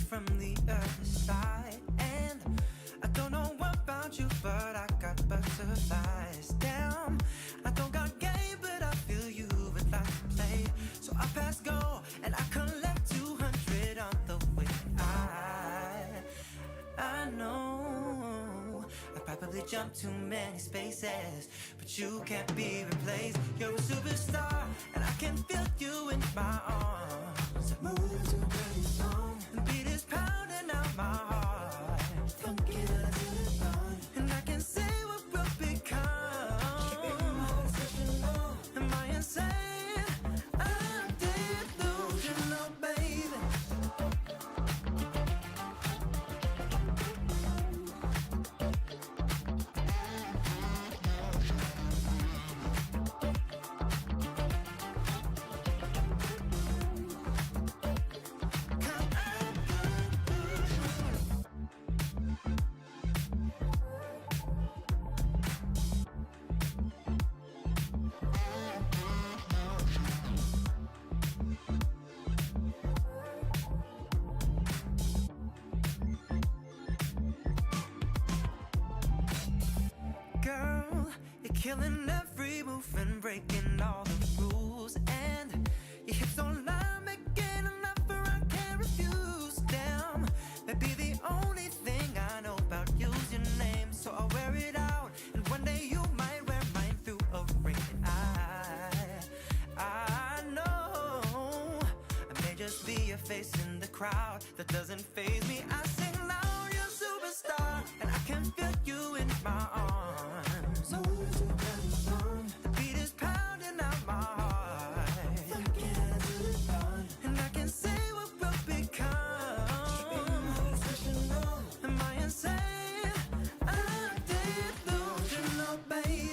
from the other side. And I don't know about you, but I got butterflies. Damn, I don't got game, but I feel you would like to play. So I pass go and I collect 200 on the way. I know I probably jumped too many spaces, but you can't be replaced. You're a superstar, and I can feel you in my arms. Moving to a brand new song, the beat is pounding out my heart. Funky till I feel it burn, and I can say what we'll become. Am I insane? I'm delusional, baby. Girl, you're killing every move and breaking all the rules. And your hips don't lie, making an offer I can't refuse. Damn, maybe the only thing I know about you's your name. So I'll wear it out, and one day you might wear mine through a ring. I know I may just be a face in the crowd that doesn't faze me. I sing loud, you're a superstar, and I can feel you in my arms. The beat is pounding out my heart, and I can say what we'll become. Am I insane? I'm delusional, baby.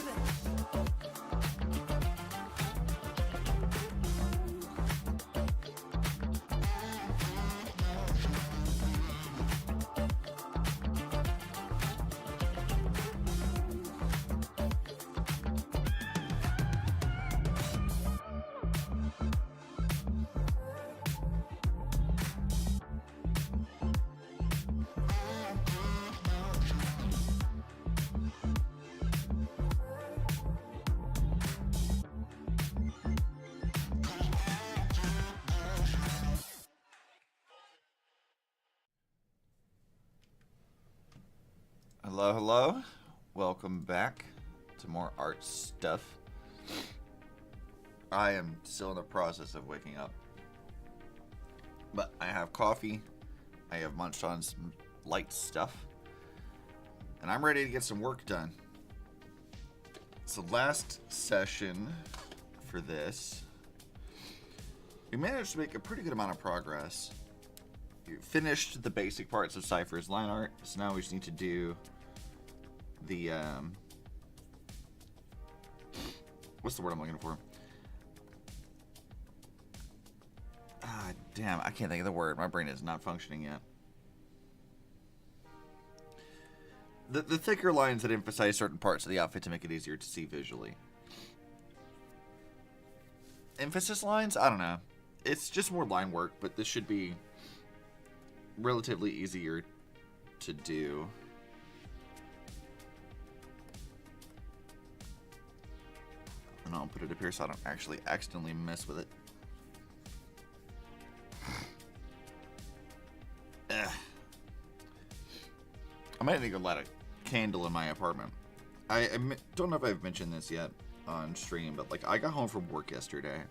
Hello, hello. Welcome back to more art stuff. I am still in the process of waking up. But I have coffee. I have munched on some light stuff. And I'm ready to get some work done. So last session for this, we managed to make a pretty good amount of progress. We finished the basic parts of Cipher's line art. So now we just need to do the what's the word I'm looking for? Damn, I can't think of the word. My brain is not functioning yet. The thicker lines that emphasize certain parts of the outfit to make it easier to see visually. Emphasis lines? I don't know. It's just more line work, but this should be relatively easier to do. And I'll put it up here so I don't actually accidentally mess with it. I might need to light a candle in my apartment. I don't know if I've mentioned this yet on stream, but like I got home from work yesterday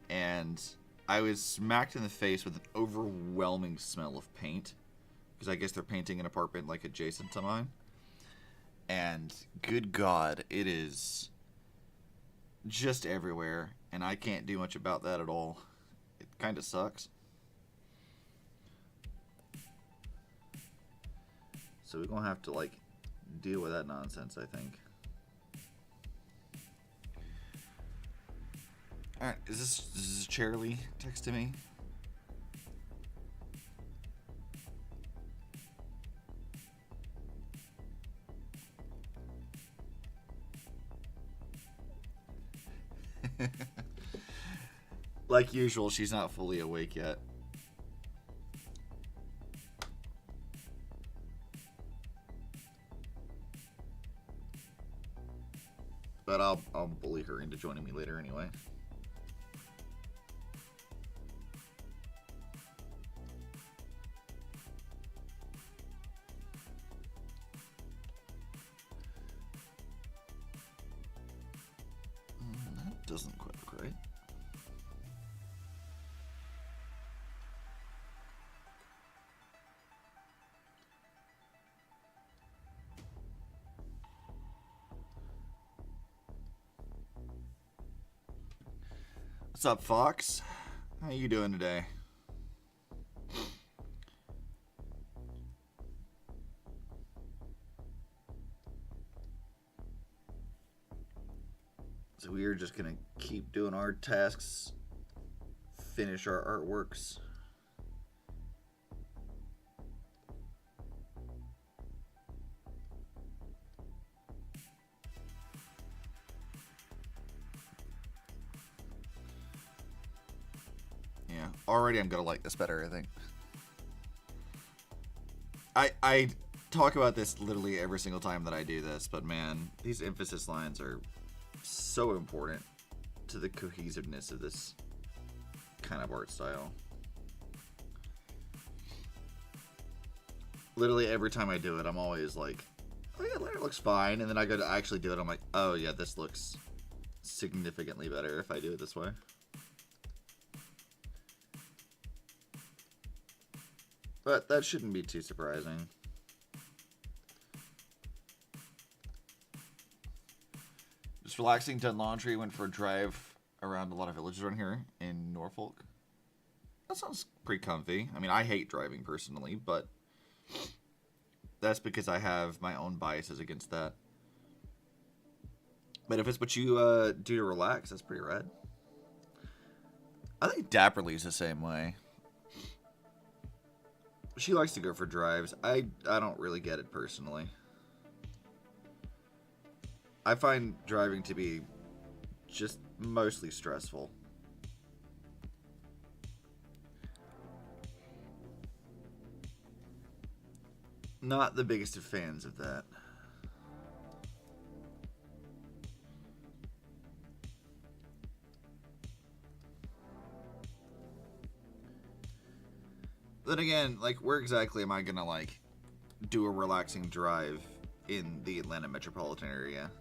and I was smacked in the face with an overwhelming smell of paint because I guess they're painting an apartment like adjacent to mine. And good God, it is just everywhere, and I can't do much about that at all. It kind of sucks. So we're gonna have to like deal with that nonsense, I think. All right, is this Charlie texting me? Like usual, she's not fully awake yet. I'll bully her into joining me later anyway. That doesn't quite look right. What's up, Fox? How you doing today? So we're just gonna keep doing our tasks, finish our artworks. Yeah, already I'm gonna like this better, I think. I talk about this literally every single time that I do this, but man, these emphasis lines are so important to the cohesiveness of this kind of art style. Literally every time I do it, I'm always like, oh yeah, that looks fine, and then I go to actually do it, I'm like, oh yeah, this looks significantly better if I do it this way. But that shouldn't be too surprising. Just relaxing, done laundry, went for a drive around a lot of villages around here in Norfolk. That sounds pretty comfy. I mean, I hate driving personally, but that's because I have my own biases against that. But if it's what you do to relax, that's pretty rad. I think Dapperly's the same way. She likes to go for drives. I don't really get it personally. I find driving to be just mostly stressful. Not the biggest of fans of that. Then again, like, where exactly am I gonna, like, do a relaxing drive in the Atlanta metropolitan area?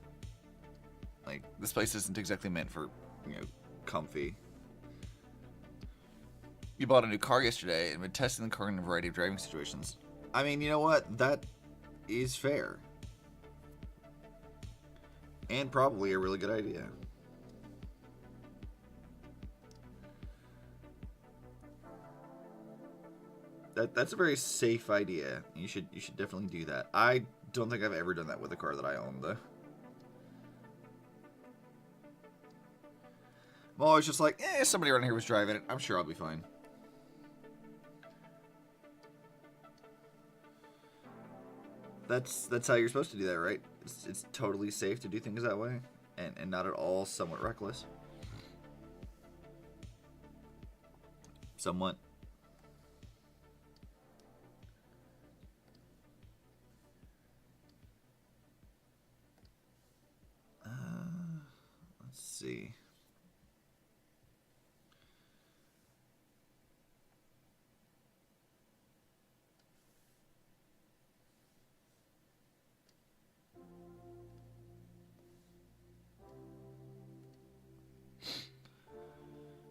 Like, this place isn't exactly meant for, you know, comfy. You bought a new car yesterday and been testing the car in a variety of driving situations. I mean, you know what? That is fair. And probably a really good idea. That's a very safe idea. You should definitely do that. I don't think I've ever done that with a car that I own, though. I'm always just like, somebody around here was driving it. I'm sure I'll be fine. That's how you're supposed to do that, right? It's totally safe to do things that way, and not at all somewhat reckless. Somewhat. Let's see.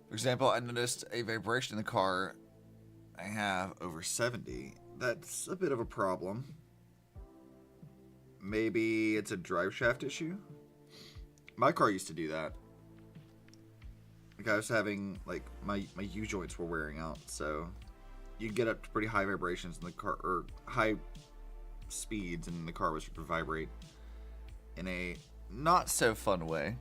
For example, I noticed a vibration in the car I have over 70. That's a bit of a problem. Maybe it's a drive shaft issue? My car used to do that. Like, I was having, like, my U-joints were wearing out, so you'd get up to pretty high vibrations in the car, or high speeds, and the car would vibrate in a not so fun way.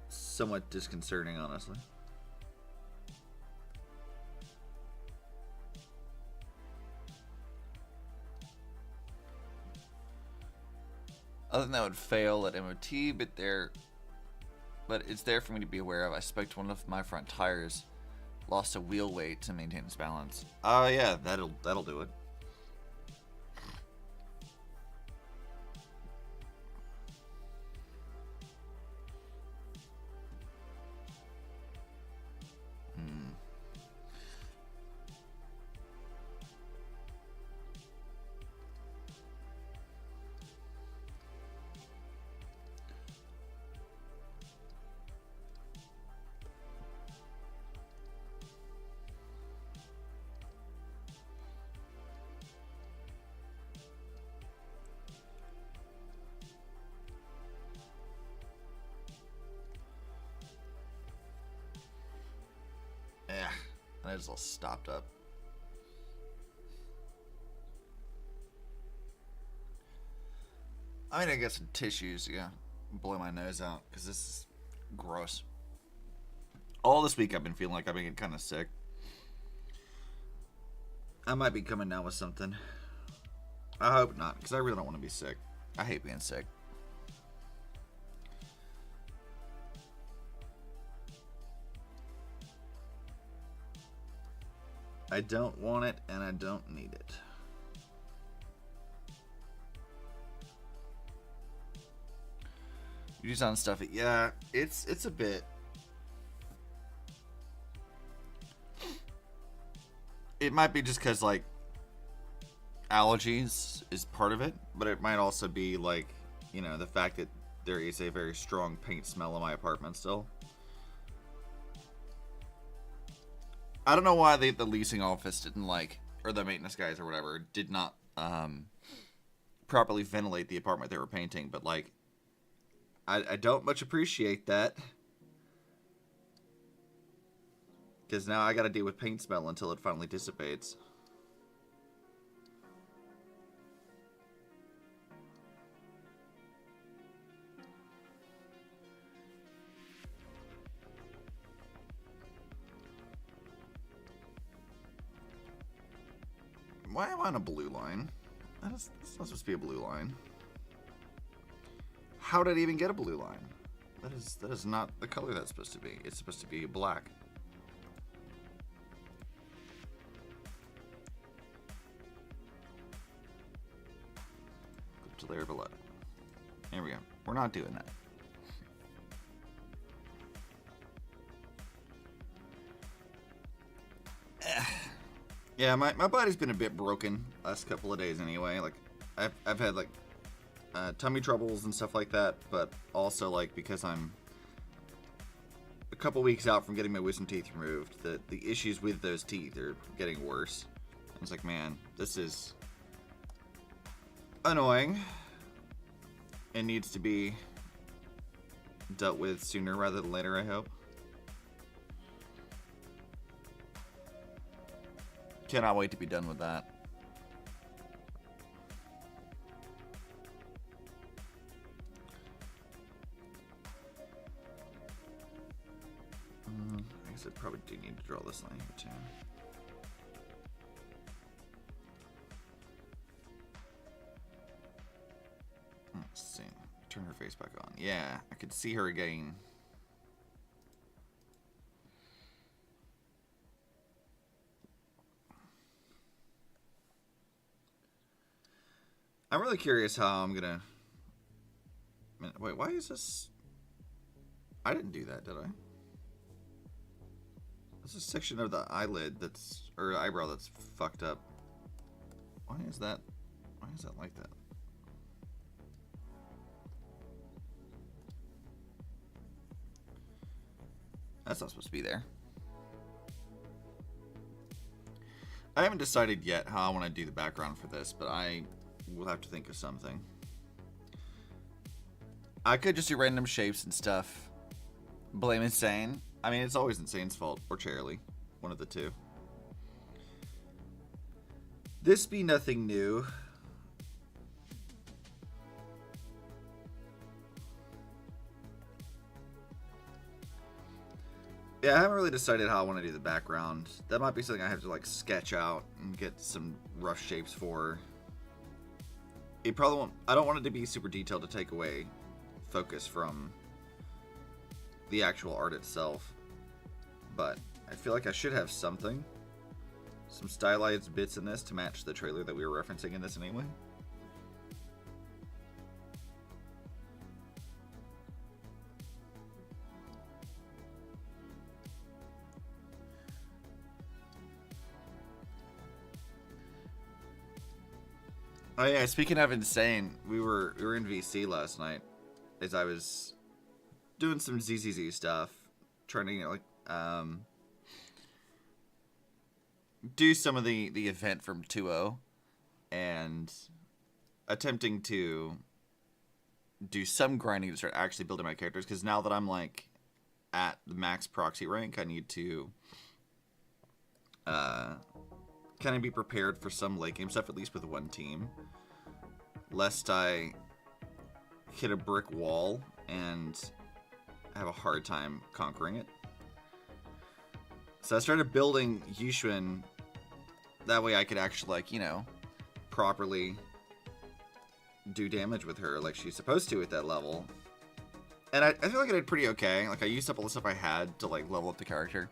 Somewhat disconcerting, honestly. Other than that would fail at MOT, but it's there for me to be aware of. I suspect one of my front tires Lost a wheel weight to maintain its balance. Oh yeah, that'll do it. Yeah, and I just all stopped up. I mean, I got some tissues to blow my nose out because this is gross. All this week I've been feeling like I've been getting kind of sick. I might be coming down with something. I hope not, because I really don't want to be sick. I hate being sick. I don't want it, and I don't need it. You just on stuff. Yeah, it's a bit. It might be just because like allergies is part of it, but it might also be like, you know, the fact that there is a very strong paint smell in my apartment still. I don't know why the leasing office didn't like, or the maintenance guys or whatever, did not properly ventilate the apartment they were painting, but like, I don't much appreciate that. Because now I gotta deal with paint smell until it finally dissipates. Why am I on a blue line? That's not supposed to be a blue line. How did I even get a blue line? That is not the color that's supposed to be. It's supposed to be black. Go to layer below. There we go. We're not doing that. Yeah, my body's been a bit broken last couple of days anyway. Like, I've had like tummy troubles and stuff like that, but also like because I'm a couple weeks out from getting my wisdom teeth removed, the issues with those teeth are getting worse. I was like, man, this is annoying. It needs to be dealt with sooner rather than later, I hope. Cannot wait to be done with that. I guess I probably do need to draw this line here too. Let's see. Turn her face back on. Yeah, I could see her again. I'm really curious how I'm gonna. Wait, why is this? I didn't do that, did I? There's a section of the eyelid that's, or eyebrow that's fucked up. Why is that? Why is that like that? That's not supposed to be there. I haven't decided yet how I want to do the background for this, but I will have to think of something. I could just do random shapes and stuff. Blame Insane. I mean, it's always Insane's fault, or Charlie. One of the two. This be nothing new. Yeah, I haven't really decided how I want to do the background. That might be something I have to like sketch out and get some rough shapes for. It probably won't. I don't want it to be super detailed to take away focus from the actual art itself, but I feel like I should have something. Some stylized bits in this to match the trailer that we were referencing in this anyway. Oh yeah, speaking of insane, we were in VC last night as I was doing some ZZZ stuff, trying to do some of the event from 2.0 and attempting to do some grinding to start actually building my characters, because now that I'm like at the max proxy rank, I need to kind of be prepared for some late game stuff, at least with one team, lest I hit a brick wall and have a hard time conquering it. So I started building Yuxuan. That way I could actually, like, you know, properly do damage with her like she's supposed to at that level. And I feel like I did pretty okay. Like, I used up all the stuff I had to, like, level up the character.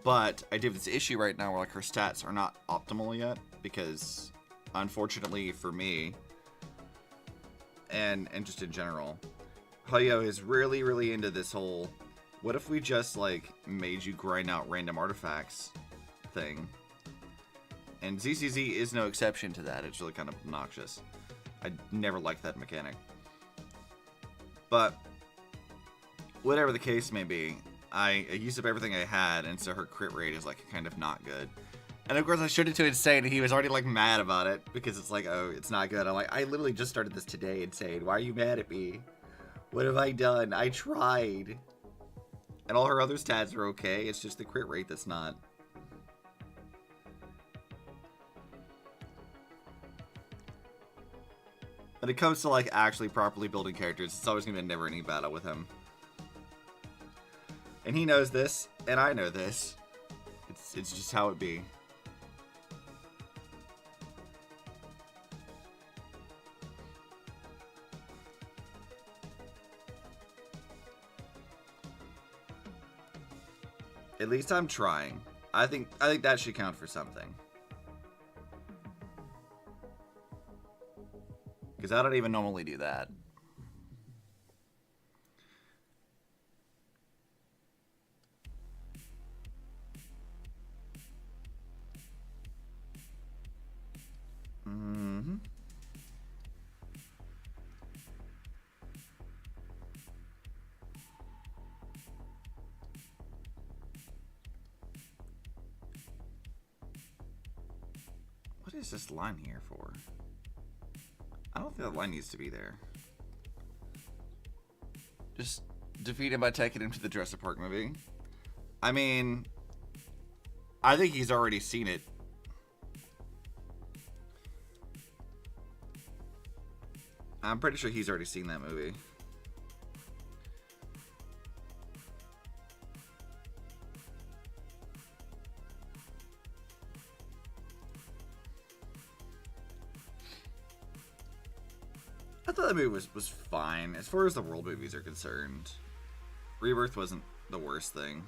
But I do have this issue right now where, like, her stats are not optimal yet, because, unfortunately for me, and just in general, Hayo is really, really into this whole, what if we just, like, made you grind out random artifacts thing? And ZCZ is no exception to that. It's really kind of obnoxious. I never liked that mechanic. But, whatever the case may be, I used up everything I had, and so her crit rate is, like, kind of not good. And of course I showed it to Insane, and he was already, like, mad about it, because it's like, oh, it's not good. I'm like, I literally just started this today, Insane. Why are you mad at me? What have I done? I tried. And all her other stats are okay, it's just the crit rate that's not. When it comes to, like, actually properly building characters, it's always going to be a never-ending battle with him. And he knows this, and I know this. It's just how it be. At least I'm trying. I think that should count for something. Because I don't even normally do that. Mm-hmm. What is this line here for? I don't think that line needs to be there. Just defeat him by taking him to the Jurassic Park movie. I mean, I think he's already seen it. I'm pretty sure he's already seen that movie. I thought that movie was fine. As far as the world movies are concerned, Rebirth wasn't the worst thing.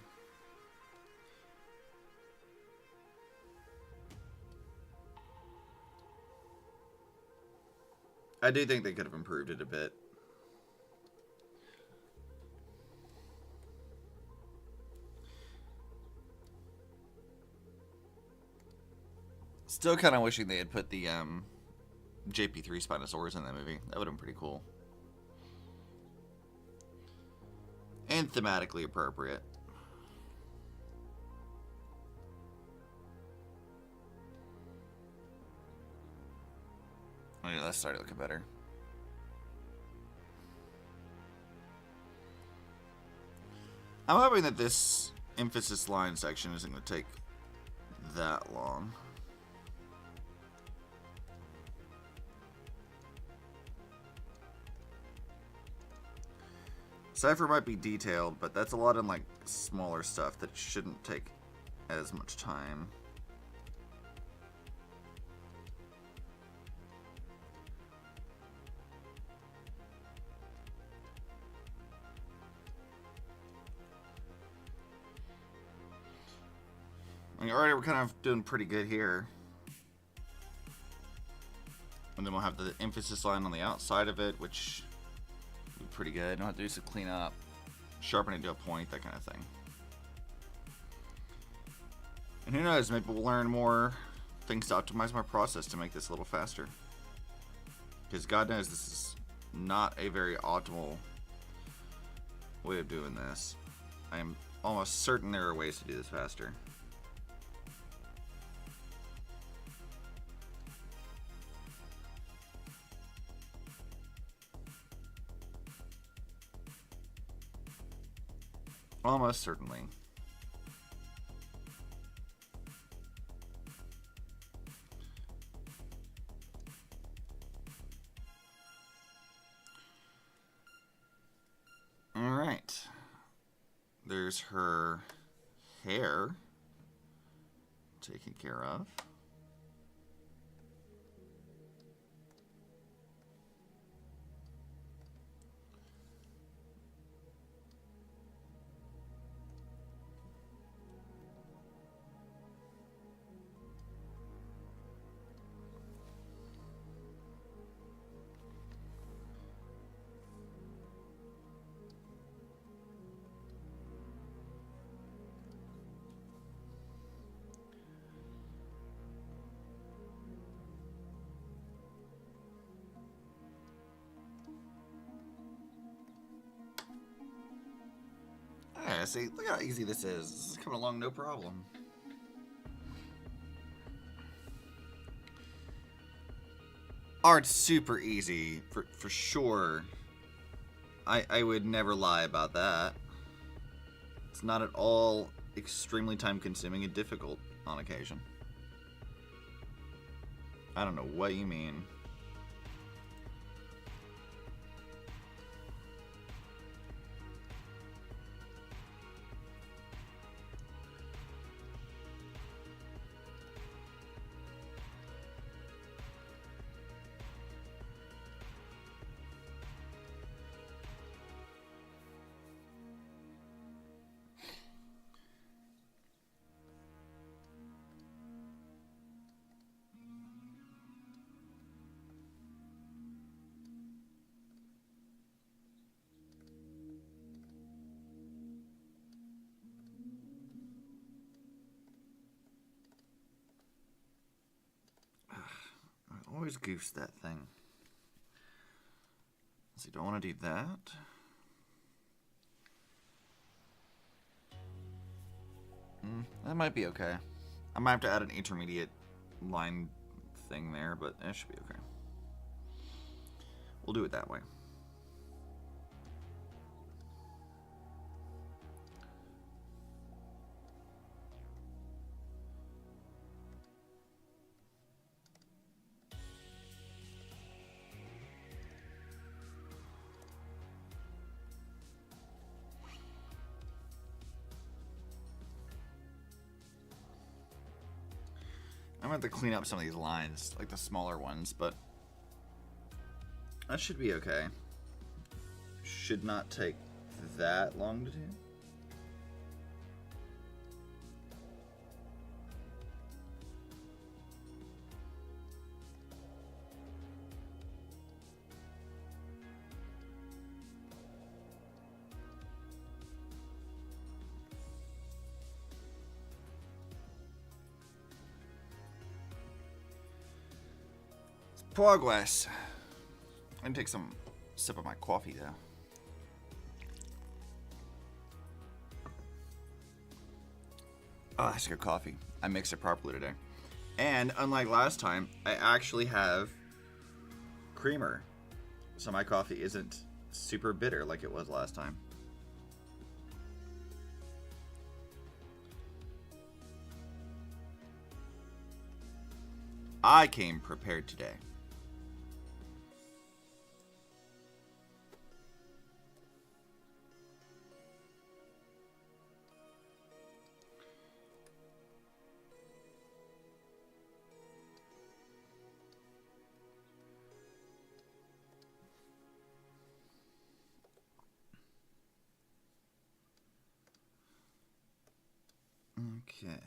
I do think they could have improved it a bit. Still kind of wishing they had put the JP3 Spinosaurus in that movie. That would have been pretty cool. And thematically appropriate. Oh yeah, that started looking better. I'm hoping that this emphasis line section isn't going to take that long. Cipher might be detailed, but that's a lot in, like, smaller stuff that shouldn't take as much time. mean, already we're kind of doing pretty good here. And then we'll have the emphasis line on the outside of it, which will be pretty good. I'll have to do some cleanup, sharpen it to a point, that kind of thing. And who knows, maybe we'll learn more things to optimize my process to make this a little faster. Because God knows this is not a very optimal way of doing this. I am almost certain there are ways to do this faster. Almost certainly. All right. There's her hair taken care of. Yeah, see, look how easy this is. This is coming along no problem. Art's super easy, for sure. I would never lie about that. It's not at all extremely time-consuming and difficult on occasion. I don't know what you mean. I always goose that thing. So you don't want to do that. That might be okay. I might have to add an intermediate line thing there, but it should be okay. We'll do it that way. I'm gonna have to clean up some of these lines, like the smaller ones, but that should be okay. Should not take that long to do. Progress. I'm gonna take some sip of my coffee though. Oh, that's good coffee. I mixed it properly today. And unlike last time, I actually have creamer. So my coffee isn't super bitter like it was last time. I came prepared today. Okay.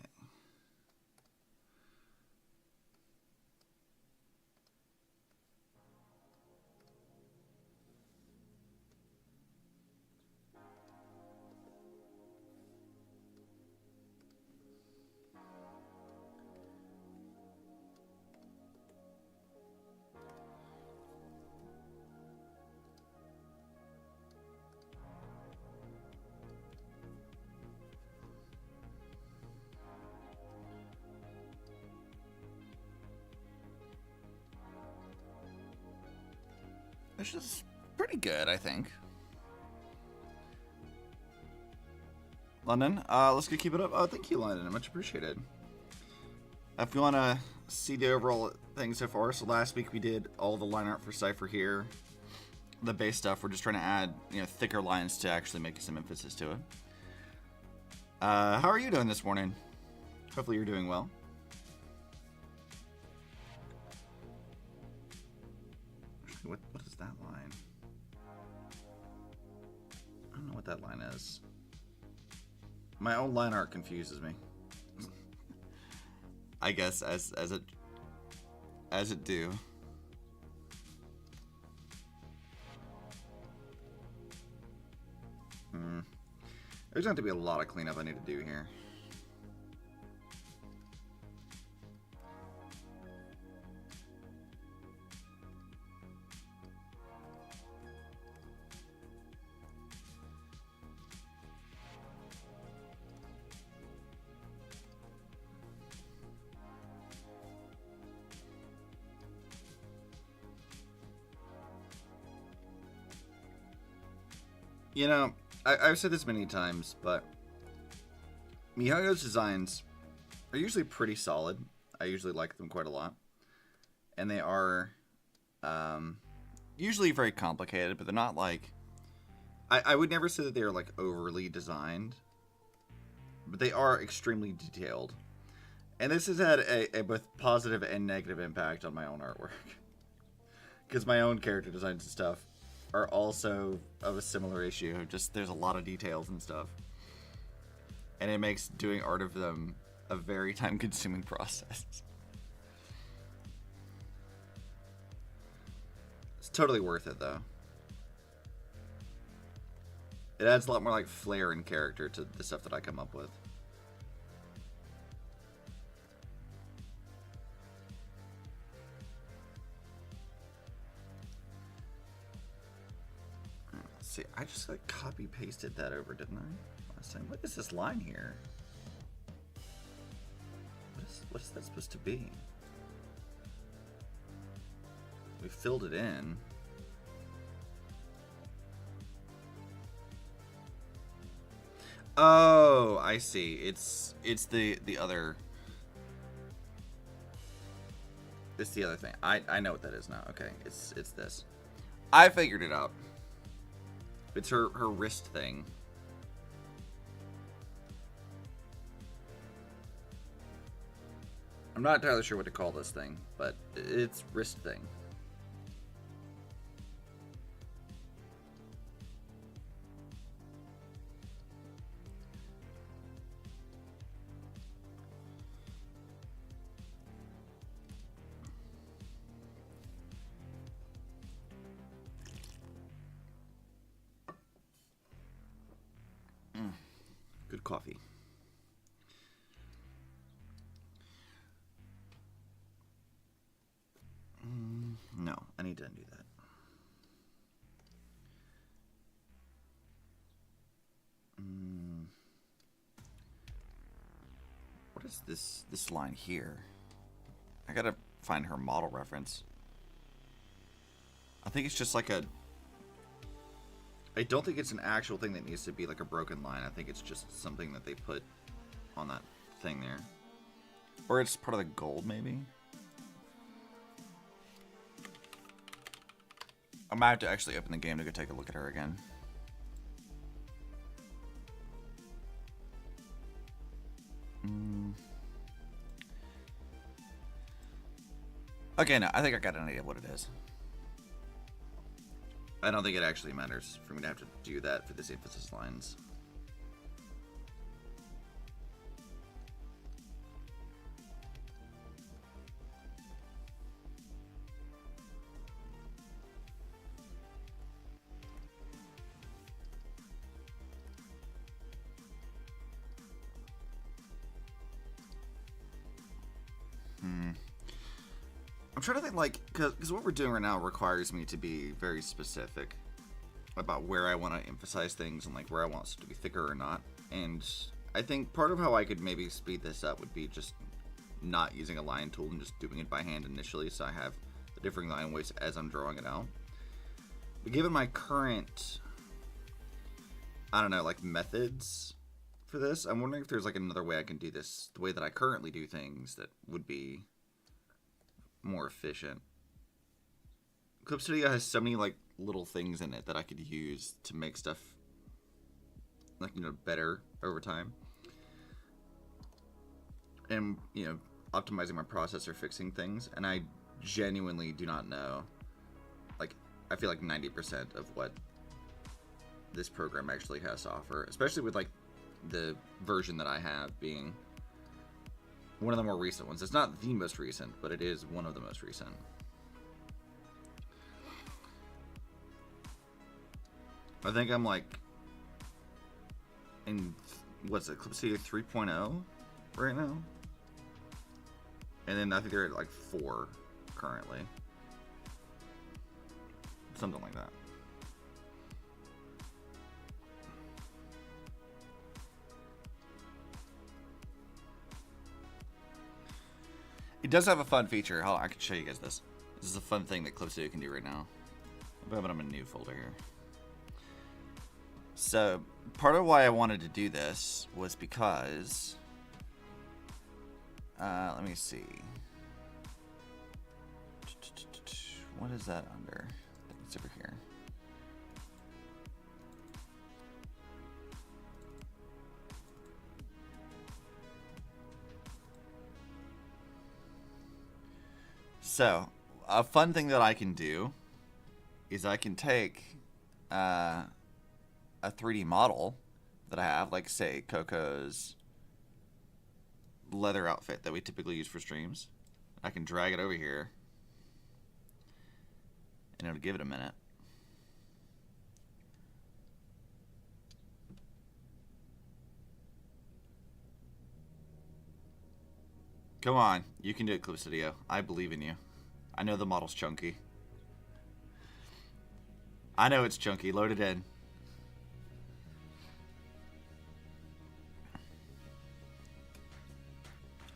which is pretty good, I think. London, let's go keep it up. Oh, thank you, London. Much appreciated. If you want to see the overall thing so far, so last week we did all the line art for Cipher here. The base stuff, we're just trying to add, thicker lines to actually make some emphasis to it. How are you doing this morning? Hopefully you're doing well. What is that line? I don't know what that line is. My own line art confuses me. I guess as it do. There's going to be a lot of cleanup I need to do here. I've said this many times, but MiHoYo's designs are usually pretty solid. I usually like them quite a lot. And they are usually very complicated, but they're not like... I would never say that they are like overly designed, but they are extremely detailed. And this has had a both positive and negative impact on my own artwork. Because my own character designs and stuff are also of a similar issue. Just there's a lot of details and stuff. And it makes doing art of them a very time-consuming process. It's totally worth it, though. It adds a lot more like flair and character to the stuff that I come up with. See, I just like copy pasted that over, didn't I? Last time. What is this line here? What is that supposed to be? We filled it in. Oh, I see. It's the other. It's the other thing. I know what that is now. Okay, it's this. I figured it out. It's her wrist thing. I'm not entirely sure what to call this thing, but it's wrist thing. Good coffee. No, I need to undo that. What is this line here? I gotta find her model reference. I think it's just like a... I don't think it's an actual thing that needs to be like a broken line. I think it's just something that they put on that thing there. Or it's part of the gold, maybe? I might have to actually open the game to go take a look at her again. Okay, no, I think I got an idea of what it is. I don't think it actually matters for me to have to do that for this emphasis lines. I'm trying to think, like, because what we're doing right now requires me to be very specific about where I want to emphasize things and, like, where I want it to be thicker or not. And I think part of how I could maybe speed this up would be just not using a line tool and just doing it by hand initially, so I have the differing line weights as I'm drawing it out. given my current, I don't know, like methods for this, I'm wondering if there's like another way I can do this the way that I currently do things that would be more efficient. Clip Studio has so many like little things in it that I could use to make stuff like, you know, better over time. And, you know, optimizing my processor, fixing things, and I genuinely do not know. Like, I feel like 90% of what this program actually has to offer, especially with like the version that I have being one of the more recent ones. It's not the most recent, but it is one of the most recent. I think I'm like in, what's it, Clip Studio 3.0 right now? And then I think they're at like 4 currently. Something like that. It does have a fun feature. I can show you guys this. This is a fun thing that Clip Studio can do right now. But I'm in a new folder here. So, part of why I wanted to do this was because... let me see. What is that under? I think it's over here. So, a fun thing that I can do is I can take a 3D model that I have, like say Coco's leather outfit that we typically use for streams. I can drag it over here and it'll give it a minute. Come on, you can do it, Clip Studio. I believe in you. I know the model's chunky. I know it's chunky. Load it in.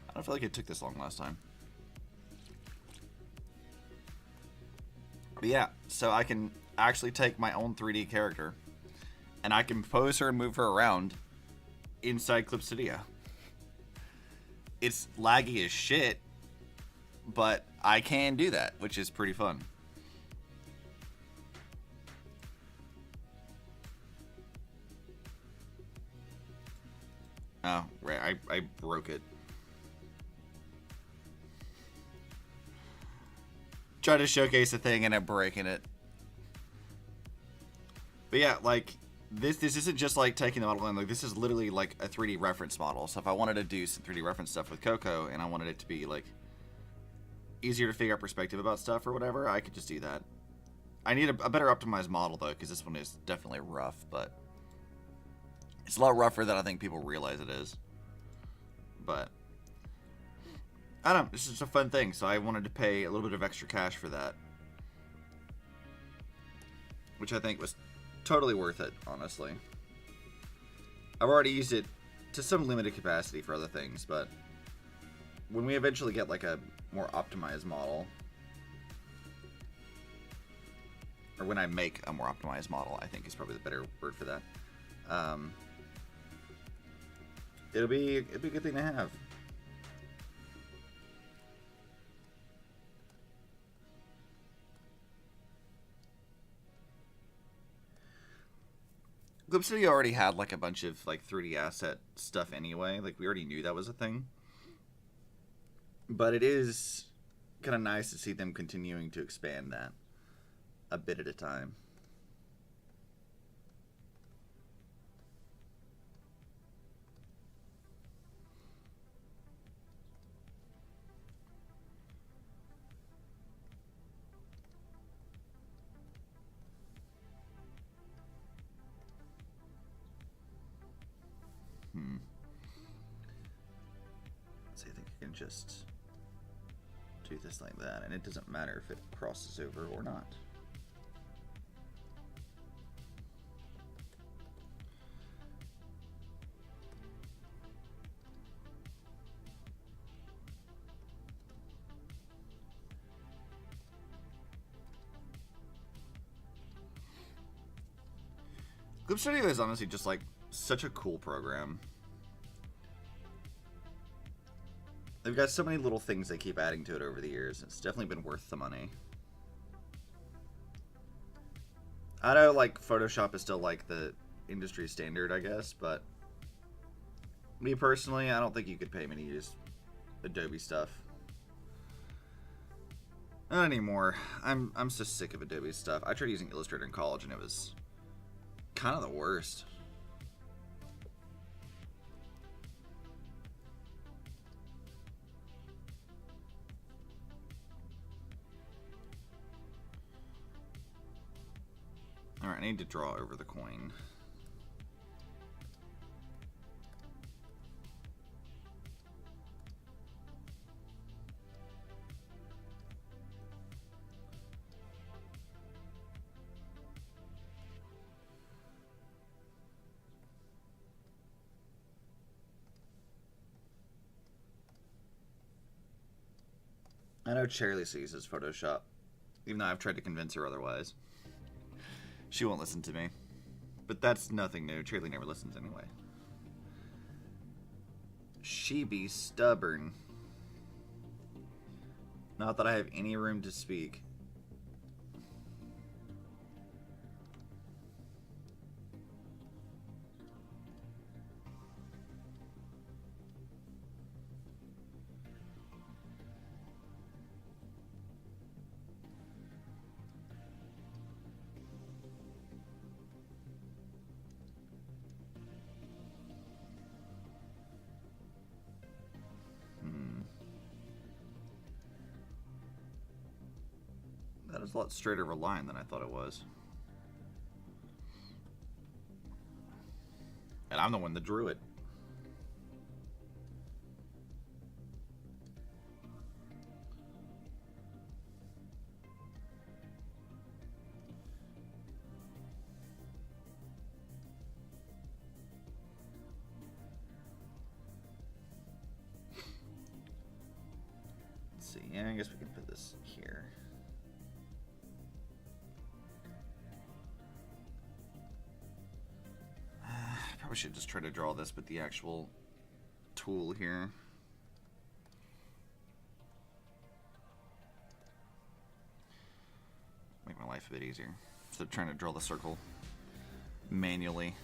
I don't feel like it took this long last time. But yeah, so I can actually take my own 3D character and I can pose her and move her around inside Clip Studio. It's laggy as shit, but I can do that, which is pretty fun. Oh, right, I broke it. Try to showcase a thing and I'm breaking it. But yeah, like, this isn't just like taking the model and like, this is literally like a 3D reference model. So if I wanted to do some 3D reference stuff with Coco and I wanted it to be like easier to figure out perspective about stuff or whatever, I could just do that. I need a better optimized model though, because this one is definitely rough, but it's a lot rougher than I think people realize it is. But I don't know, it's just a fun thing, so I wanted to pay a little bit of extra cash for that, which I think was totally worth it, honestly. I've already used it to some limited capacity for other things, but when we eventually get like a more optimized model, or when I make a more optimized model, I think is probably the better word for that, it'll be a good thing to have. Clip Studio already had like a bunch of like 3D asset stuff anyway. Like we already knew that was a thing. But it is kind of nice to see them continuing to expand that a bit at a time. So I think you can just do this like that, and it doesn't matter if it crosses over or not. Clip Studio is honestly just like such a cool program. They've got so many little things they keep adding to it over the years. It's definitely been worth the money. I know, like, Photoshop is still, like, the industry standard, I guess, but me personally, I don't think you could pay me to use Adobe stuff. Not anymore. I'm so sick of Adobe stuff. I tried using Illustrator in college, and it was kind of the worst. Alright, I need to draw over the coin. I know Charlie uses Photoshop, even though I've tried to convince her otherwise. She won't listen to me. But that's nothing new. Charlie never listens anyway. She be stubborn. Not that I have any room to speak. That is a lot straighter of a line than I thought it was. And I'm the one that drew it. Let's see. Yeah, I guess we can put this here. Probably should just try to draw this with the actual tool here. Make my life a bit easier. Instead of trying to draw the circle manually.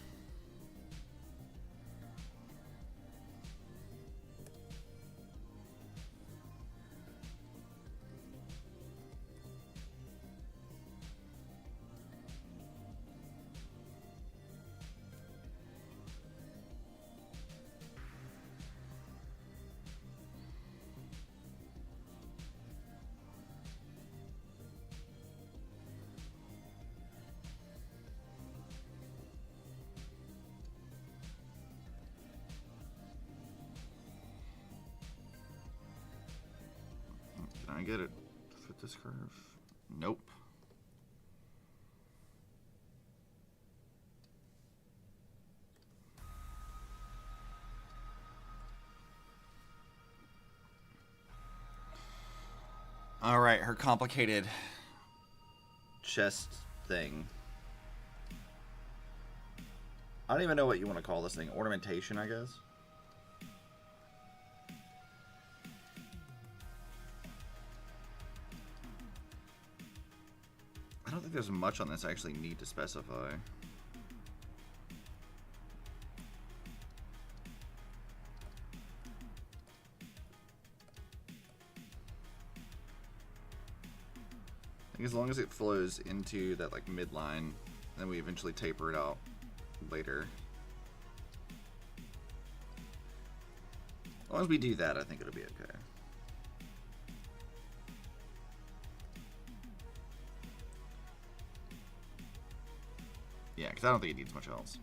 Can I get it to fit this curve? Nope. All right, her complicated chest thing. I don't even know what you want to call this thing. Ornamentation, I guess. I don't think there's much on this I actually need to specify. I think as long as it flows into that like midline, then we eventually taper it out later. As long as we do that, I think it'll be okay. Yeah, because I don't think it needs much else.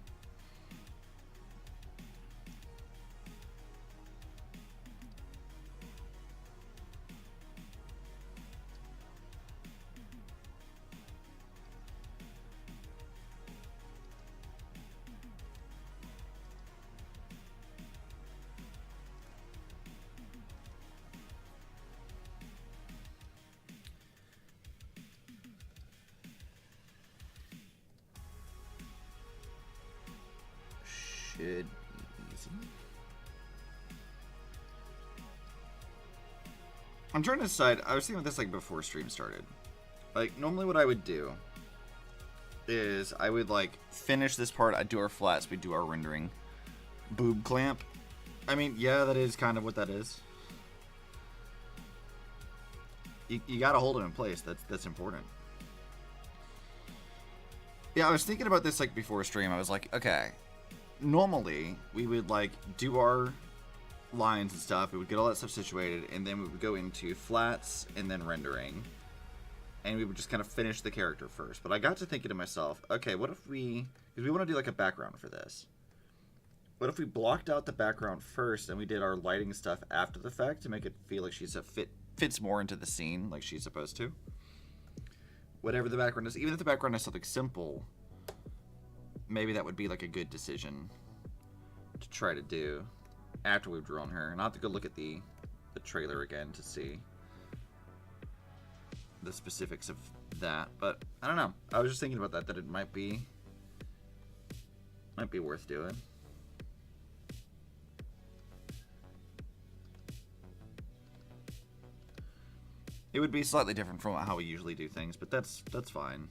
I'm trying to decide. I was thinking about this like before stream started. Like normally, what I would do is I would like finish this part. I'd do our flats. We'd do our rendering. Boob clamp. I mean, yeah, that is kind of what that is. You gotta hold it in place. That's important. Yeah, I was thinking about this like before stream. I was like, okay, normally we would like do our lines and stuff. We would get all that stuff situated, and then we would go into flats and then rendering, and we would just kind of finish the character first. But I got to thinking to myself, okay, what if because we want to do like a background for this. What if we blocked out the background first and we did our lighting stuff after the fact to make it feel like she's fits more into the scene like she's supposed to? Whatever the background is, even if the background is something simple, maybe that would be like a good decision to try to do after we've drawn her. And I'll have to go look at the trailer again to see the specifics of that. But I don't know. I was just thinking about that it might be worth doing. It would be slightly different from how we usually do things, but that's fine.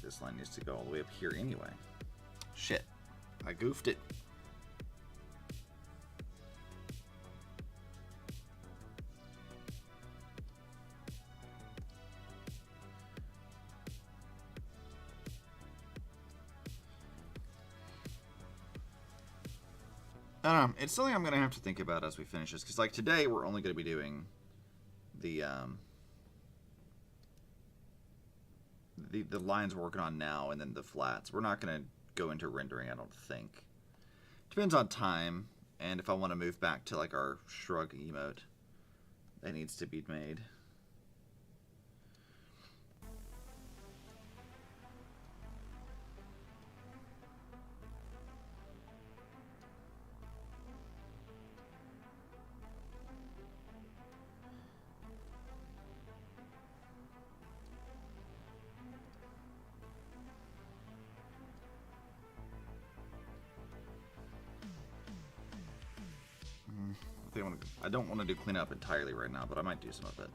This line needs to go all the way up here anyway. Shit. I goofed it. I don't know. It's something I'm going to have to think about as we finish this. Because, like, today we're only going to be doing the lines we're working on now and then the flats. We're not going to go into rendering, I don't think. Depends on time and if I want to move back to like our shrug emote that needs to be made. I don't want to do cleanup entirely right now, but I might do some of it.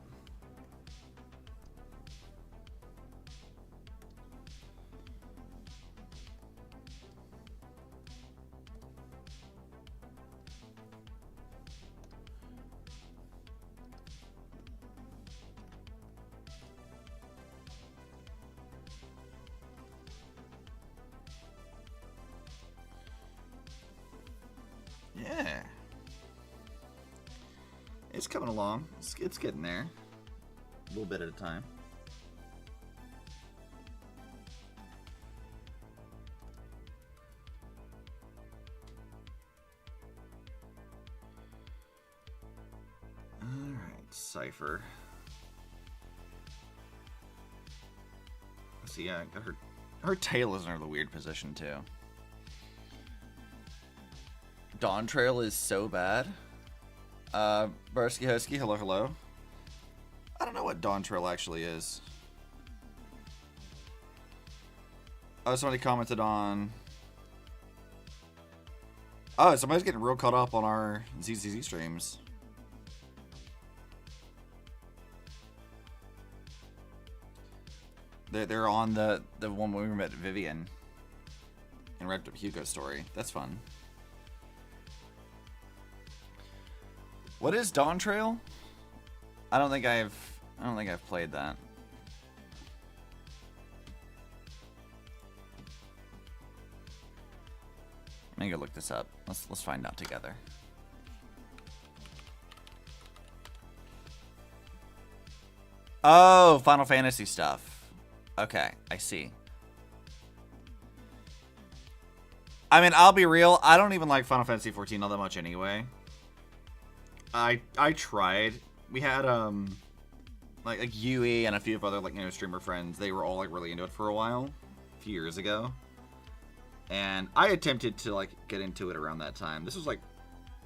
Yeah. It's coming along. It's getting there. A little bit at a time. Alright, Cipher. See, yeah, her tail is in a really weird position, too. Dawn Trail is so bad. Barsky Husky, hello, hello. I don't know what Dawn Trail actually is. Oh, somebody commented on... Oh, somebody's getting real caught up on our ZZZ streams. They're on the one where we met Vivian and wrapped up Hugo's story. That's fun. What is Dawn Trail? I don't think I've played that. Let me go look this up. Let's find out together. Oh, Final Fantasy stuff. Okay, I see. I mean, I'll be real. I don't even like Final Fantasy 14 all that much anyway. I tried. We had like Yui and a few of other like streamer friends, they were all like really into it for a while, a few years ago. And I attempted to like get into it around that time. This was like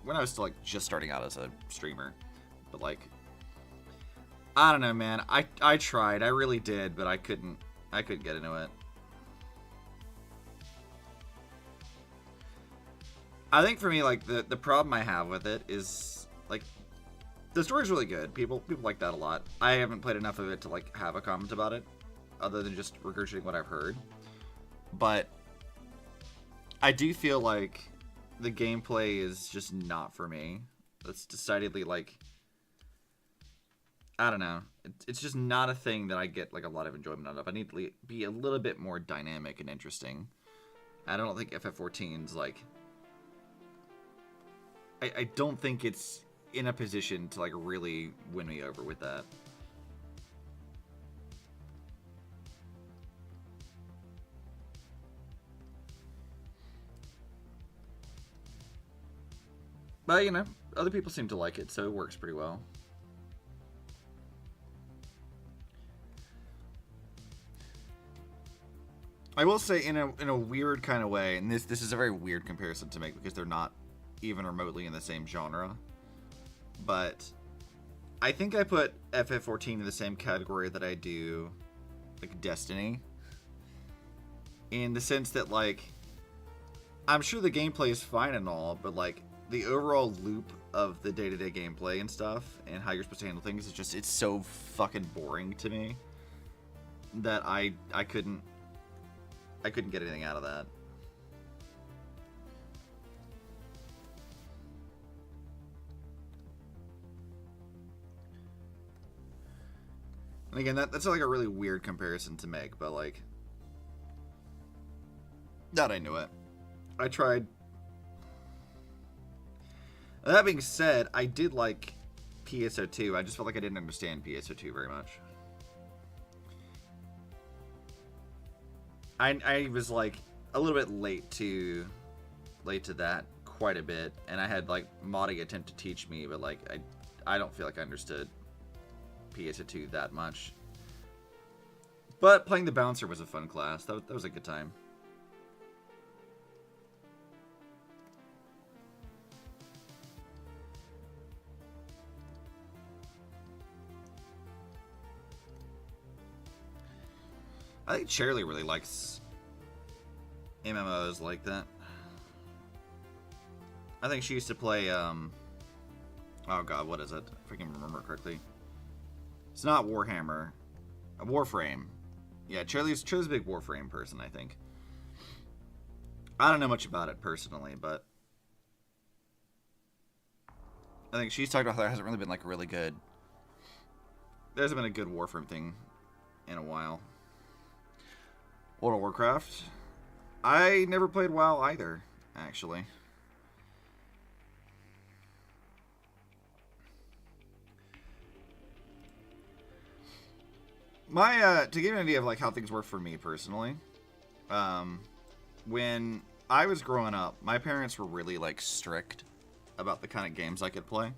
when I was still like just starting out as a streamer. But like, I don't know, man. I tried, I really did, but I couldn't get into it. I think for me, like the problem I have with it is like the story's really good. People like that a lot. I haven't played enough of it to like have a comment about it, other than just regurgitating what I've heard. But I do feel like the gameplay is just not for me. It's decidedly like, I don't know. It's just not a thing that I get like a lot of enjoyment out of. I need to be a little bit more dynamic and interesting. I don't think FF14's like. I don't think it's in a position to like really win me over with that. But you know, other people seem to like it, so it works pretty well. I will say in a weird kind of way, and this is a very weird comparison to make because they're not even remotely in the same genre, but I think I put FF14 in the same category that I do like Destiny, in the sense that like I'm sure the gameplay is fine and all, but like the overall loop of the day-to-day gameplay and stuff and how you're supposed to handle things is just, it's so fucking boring to me that I couldn't get anything out of that. And again, that's like a really weird comparison to make, but like, that I knew it. I tried. That being said, I did like PSO2. I just felt like I didn't understand PSO2 very much. I was like a little bit late to that quite a bit, and I had like modding attempt to teach me, but like I don't feel like I understood PSO2 that much. But playing the bouncer was a fun class. That was a good time. I think Shirley really likes MMOs like that. I think she used to play, oh god, what is it? If I can remember correctly. It's not Warhammer. Warframe. Yeah, Shirley's a big Warframe person, I think. I don't know much about it personally, but I think she's talked about how there hasn't really been, like, really good. There hasn't been a good Warframe thing in a while. World of Warcraft. I never played WoW either, actually. My, to give you an idea of like how things work for me personally, when I was growing up, my parents were really like strict about the kind of games I could play.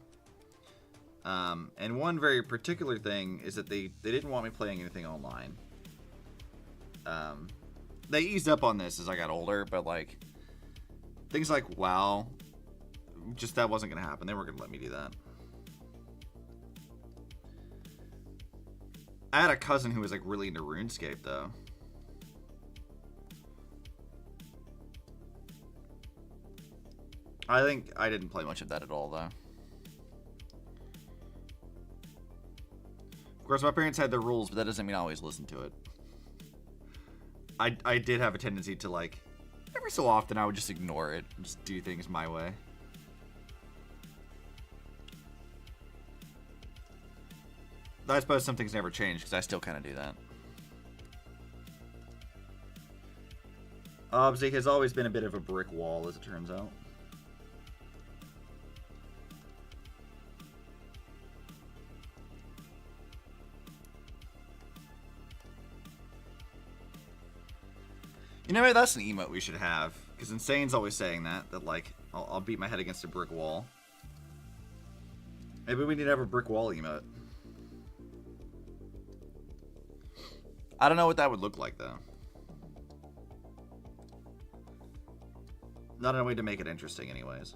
And one very particular thing is that they didn't want me playing anything online. They eased up on this as I got older, but like things like WoW, just that wasn't going to happen. They weren't going to let me do that. I had a cousin who was like really into RuneScape though. I think I didn't play much of that at all though. Of course, my parents had their rules, but that doesn't mean I always listen to it. I did have a tendency to like, every so often I would just ignore it and just do things my way. I suppose some things never change because I still kind of do that. Obsi has always been a bit of a brick wall, as it turns out. You know, maybe that's an emote we should have, because Insane's always saying that like, I'll beat my head against a brick wall. Maybe we need to have a brick wall emote. I don't know what that would look like, though. Not a way to make it interesting, anyways.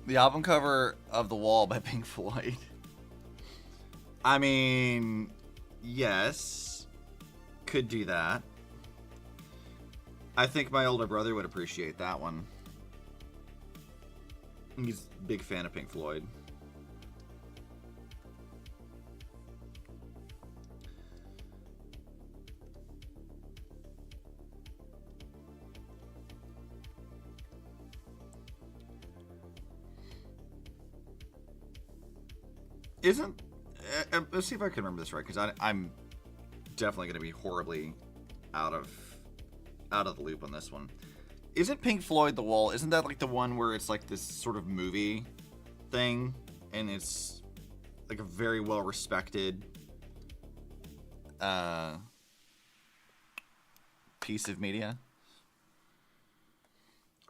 The album cover of The Wall by Pink Floyd. I mean, yes, could do that. I think my older brother would appreciate that one. He's a big fan of Pink Floyd. Isn't... let's see if I can remember this right, because I'm definitely going to be horribly out of the loop on this one. Isn't Pink Floyd The Wall, isn't that like the one where it's like this sort of movie thing, and it's like a very well respected piece of media?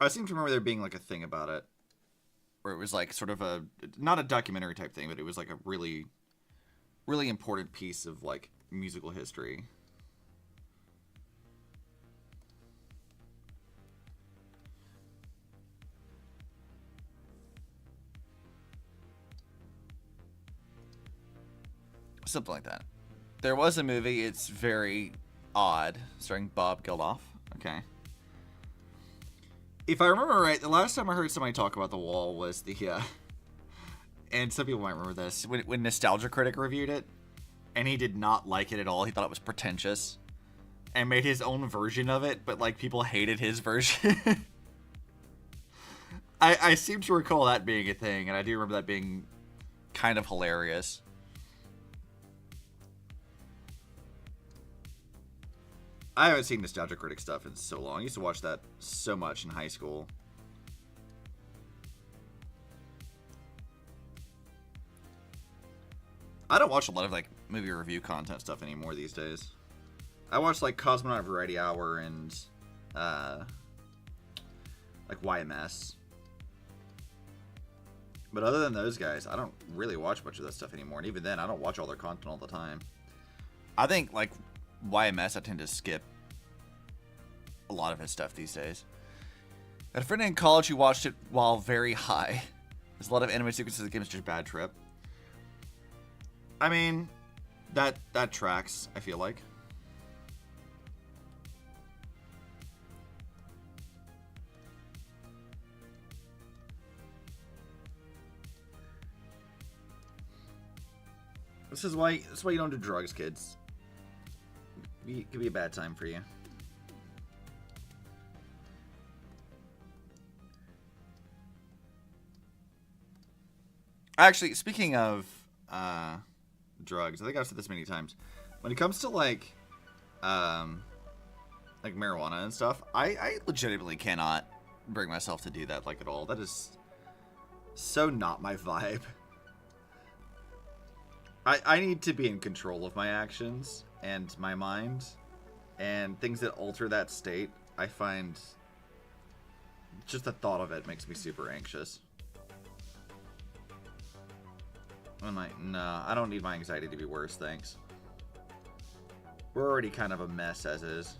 I seem to remember there being like a thing about it, where it was like sort of a, not a documentary type thing, but it was like a really, really important piece of like musical history. Something like that. There was a movie, it's very odd, starring Bob Geldof. Okay. If I remember right, the last time I heard somebody talk about The Wall was the, and some people might remember this, when Nostalgia Critic reviewed it, and he did not like it at all. He thought it was pretentious, and made his own version of it, but, like, people hated his version. I seem to recall that being a thing, and I do remember that being kind of hilarious. I haven't seen Nostalgia Critic stuff in so long. I used to watch that so much in high school. I don't watch a lot of like movie review content stuff anymore these days. I watch like Cosmonaut Variety Hour and like YMS. But other than those guys, I don't really watch much of that stuff anymore. And even then, I don't watch all their content all the time. I think like YMS, I tend to skip a lot of his stuff these days. I had a friend in college who watched it while very high. There's a lot of anime sequences in the game. It's just a bad trip. I mean, that tracks, I feel like. This is why you don't do drugs, kids. It could be a bad time for you. Actually, speaking of drugs, I think I've said this many times. When it comes to like marijuana and stuff, I legitimately cannot bring myself to do that like at all. That is so not my vibe. I need to be in control of my actions and my mind, and things that alter that state, I find just the thought of it makes me super anxious. I'm like, no, I don't need my anxiety to be worse, thanks. We're already kind of a mess as is.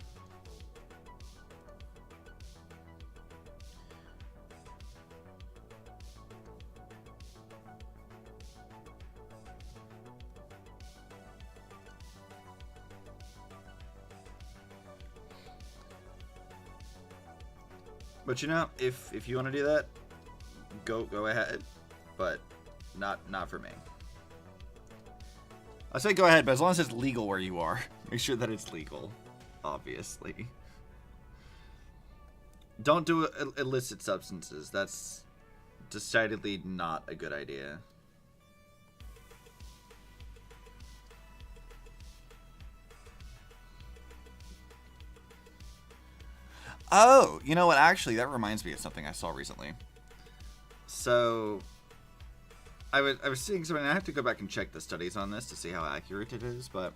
But you know, if you want to do that, go ahead, but not for me. I say go ahead, but as long as it's legal where you are, make sure that it's legal, obviously. Don't do illicit substances. That's decidedly not a good idea. Oh, you know what? Actually, that reminds me of something I saw recently. So, I was seeing something. I have to go back and check the studies on this to see how accurate it is, but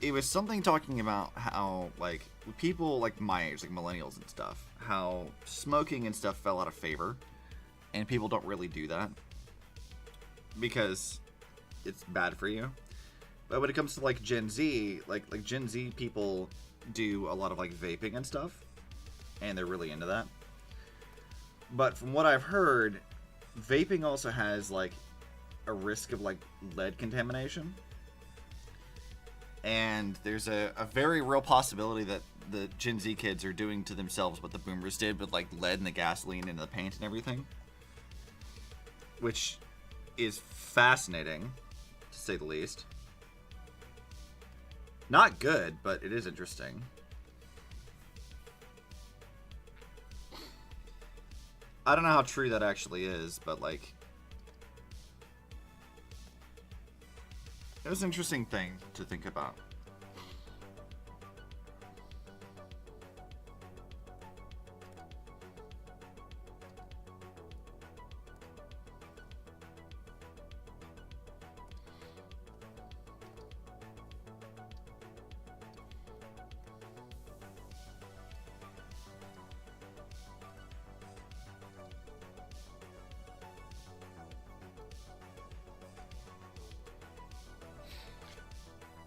it was something talking about how like people like my age, like millennials and stuff, how smoking and stuff fell out of favor, and people don't really do that because it's bad for you. But when it comes to like Gen Z, like Gen Z people do a lot of like vaping and stuff, and they're really into that. But from what I've heard, vaping also has like a risk of like lead contamination. And there's a very real possibility that the Gen Z kids are doing to themselves what the boomers did with like lead in the gasoline and the paint and everything. Which is fascinating, to say the least. Not good, but it is interesting. I don't know how true that actually is, but like, it was an interesting thing to think about.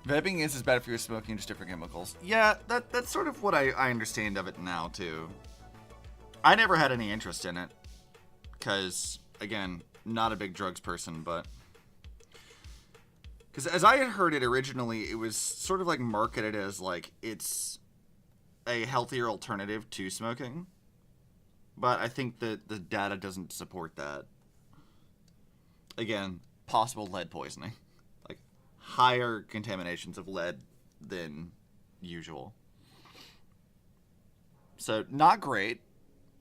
Vaping is as bad for your smoking, just different chemicals. Yeah, that's sort of what I understand of it now, too. I never had any interest in it. Because, again, not a big drugs person, but... Because as I had heard it originally, it was sort of like marketed as, like, it's a healthier alternative to smoking. But I think that the data doesn't support that. Again, possible lead poisoning. Higher contaminations of lead than usual. So, not great.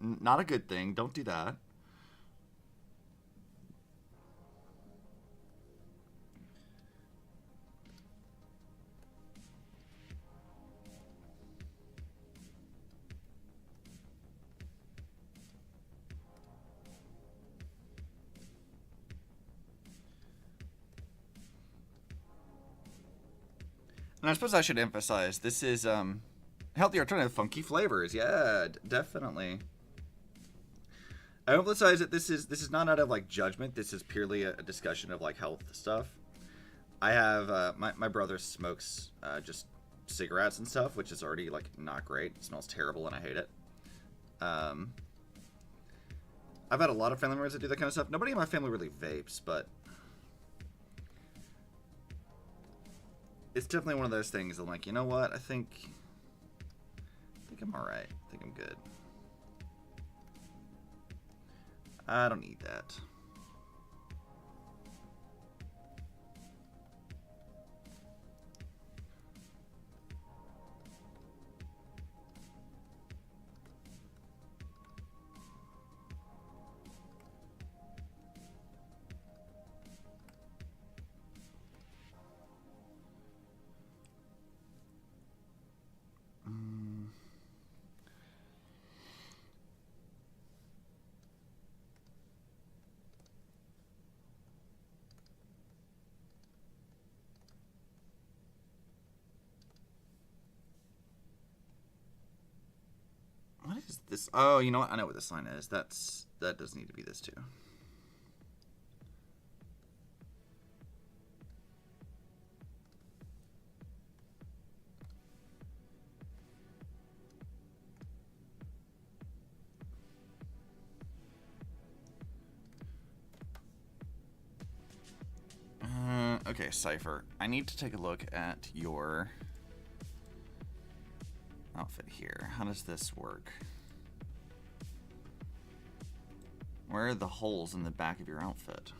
Not a good thing. Don't do that. And I suppose I should emphasize, this is healthy alternative, funky flavors. Yeah, definitely. I emphasize that this is not out of like judgment. This is purely a discussion of like health stuff. I have my brother smokes just cigarettes and stuff, which is already like not great. It smells terrible and I hate it. I've had a lot of family members that do that kind of stuff. Nobody in my family really vapes, but it's definitely one of those things. I'm like, you know what? I think I'm all right. I think I'm good. I don't need that. What is this? Oh, you know what? I know what this line is. That does need to be this too. Okay, Cipher. I need to take a look at your outfit here. How does this work? Where are the holes in the back of your outfit?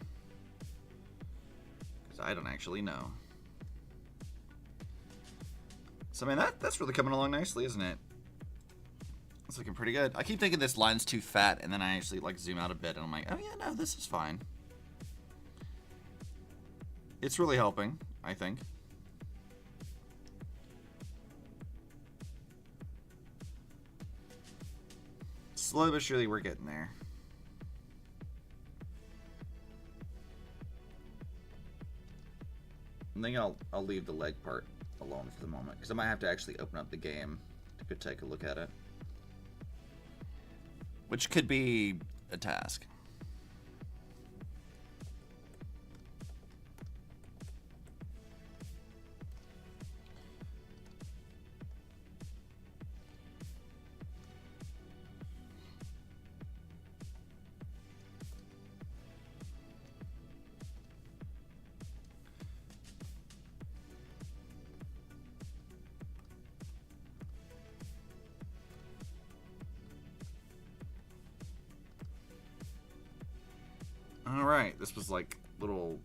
Because I don't actually know. So, I mean, that's really coming along nicely, isn't it? It's looking pretty good. I keep thinking this line's too fat, and then I actually, like, zoom out a bit, and I'm like, oh, yeah, no, this is fine. It's really helping, I think. Slowly but surely, we're getting there. I think I'll leave the leg part alone for the moment, because I might have to actually open up the game to take a look at it. Which could be a task. Alright, this was like little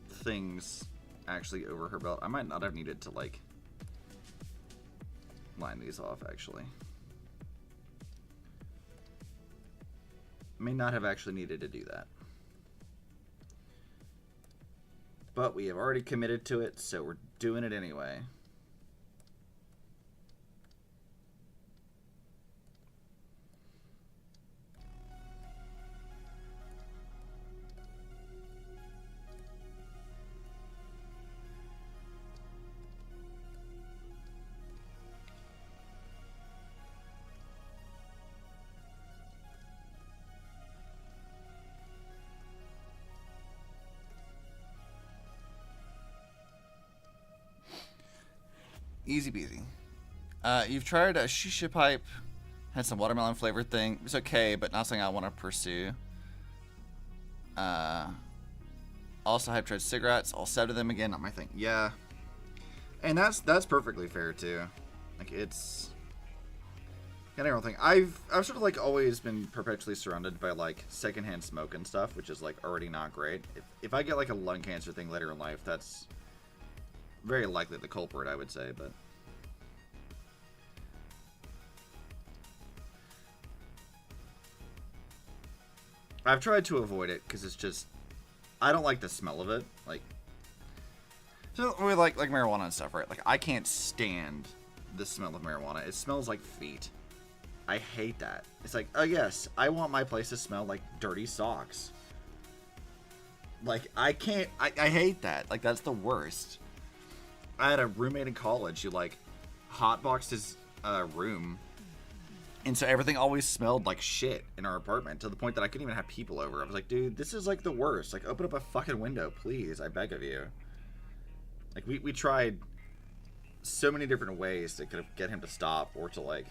things actually over her belt. I might not have needed to like line these off actually. May not have actually needed to do that. But we have already committed to it, so we're doing it anyway. Easy peasy. You've tried a shisha pipe. Had some watermelon flavored thing. It was okay, but not something I want to pursue. Also, I've tried cigarettes. All 7 of them again. Not my thing. Yeah, and that's perfectly fair too. Like it's kind of thing. I've sort of like always been perpetually surrounded by like secondhand smoke and stuff, which is like already not great. If I get like a lung cancer thing later in life, that's very likely the culprit, I would say, but I've tried to avoid it because it's just I don't like the smell of it. Like, so we like marijuana and stuff, right? Like, I can't stand the smell of marijuana. It smells like feet. I hate that. It's like, oh yes, I want my place to smell like dirty socks. Like, I can't. I hate that. Like, that's the worst. I had a roommate in college who, like, hotboxed his room. And so everything always smelled like shit in our apartment to the point that I couldn't even have people over. I was like, dude, this is, like, the worst. Like, open up a fucking window, please. I beg of you. Like, we tried so many different ways to kind of get him to stop or to, like,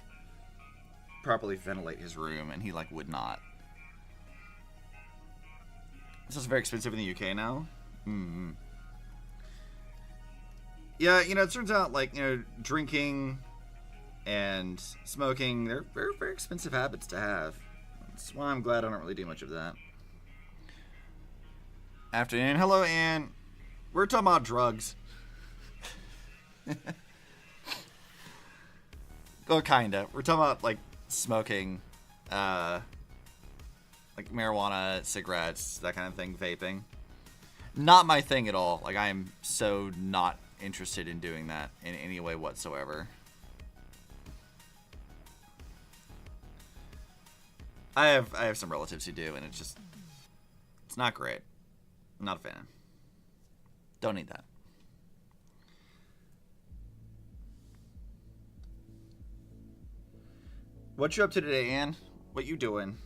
properly ventilate his room, and he, like, would not. This is very expensive in the UK now. Mm-hmm. Yeah, you know, it turns out, like, you know, drinking and smoking, they're very, very expensive habits to have. That's why I'm glad I don't really do much of that. Afternoon. Hello, Ann. We're talking about drugs. Oh, kinda. We're talking about, like, smoking, like marijuana, cigarettes, that kind of thing, vaping. Not my thing at all. Like, I am so not interested in doing that in any way whatsoever. I have some relatives who do, and it's not great. I'm not a fan. Don't need that. What you up to today, Ann? What you doing?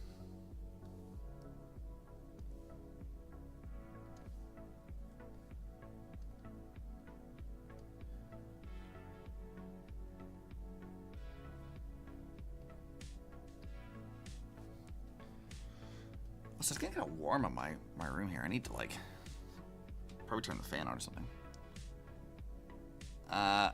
So it's getting kind of warm in my room here. I need to, like, probably turn the fan on or something.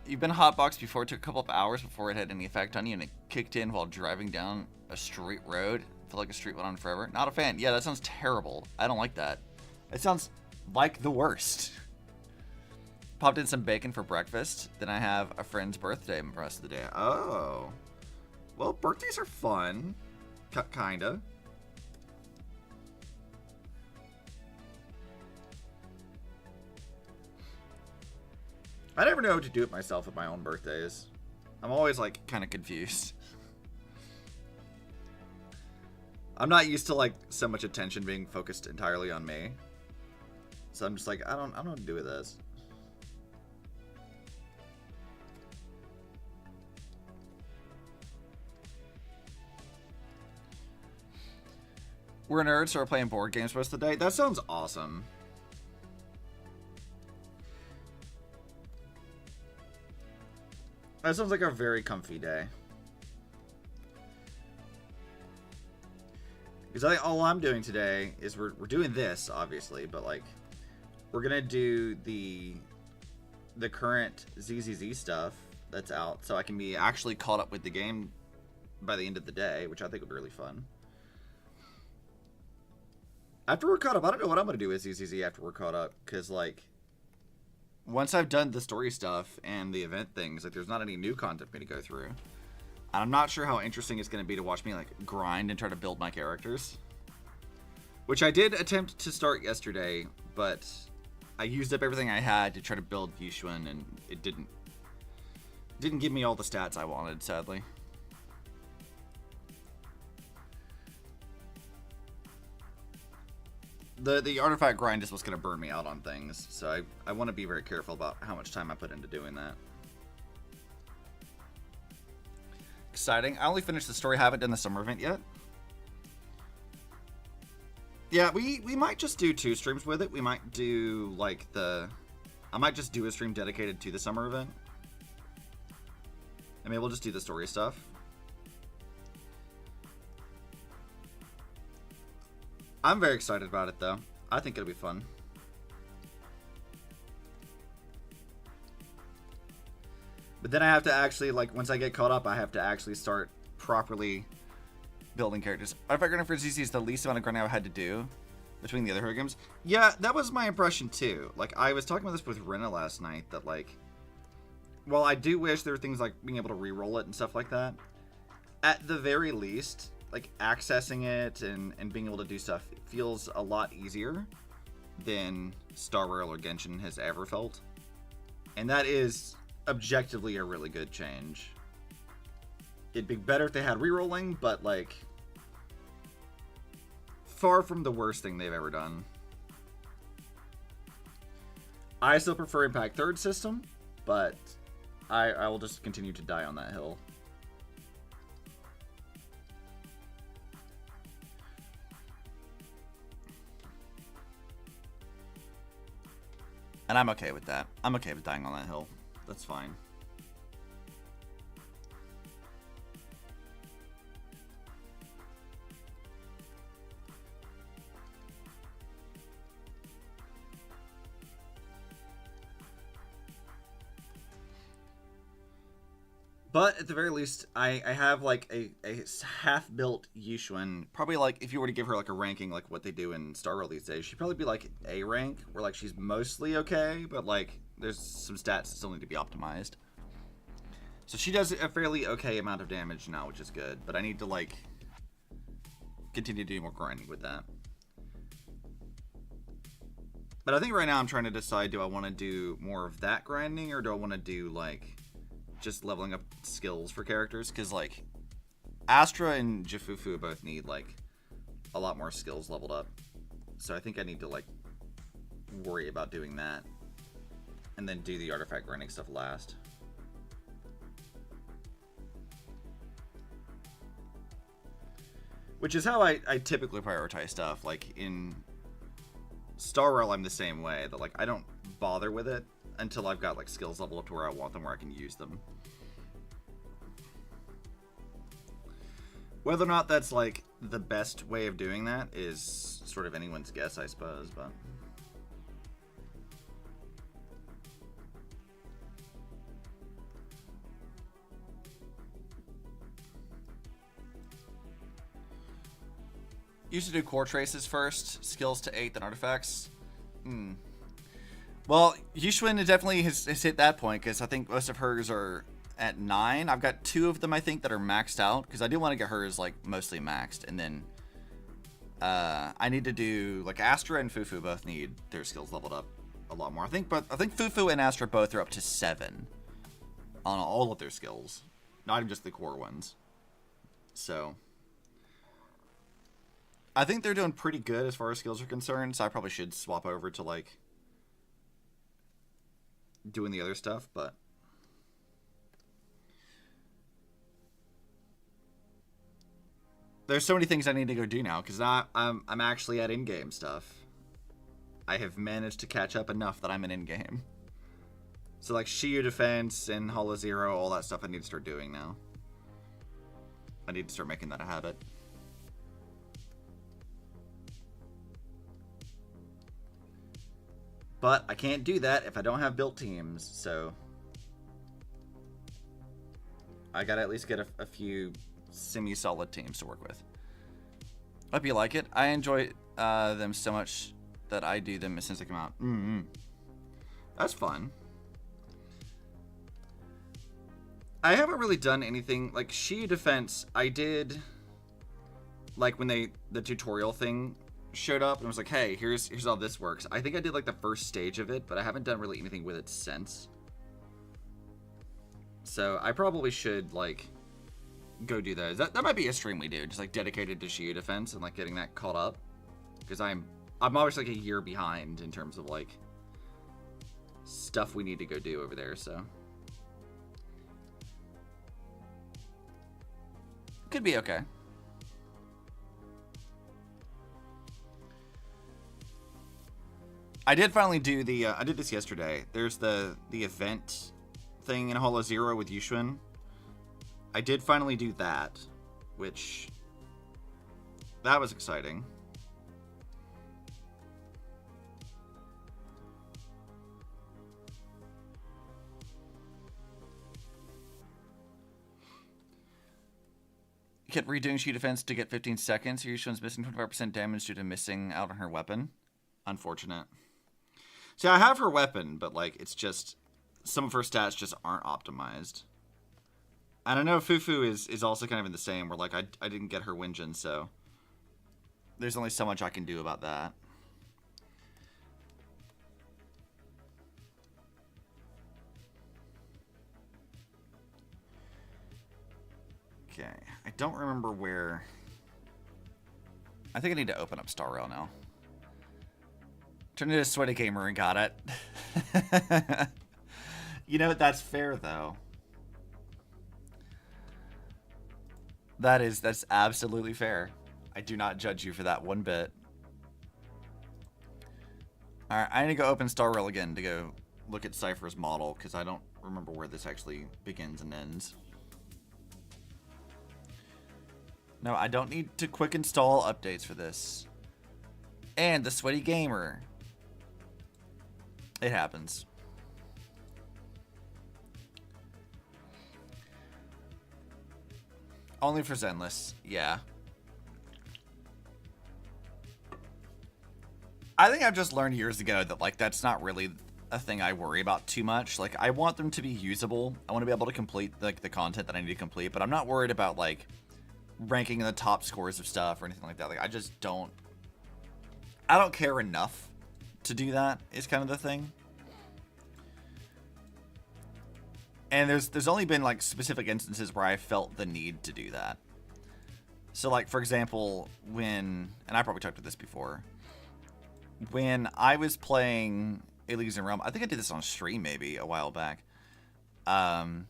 You've been hotboxed before. It took a couple of hours before it had any effect on you, and it kicked in while driving down a straight road. Felt like a street went on forever. Not a fan. Yeah, that sounds terrible. I don't like that. It sounds like the worst. Popped in some bacon for breakfast. Then I have a friend's birthday the rest of the day. Oh. Well, birthdays are fun. Kinda. I never know what to do with myself at my own birthdays. I'm always, like, kind of confused. I'm not used to, like, so much attention being focused entirely on me. So I'm just like, I don't know what to do with this. We're nerds, so we're playing board games most of the day. That sounds awesome. That sounds like a very comfy day. Because I think all I'm doing today is we're doing this, obviously, but like we're gonna do the current ZZZ stuff that's out, so I can be actually caught up with the game by the end of the day, which I think will be really fun. After we're caught up, I don't know what I'm gonna do with ZZZ after we're caught up, because like once I've done the story stuff and the event things, like there's not any new content for me to go through. And I'm not sure how interesting it's going to be to watch me like grind and try to build my characters. Which I did attempt to start yesterday, but I used up everything I had to try to build Yushuan, and it didn't give me all the stats I wanted, sadly. The artifact grind is what's going to burn me out on things, so I want to be very careful about how much time I put into doing that. Exciting. I only finished the story, haven't done the summer event yet. Yeah, we might just do 2 streams with it. We might do like I might just do a stream dedicated to the summer event. I mean, we'll just do the story stuff. I'm very excited about it, though. I think it'll be fun. But then I have to actually, like, once I get caught up, I have to actually start properly building characters. Artifact grinding for ZZ is the least amount of grinding I've had to do between the other hero games. Yeah, that was my impression, too. Like, I was talking about this with Rena last night, that, like, while I do wish there were things like being able to re-roll it and stuff like that, at the very least, like, accessing it and being able to do stuff feels a lot easier than Star Rail or Genshin has ever felt. And that is objectively a really good change. It'd be better if they had re-rolling, but, like, far from the worst thing they've ever done. I still prefer Impact Third system, but I will just continue to die on that hill. And I'm okay with that. I'm okay with dying on that hill. That's fine. But at the very least, I have like a half-built Yushuan. Probably like if you were to give her like a ranking like what they do in Star Rail these days, she'd probably be like A rank, where like she's mostly okay, but like there's some stats that still need to be optimized. So she does a fairly okay amount of damage now, which is good, but I need to like continue to do more grinding with that. But I think right now I'm trying to decide, do I want to do more of that grinding, or do I want to do like just leveling up skills for characters? Because like Astra and Jifufu both need like a lot more skills leveled up, so I think I need to like worry about doing that and then do the artifact grinding stuff last. Which is how I typically prioritize stuff. Like in Star Rail, I'm the same way, that like I don't bother with it until I've got like skills leveled up to where I want them, where I can use them. Whether or not that's like the best way of doing that is sort of anyone's guess, I suppose, but used to do core traces first, skills to 8, then artifacts. Well, Yushuan definitely has hit that point, because I think most of hers are at 9. I've got 2 of them, I think, that are maxed out, because I do want to get hers like mostly maxed, and then I need to do like Astra and Fufu both need their skills leveled up a lot more. I think Fufu and Astra both are up to 7 on all of their skills, not even just the core ones. So I think they're doing pretty good as far as skills are concerned, so I probably should swap over to like doing the other stuff, but there's so many things I need to go do now because I'm actually at in-game stuff. I have managed to catch up enough that I'm in in-game. So like Shiyu Defense and Hollow Zero, all that stuff I need to start doing now. I need to start making that a habit. But I can't do that if I don't have built teams, so I gotta at least get a few semi-solid teams to work with. Hope you like it. I enjoy them so much that I do them as soon as they come out. That's fun. I haven't really done anything like Shiyu Defense. I did like when the tutorial thing showed up and was like, hey, here's how this works. I think I did like the first stage of it, but I haven't done really anything with it since. So I probably should like go do those. That might be a stream we do, just like dedicated to Shiyu Defense and like getting that caught up. Because I'm obviously like a year behind in terms of like stuff we need to go do over there, so could be okay. I did finally do the I did this yesterday. There's the event thing in Hollow Zero with Yushun. I did finally do that, which that was exciting. Kept redoing Shiyu Defense to get 15 seconds. Yushun's missing 25% damage due to missing out on her weapon. Unfortunate. See, I have her weapon, but like it's just some of her stats just aren't optimized. And I know Fufu is also kind of in the same, where like I didn't get her Winjin, so there's only so much I can do about that. Okay, I don't remember where. I think I need to open up Star Rail now. Turned into a sweaty gamer and got it. You know, that's fair though. That's absolutely fair. I do not judge you for that one bit. Alright, I need to go open Star Rail again to go look at Cipher's model, because I don't remember where this actually begins and ends. No, I don't need to quick install updates for this. And the sweaty gamer. It happens. Only for Zenless, yeah. I think I've just learned years ago that like that's not really a thing I worry about too much. Like I want them to be usable. I want to be able to complete like the content that I need to complete, but I'm not worried about like ranking in the top scores of stuff or anything like that. Like I don't care enough to do that is kind of the thing. And there's only been like specific instances where I felt the need to do that. So like for example, and I probably talked about this before, when I was playing Elysian Realm, I think I did this on stream maybe a while back. When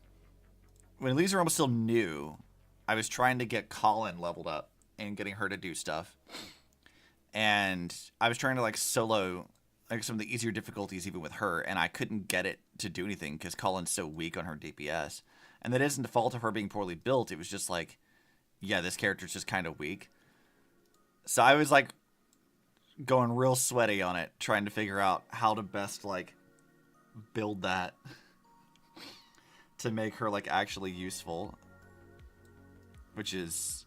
Elysian Realm was still new, I was trying to get Colin leveled up and getting her to do stuff. And I was trying to like solo like some of the easier difficulties even with her, and I couldn't get it to do anything because Colin's so weak on her DPS. And that isn't the fault of her being poorly built. It was just like, yeah, this character's just kind of weak. So I was like going real sweaty on it, trying to figure out how to best like build that to make her like actually useful, which is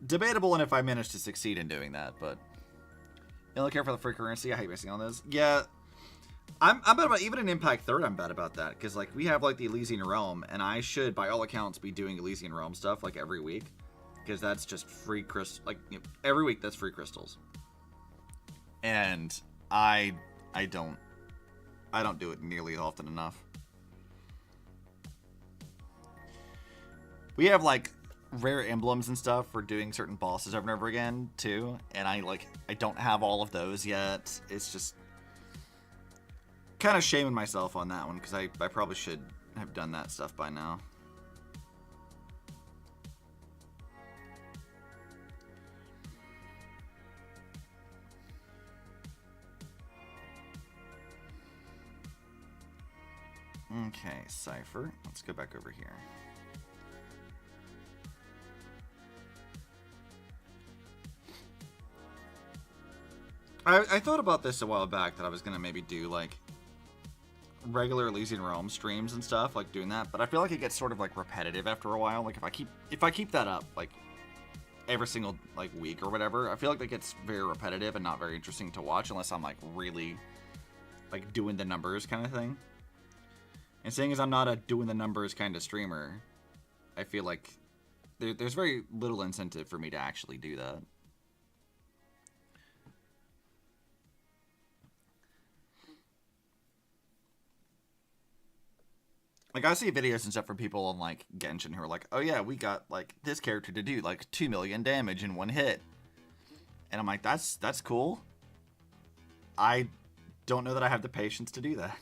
debatable. And if I manage to succeed in doing that, but you don't care for the free currency. I hate missing on this. Yeah, I'm bad about even in Impact 3rd. I'm bad about that because like we have like the Elysian Realm, and I should by all accounts be doing Elysian Realm stuff like every week because that's just free crystal. Like you know, every week that's free crystals, and I don't do it nearly often enough. We have like rare emblems and stuff for doing certain bosses over and over again too, and I don't have all of those yet. It's just kind of shaming myself on that one because I probably should have done that stuff by now. Okay, Cipher. Let's go back over here. I thought about this a while back that I was gonna maybe do like regular Elysian Realm streams and stuff, like doing that, but I feel like it gets sort of like repetitive after a while. Like if I keep that up like every single like week or whatever, I feel like that gets very repetitive and not very interesting to watch unless I'm like really like doing the numbers kind of thing. And seeing as I'm not a doing the numbers kind of streamer, I feel like there's very little incentive for me to actually do that. Like, I see videos and stuff from people on, like, Genshin who are like, oh yeah, we got, like, this character to do, like, 2 million damage in one hit. And I'm like, that's cool. I don't know that I have the patience to do that.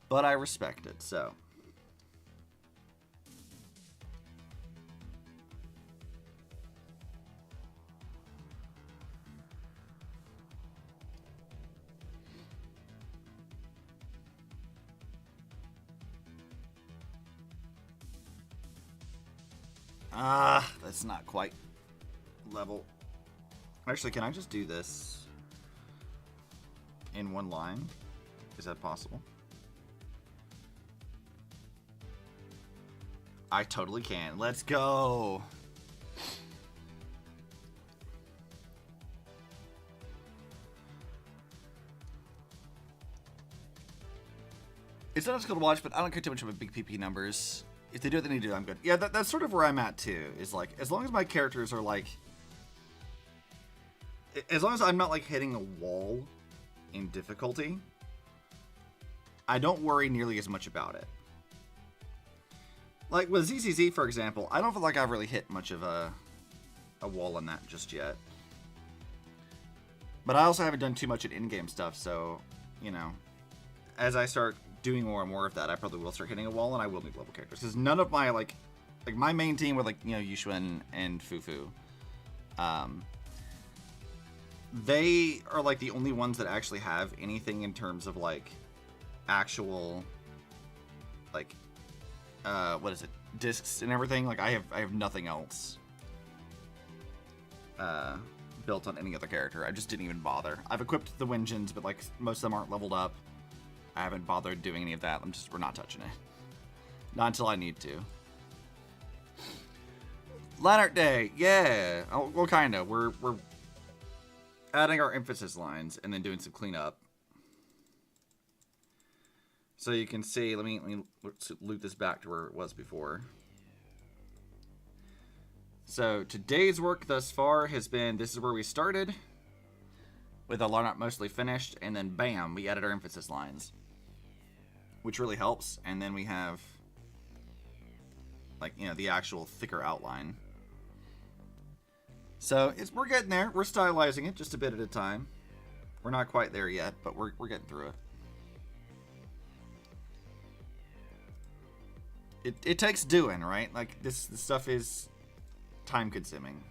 But I respect it, so. That's not quite level. Actually, can I just do this in one line? Is that possible? I totally can. Let's go. It's not difficult to watch, but I don't care too much about big PP numbers. If they do what they need to do, I'm good. Yeah, that's sort of where I'm at, too. Is like, as long as my characters are, like... As long as I'm not, like, hitting a wall in difficulty, I don't worry nearly as much about it. Like, with ZZZ, for example, I don't feel like I've really hit much of a wall on that just yet. But I also haven't done too much at in-game stuff, so, you know, as I start doing more and more of that, I probably will start hitting a wall, and I will need level characters. Because none of my, like my main team with, like, you know, Yuxuan and Fufu, they are, like, the only ones that actually have anything in terms of, like, actual, like, what is it, discs and everything. Like, I have nothing else built on any other character. I just didn't even bother. I've equipped the Wenjins, but, like, most of them aren't leveled up. I haven't bothered doing any of that. We're not touching it. Not until I need to. Fanart Day, yeah. Oh, well, kind of. We're adding our emphasis lines and then doing some cleanup. So you can see, let me loop this back to where it was before. So today's work thus far has been, this is where we started, with our line art mostly finished, and then bam, we added our emphasis lines, which really helps. And then we have, like, you know, the actual thicker outline. So we're getting there. We're stylizing it just a bit at a time. We're not quite there yet, but we're getting through it. It takes doing, right? Like, this stuff is time consuming.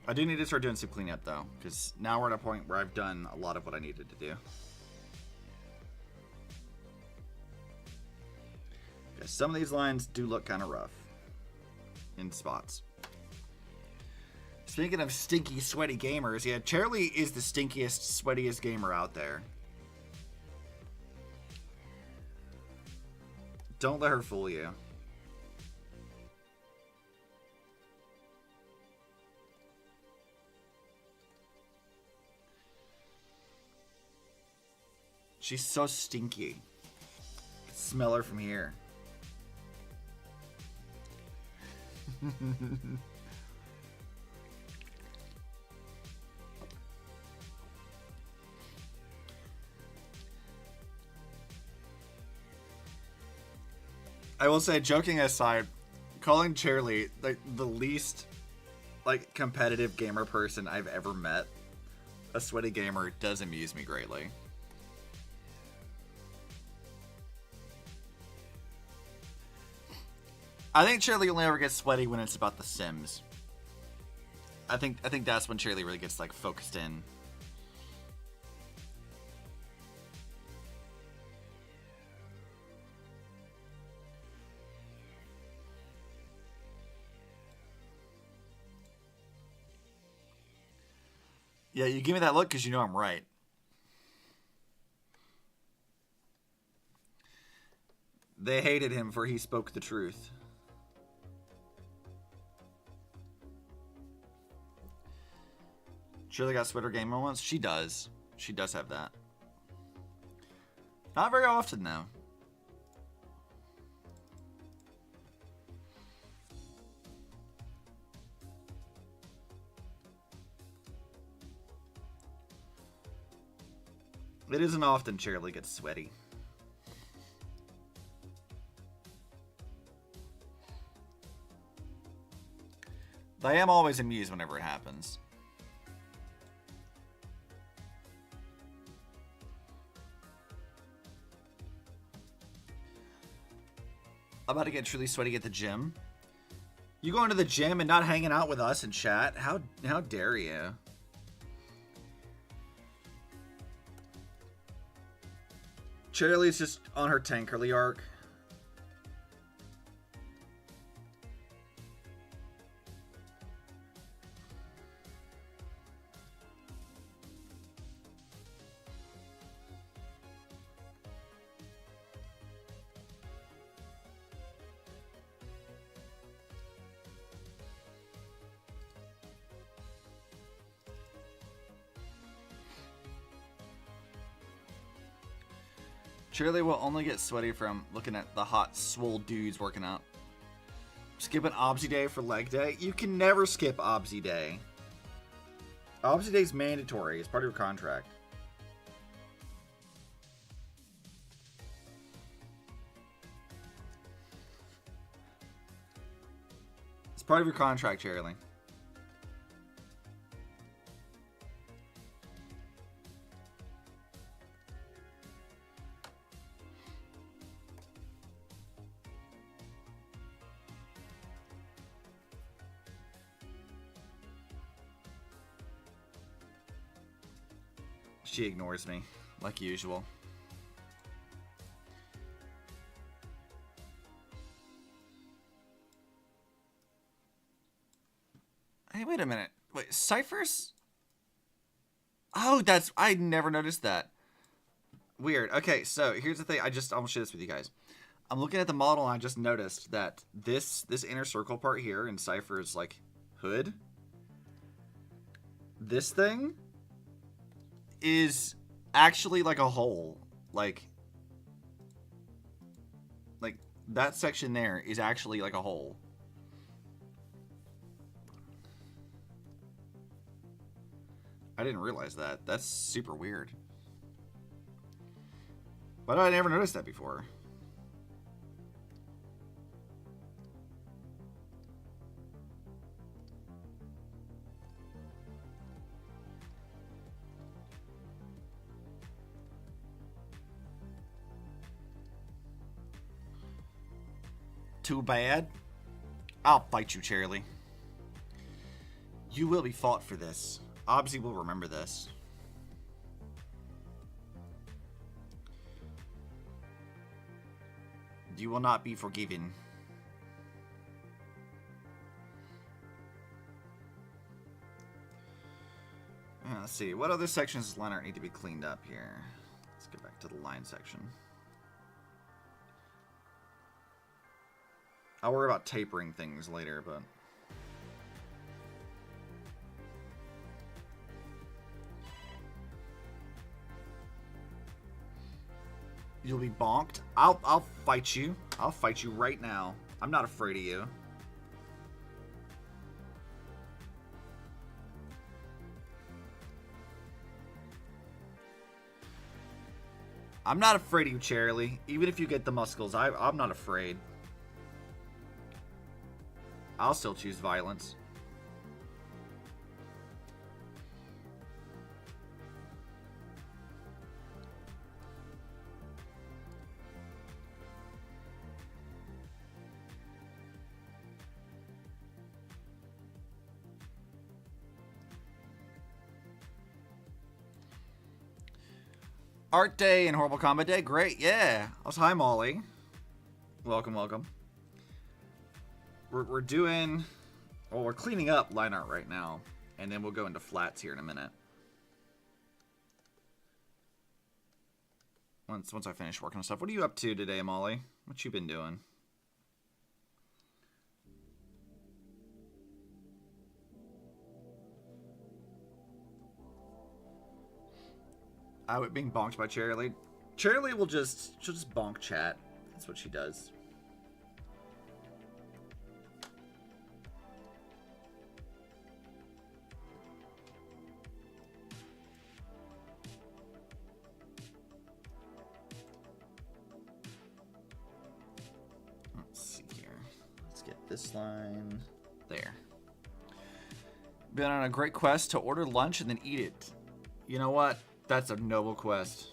I do need to start doing some cleanup, though, because now we're at a point where I've done a lot of what I needed to do. Okay, some of these lines do look kind of rough in spots. Speaking of stinky, sweaty gamers, yeah, Charlie is the stinkiest, sweatiest gamer out there. Don't let her fool you. She's so stinky. I can smell her from here. I will say, joking aside, calling Charlie like the least like competitive gamer person I've ever met a sweaty gamer does amuse me greatly. I think Charlie only ever gets sweaty when it's about The Sims. I think that's when Charlie really gets like focused in. Yeah, you give me that look because you know I'm right. They hated him for he spoke the truth. Shirley got sweater game moments? She does. She does have that. Not very often, though. It isn't often Shirley gets sweaty. I am always amused whenever it happens. I'm about to get truly sweaty at the gym. You going to the gym and not hanging out with us in chat? How dare you? Charlie's just on her Tankerly arc. Shirley will only get sweaty from looking at the hot, swole dudes working out. Skip an Obsi day for leg day? You can never skip Obsi day. Obsi day is mandatory. It's part of your contract. It's part of your contract, Shirley. She ignores me, like usual. Hey, wait a minute. Wait, Cyphers? Oh, I never noticed that. Weird. Okay, so here's the thing. I'll share this with you guys. I'm looking at the model and I just noticed that this inner circle part here in Cypher's like hood, this thing is actually like a hole. Like that section there is actually like a hole. I didn't realize that. That's super weird. Why did I never notice that before? Too bad. I'll fight you, Charlie. You will be fought for this. Obsi will remember this. You will not be forgiven. Let's see. What other sections does line art need to be cleaned up here? Let's get back to the line section. I'll worry about tapering things later, but... You'll be bonked. I'll fight you. I'll fight you right now. I'm not afraid of you. I'm not afraid of you, Charlie. Even if you get the muscles, I'm not afraid. I'll still choose violence. Art Day and Horrible Combat Day. Great, yeah. Oh, hi, Molly. Welcome, welcome. We're doing... Well, we're cleaning up line art right now. And then we'll go into flats here in a minute. Once I finish working on stuff. What are you up to today, Molly? What you been doing? I being bonked by Cherry. Cherry will she'll just bonk chat. That's what she does. Let's see here. Let's get this line there. Been on a great quest to order lunch and then eat it. You know what? That's a noble quest.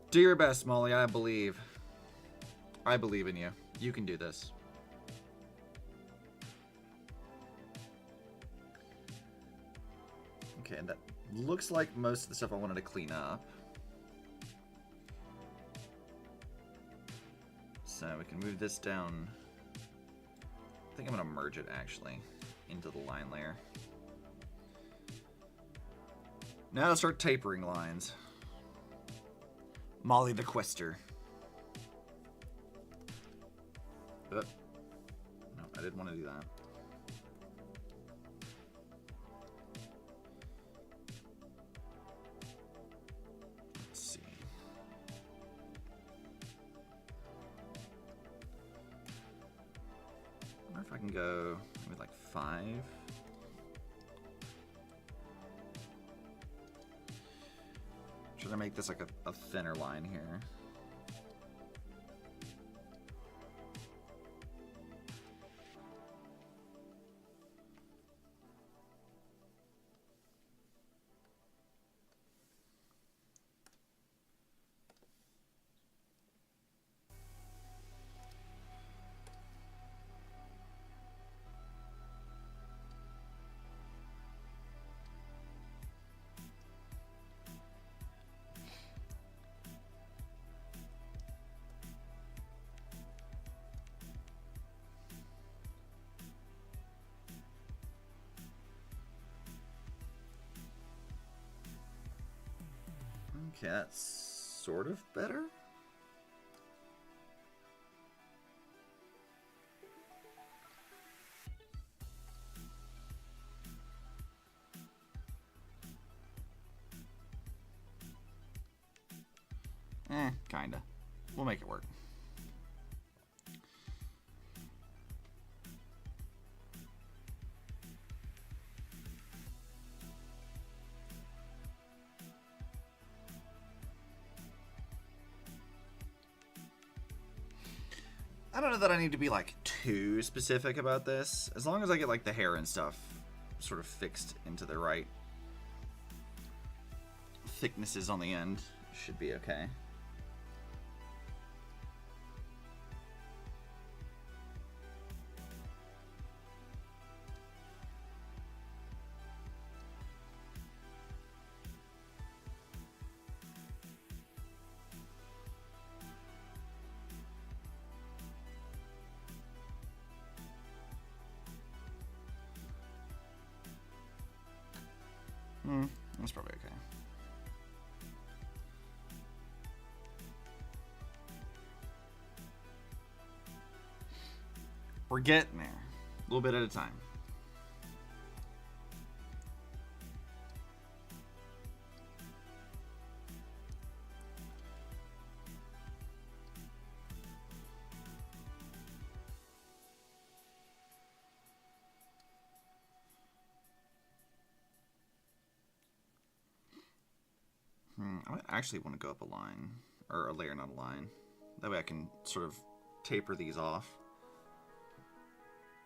Do your best, Molly. I believe. I believe in you. You can do this. Okay, and that looks like most of the stuff I wanted to clean up. So we can move this down. I think I'm going to merge it, actually, into the line layer. Now start tapering lines. Molly the Quester. No, I didn't want to do that. Let's see. I wonder if I can go with like 5. Should I make this like a thinner line here? Okay, that's sort of better. Kinda. We'll make it work. I don't know that I need to be like too specific about this. As long as I get like the hair and stuff sort of fixed into the right thicknesses on the end, should be okay. That's probably okay. We're getting there. A little bit at a time. I actually want to go up a line, or a layer, not a line. That way I can sort of taper these off.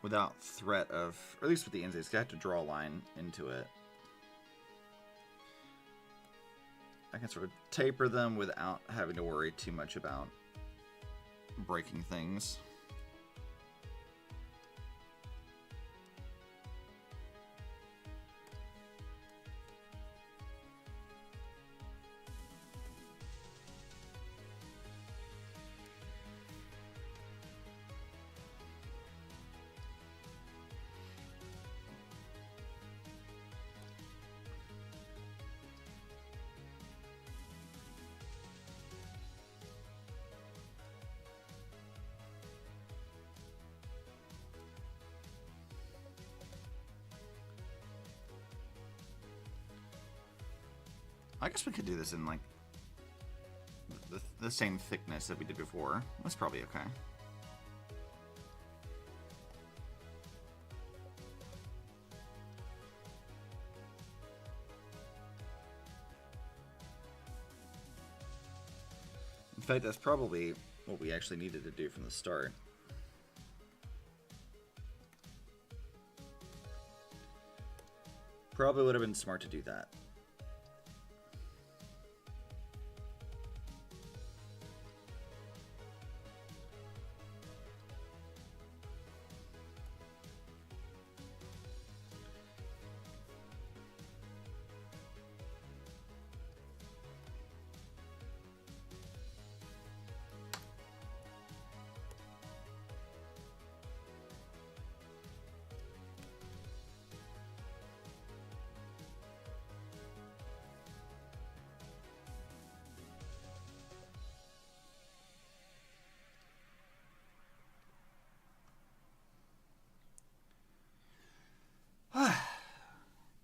without threat of, or at least with the insides, 'cause I have to draw a line into it. I can sort of taper them without having to worry too much about breaking things. I guess we could do this in like the same thickness that we did before. That's probably okay. In fact, that's probably what we actually needed to do from the start. Probably would have been smart to do that.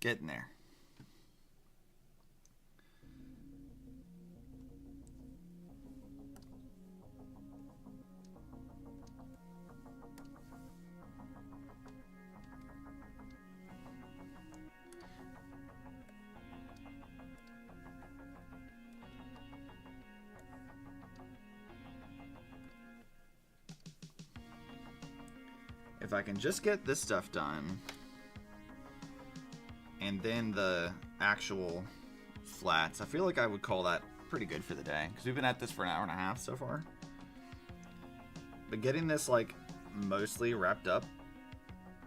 Getting there. If I can just get this stuff done, and then the actual flats, I feel like I would call that pretty good for the day, because we've been at this for an hour and a half so far. But getting this like mostly wrapped up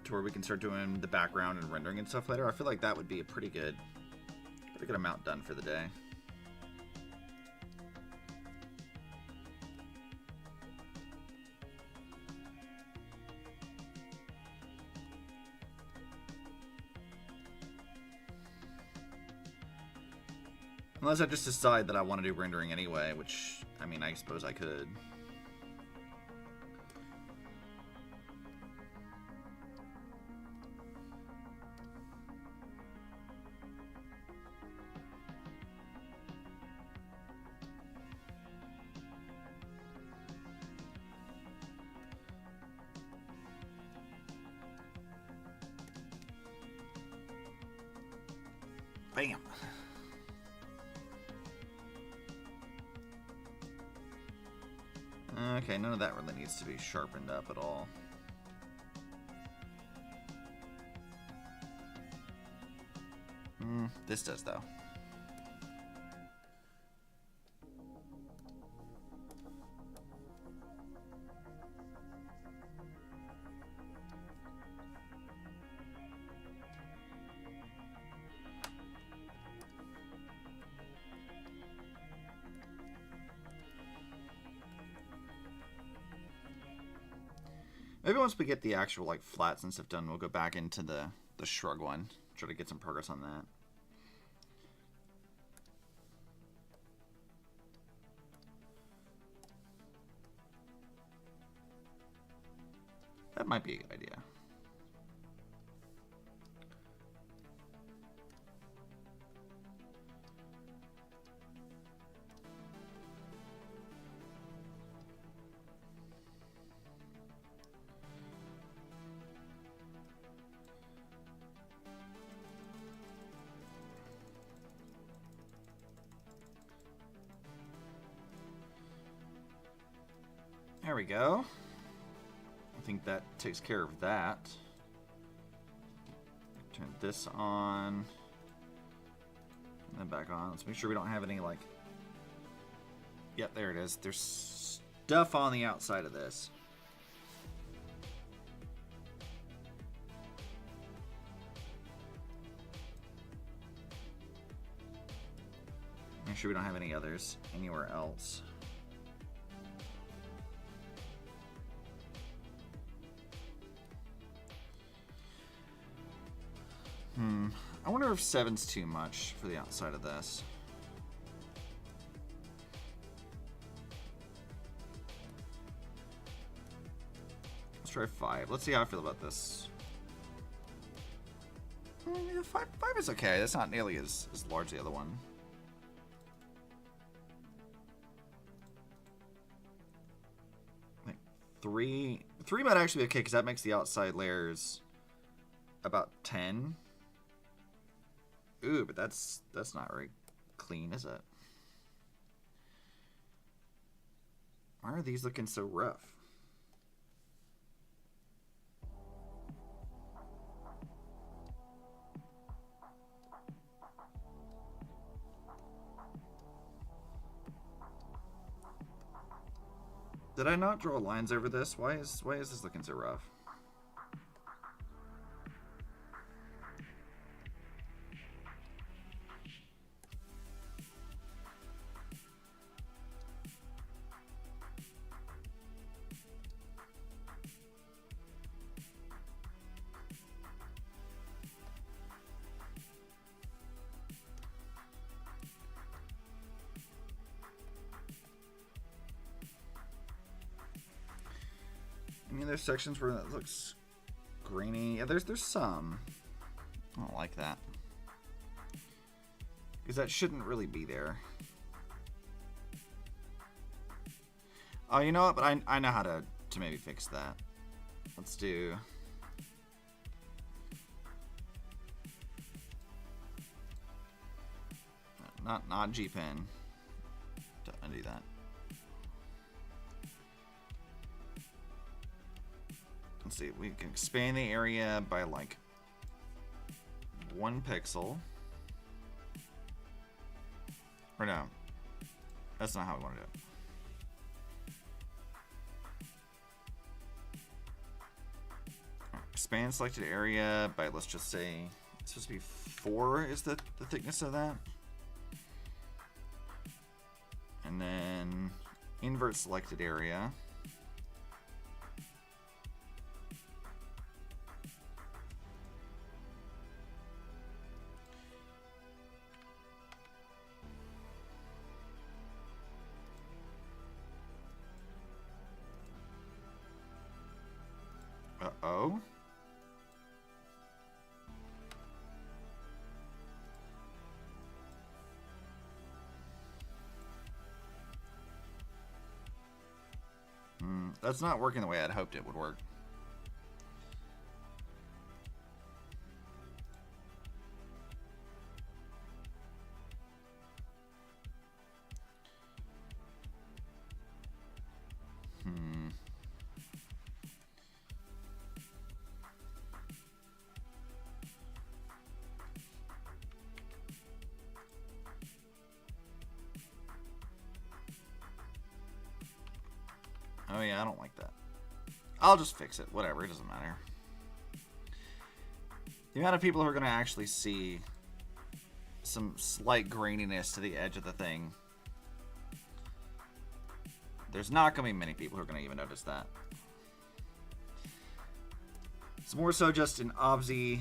to where we can start doing the background and rendering and stuff later, I feel like that would be a pretty good amount done for the day. Unless I just decide that I want to do rendering anyway, which, I mean, I suppose I could. Bam. Okay, none of that really needs to be sharpened up at all. This does, though. Maybe once we get the actual like flats and stuff done, we'll go back into the shrug one. Try to get some progress on that. That might be a good idea. There we go. think that takes care of that. Turn this on. And then back on. Let's make sure we don't have any, like... Yep, there it is. There's stuff on the outside of this. Make sure we don't have any others anywhere else. I wonder if 7's too much for the outside of this. Let's try 5. Let's see how I feel about this. Yeah, 5 is okay. That's not nearly as large as the other one. Like 3 might actually be okay because that makes the outside layers about 10. Ooh, but that's not very clean, is it? Why are these looking so rough? Did I not draw lines over this? Why is this looking so rough? I mean, there's sections where that looks grainy. Yeah, there's some. I don't like that. Because that shouldn't really be there. Oh, you know what? But I know how to maybe fix that. Let's do... Not G-Pen. To undo that. Let's see, we can expand the area by like 1 pixel. Or no, that's not how we want to do it. Expand selected area by, let's just say, it's supposed to be 4 is the thickness of that. And then invert selected area. Uh-oh. That's not working the way I'd hoped it would work. Oh yeah, I don't like that. I'll just fix it. Whatever, it doesn't matter. The amount of people who are going to actually see some slight graininess to the edge of the thing, there's not going to be many people who are going to even notice that. It's more so just an Obsi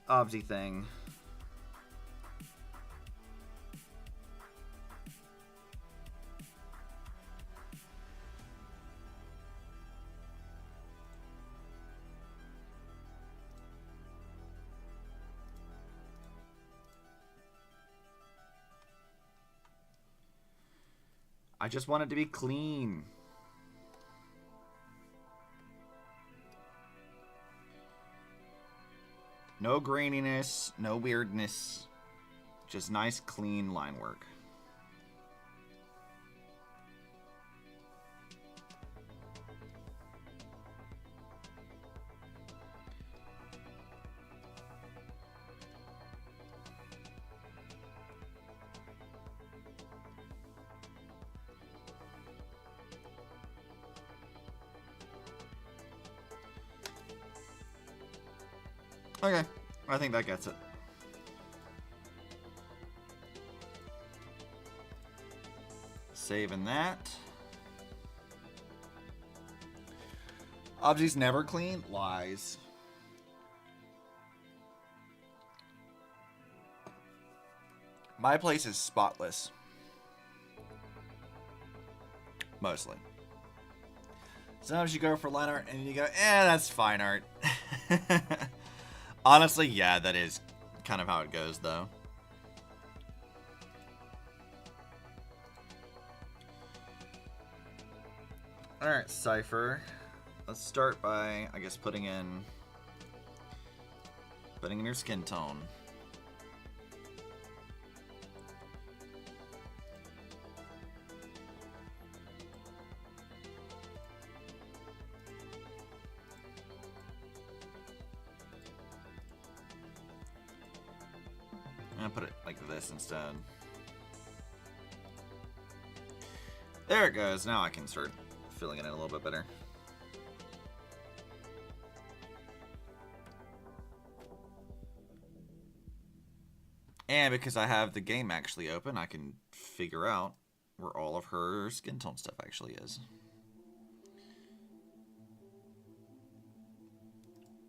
thing. I just want it to be clean. No graininess, no weirdness. Just nice, clean line work. Okay, I think that gets it. Saving that. Obsi's never clean? Lies. My place is spotless. Mostly. Sometimes you go for line art and you go, that's fine art. Honestly, yeah, that is kind of how it goes, though. Alright, Cipher. Let's start by, I guess, putting in your skin tone. I'm gonna put it like this instead. There it goes. Now I can start filling it in a little bit better. And because I have the game actually open, I can figure out where all of her skin tone stuff actually is.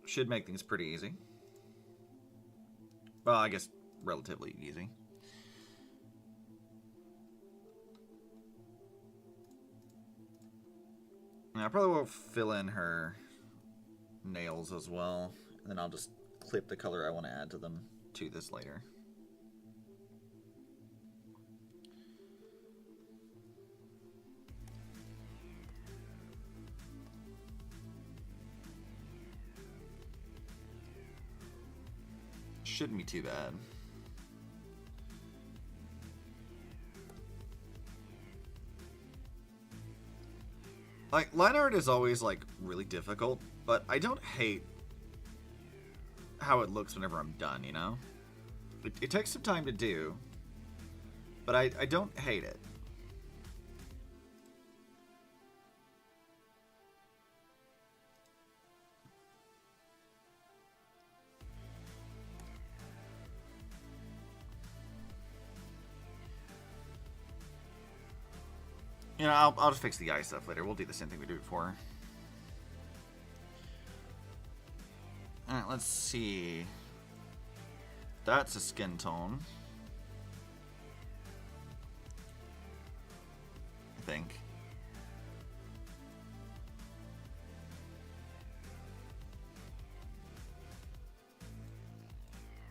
Should make things pretty easy. Well, I guess relatively easy. And I probably will fill in her nails as well. And then I'll just clip the color I want to add to them to this later. Shouldn't be too bad. Like, line art is always, like, really difficult, but I don't hate how it looks whenever I'm done, you know? It takes some time to do, but I don't hate it. You know, I'll just fix the eye stuff later. We'll do the same thing we did before. Alright, let's see. That's a skin tone. I think.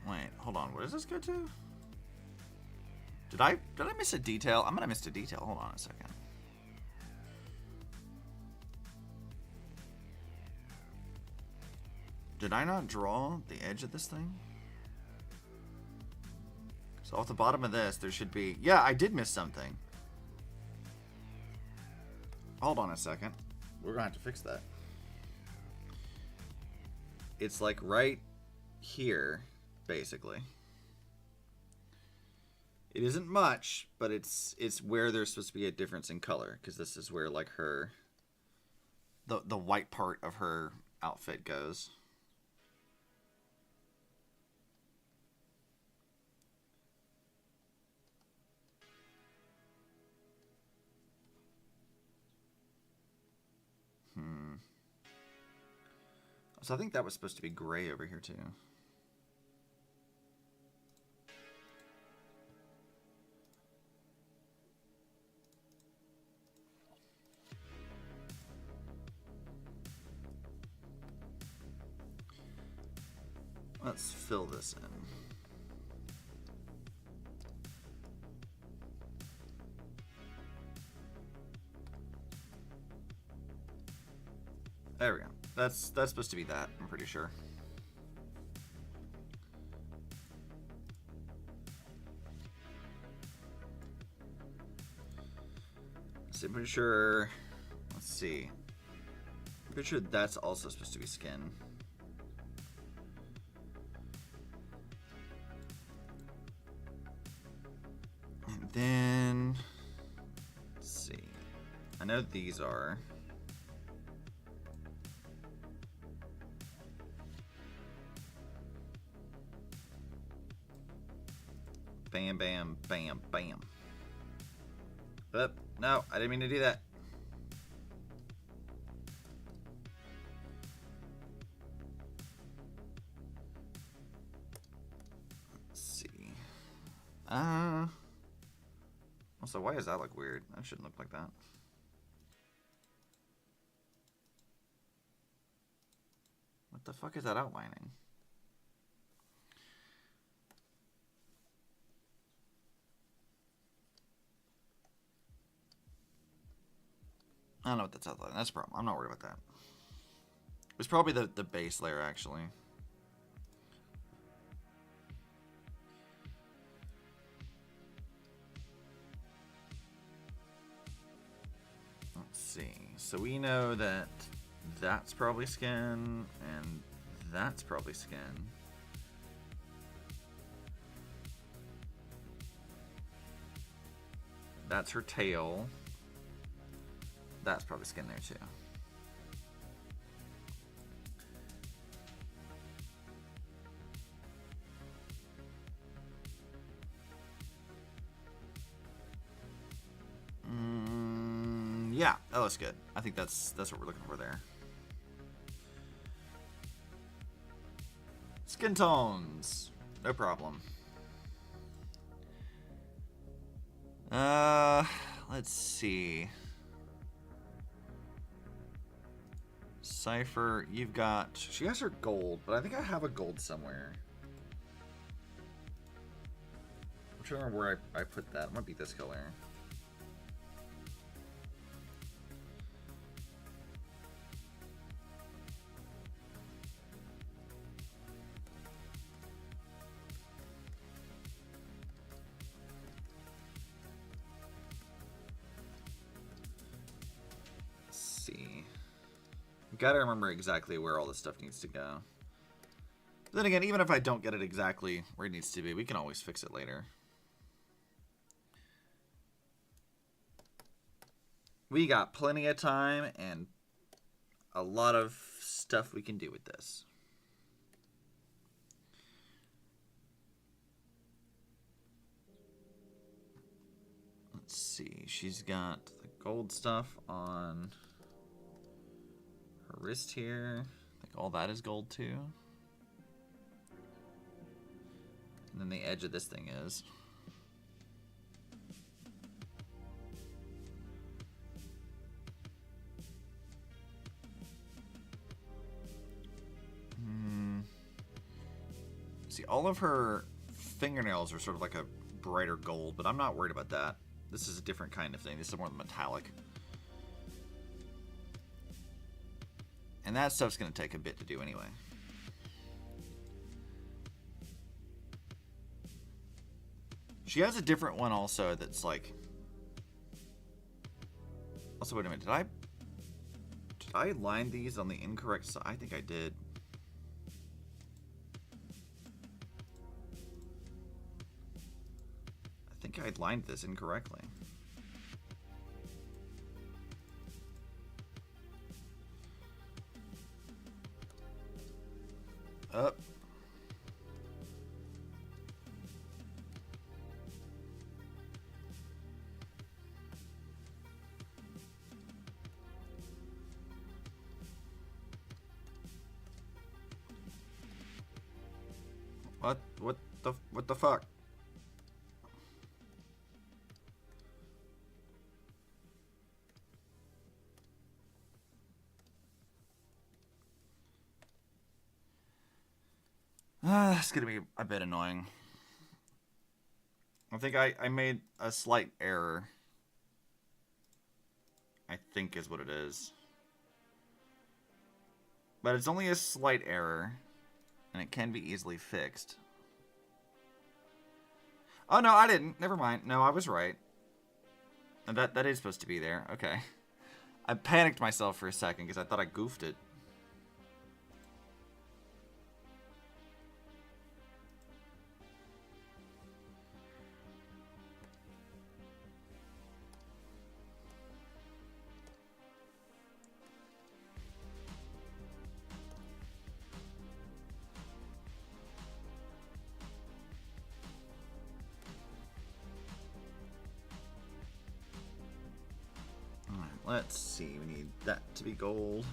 Wait, hold on. What does this go to? Did I miss a detail? I'm gonna miss a detail. Hold on a second. Did I not draw the edge of this thing? So off the bottom of this, there should be... Yeah, I did miss something. Hold on a second. We're gonna have to fix that. It's like right here, basically. It isn't much, but it's where there's supposed to be a difference in color, because this is where like her... The white part of her outfit goes. So I think that was supposed to be gray over here too. Let's fill this in. There we go. That's supposed to be that, I'm pretty sure. So I'm pretty sure, let's see. I'm pretty sure that's also supposed to be skin. And then, let's see. I know these are. Bam, bam, bam, bam. Oop, no, I didn't mean to do that. Let's see. Also, why does that look weird? That shouldn't look like that. What the fuck is that outlining? I don't know what that's outlining. That's a problem. I'm not worried about that. It's probably the base layer, actually. Let's see. So we know that that's probably skin, and that's probably skin. That's her tail. That's probably skin there too. Yeah, that looks good. I think that's what we're looking for there. Skin tones, no problem. Let's see. Cipher, you've got... She has her gold, but I think I have a gold somewhere. I'm trying to remember where I put that. It might be this color. Gotta remember exactly where all this stuff needs to go. But then again, even if I don't get it exactly where it needs to be, we can always fix it later. We got plenty of time and a lot of stuff we can do with this. Let's see, she's got the gold stuff on her wrist here. I think all that is gold too. And then the edge of this thing is. See, all of her fingernails are sort of like a brighter gold, but I'm not worried about that. This is a different kind of thing. This is more metallic. And that stuff's going to take a bit to do anyway. She has a different one also that's like... Also, wait a minute. Did I line these on the incorrect side? I think I did. I think I lined this incorrectly. Up. What the fuck? It's gonna be a bit annoying. I think I made a slight error. I think is what it is. But it's only a slight error, and it can be easily fixed. Oh, no, I didn't. Never mind. No, I was right. And that is supposed to be there. Okay. I panicked myself for a second because I thought I goofed it. let's see. We need that to be gold.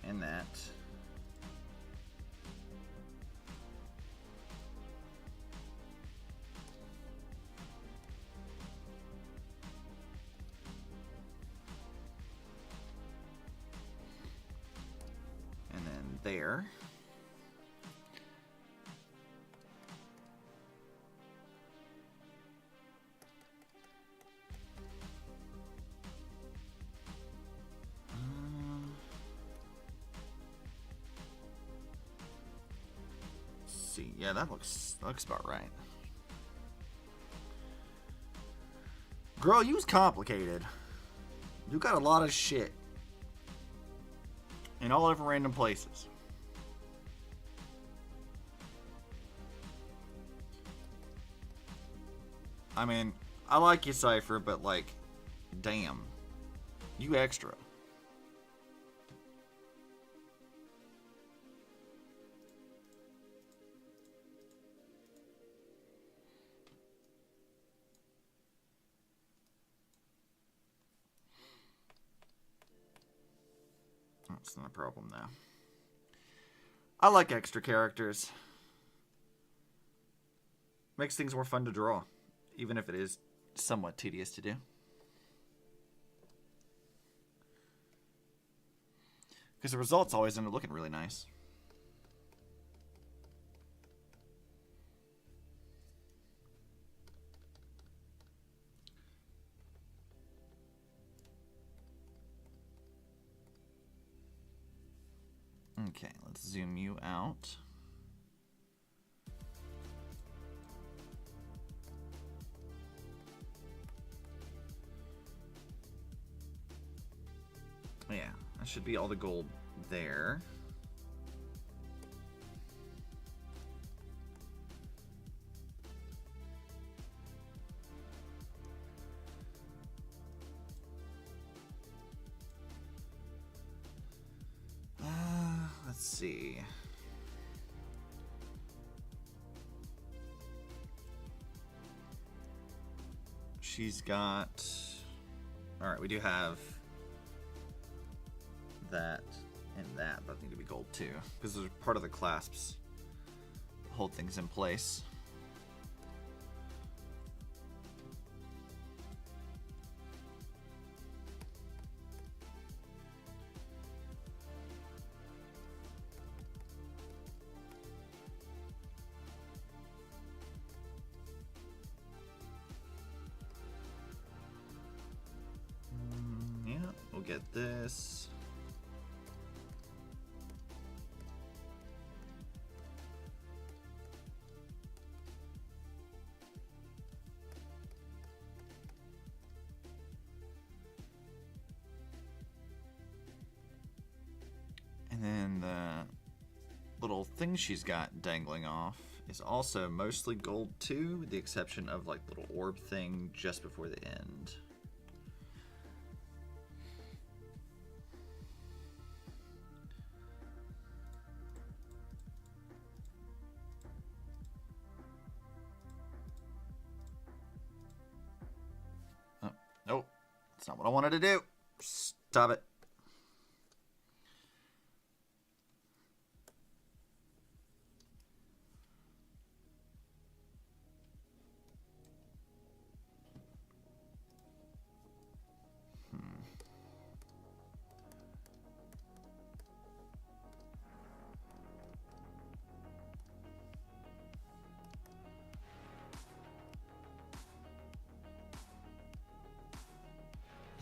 And that. And then there. See, yeah, that looks about right. Girl, you's complicated. You got a lot of shit in all different random places. I mean, I like you, Cipher, but like, damn, you extra. That's not a problem now. I like extra characters. Makes things more fun to draw, even if it is somewhat tedious to do. Because the results always end up looking really nice. Okay, let's zoom you out. Yeah, that should be all the gold there. Let's see. She's got... Alright, we do have that and that, but I need to be gold too, because they're part of the clasps. Hold things in place. Yeah, we'll get this. And then the little thing she's got dangling off is also mostly gold too, with the exception of like little orb thing just before the end. Oh, nope, that's not what I wanted to do. Stop it.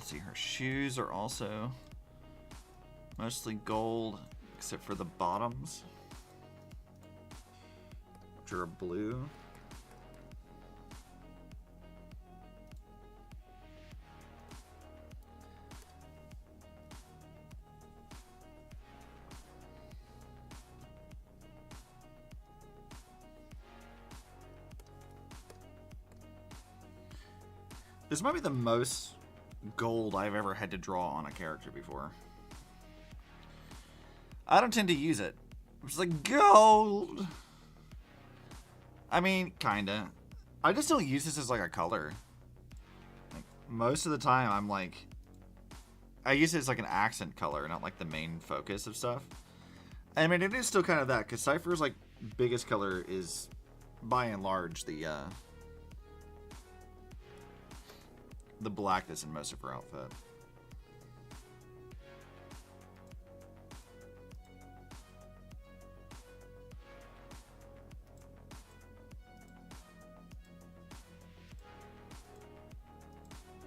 See, her shoes are also mostly gold, except for the bottoms, which are blue. This might be the most gold I've ever had to draw on a character before. I don't tend to use it. I'm just like, gold! I mean, kinda. I just don't use this as like a color. Like, most of the time I'm like, I use it as like an accent color, not like the main focus of stuff. I mean, it is still kind of that, because Cypher's like biggest color is, by and large, the black that's in most of her outfit.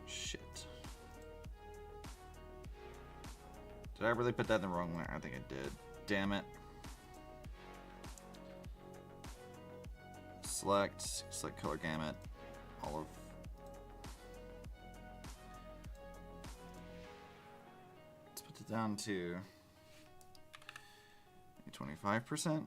Shit. Did I really put that in the wrong way? I think I did. Damn it. Select color gamut, all of. Let's put it down to 25%. All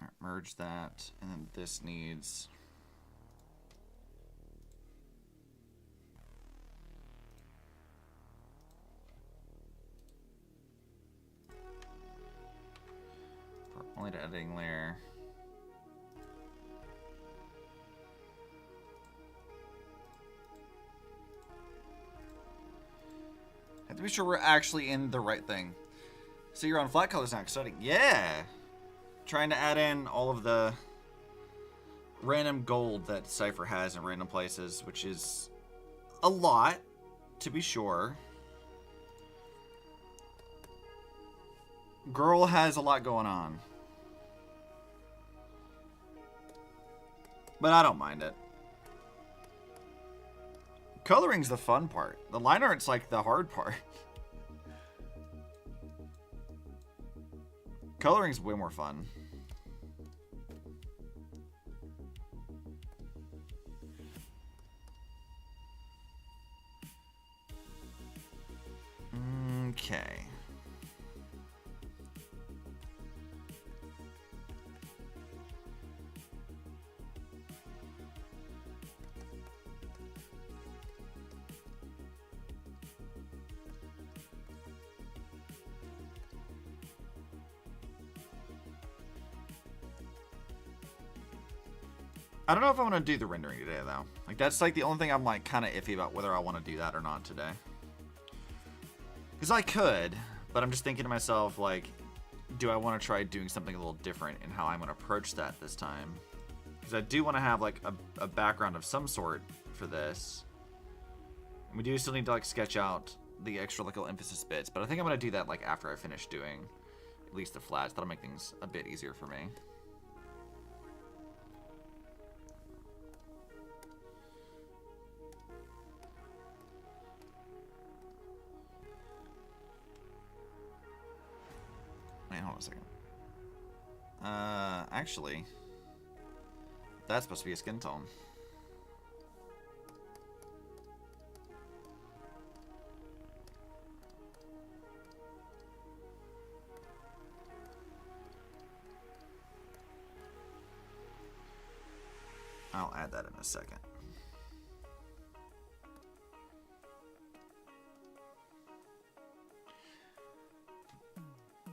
right, merge that, and then this needs. Only to editing layer. Have to be sure we're actually in the right thing. So you're on flat colors now, exciting. Yeah! Trying to add in all of the random gold that Cypher has in random places, which is a lot, to be sure. Girl has a lot going on. But I don't mind it. Coloring's the fun part. The line art's like the hard part. Coloring's way more fun. Okay. I don't know if I want to do the rendering today, though. Like, that's, like, the only thing I'm, like, kind of iffy about whether I want to do that or not today. Because I could, but I'm just thinking to myself, like, do I want to try doing something a little different in how I'm going to approach that this time? Because I do want to have, like, a background of some sort for this. And we do still need to, like, sketch out the extra, like, little emphasis bits. But I think I'm going to do that, like, after I finish doing at least the flats. That'll make things a bit easier for me. Wait, hold on a second. Actually, that's supposed to be a skin tone. I'll add that in a second.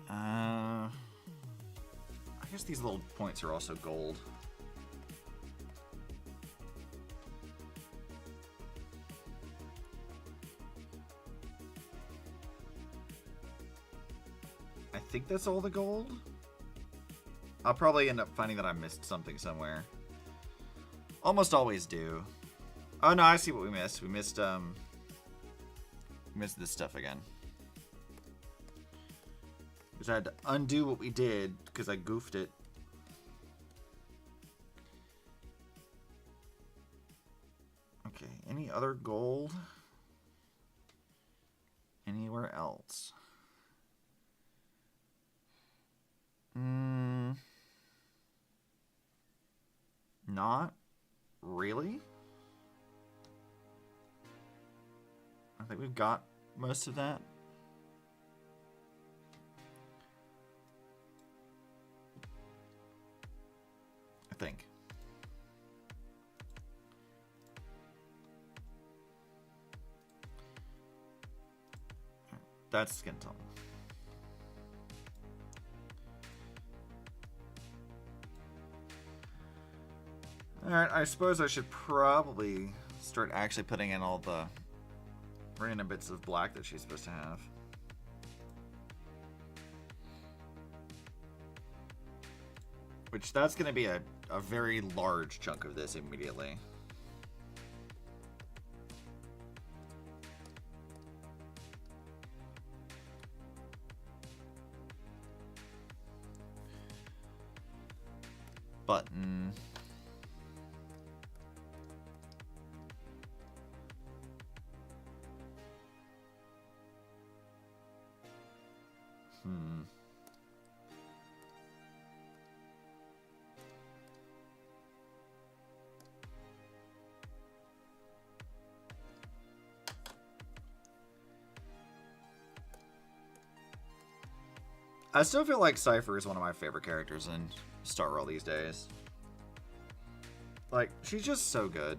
I guess these little points are also gold. I think that's all the gold. I'll probably end up finding that I missed something somewhere. Almost always do. Oh no, I see what we missed. We missed this stuff again. Because I had to undo what we did because I goofed it. Okay, any other gold? Anywhere else? Not really. I think we've got most of that. I think. That's skin tone. Alright, I suppose I should probably start actually putting in all the random bits of black that she's supposed to have. Which, that's going to be a very large chunk of this immediately. Button. I still feel like Cipher is one of my favorite characters in Star Rail these days. Like, she's just so good.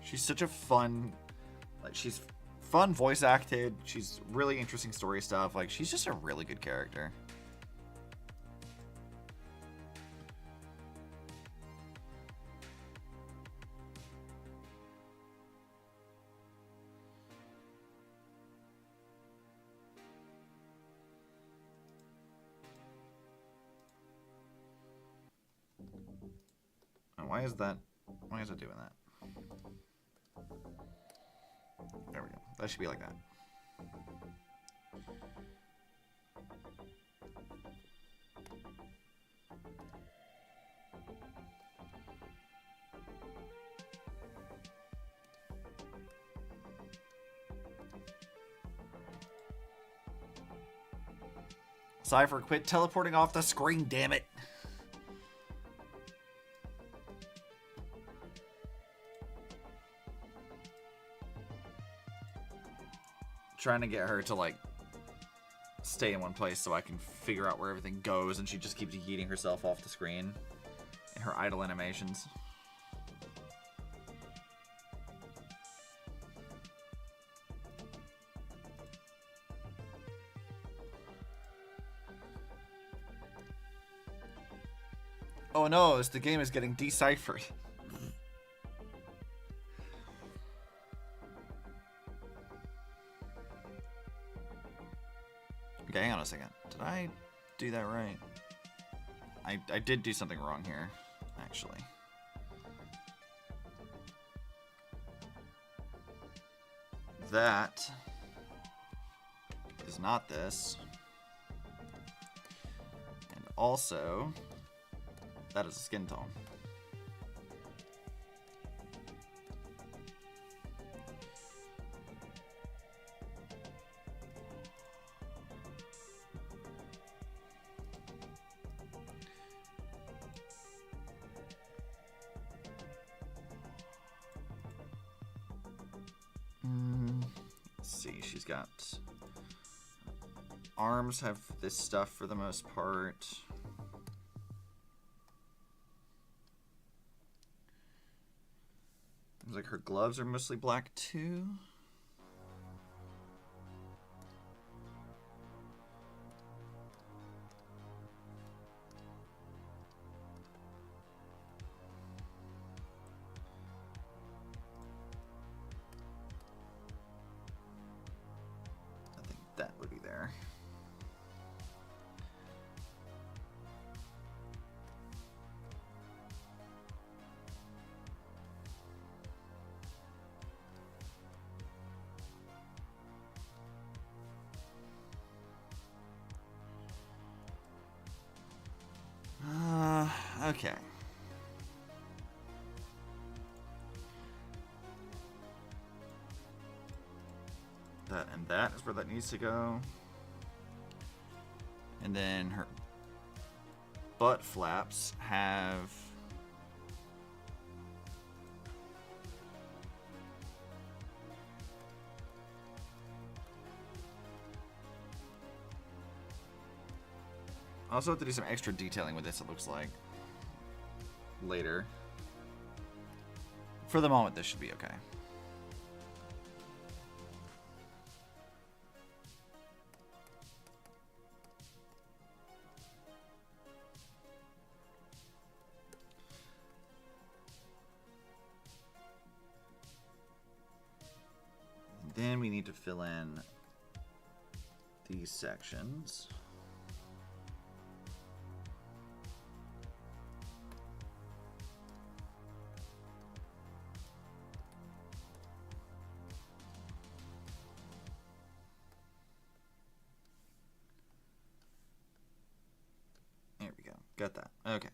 She's such a fun... Like, she's fun voice acted. She's really interesting story stuff. Like, she's just a really good character. Why is it doing that? There we go. That should be like that. Cipher, quit teleporting off the screen, damn it. Trying to get her to, like, stay in one place so I can figure out where everything goes, and she just keeps yeeting herself off the screen in her idle animations. Oh no, the game is getting deciphered. Okay, hang on a second. Did I do that right? I did do something wrong here, actually. That is not this. And also, that is a skin tone. Let's see, she's got arms have this stuff for the most part. Looks like her gloves are mostly black too. I think that would be there. Okay. That and that is where that needs to go. And then her butt flaps have I also have to do some extra detailing with this, it looks like. Later. For the moment, this should be okay. then we need to fill in these sections. There we go. Got that. Okay.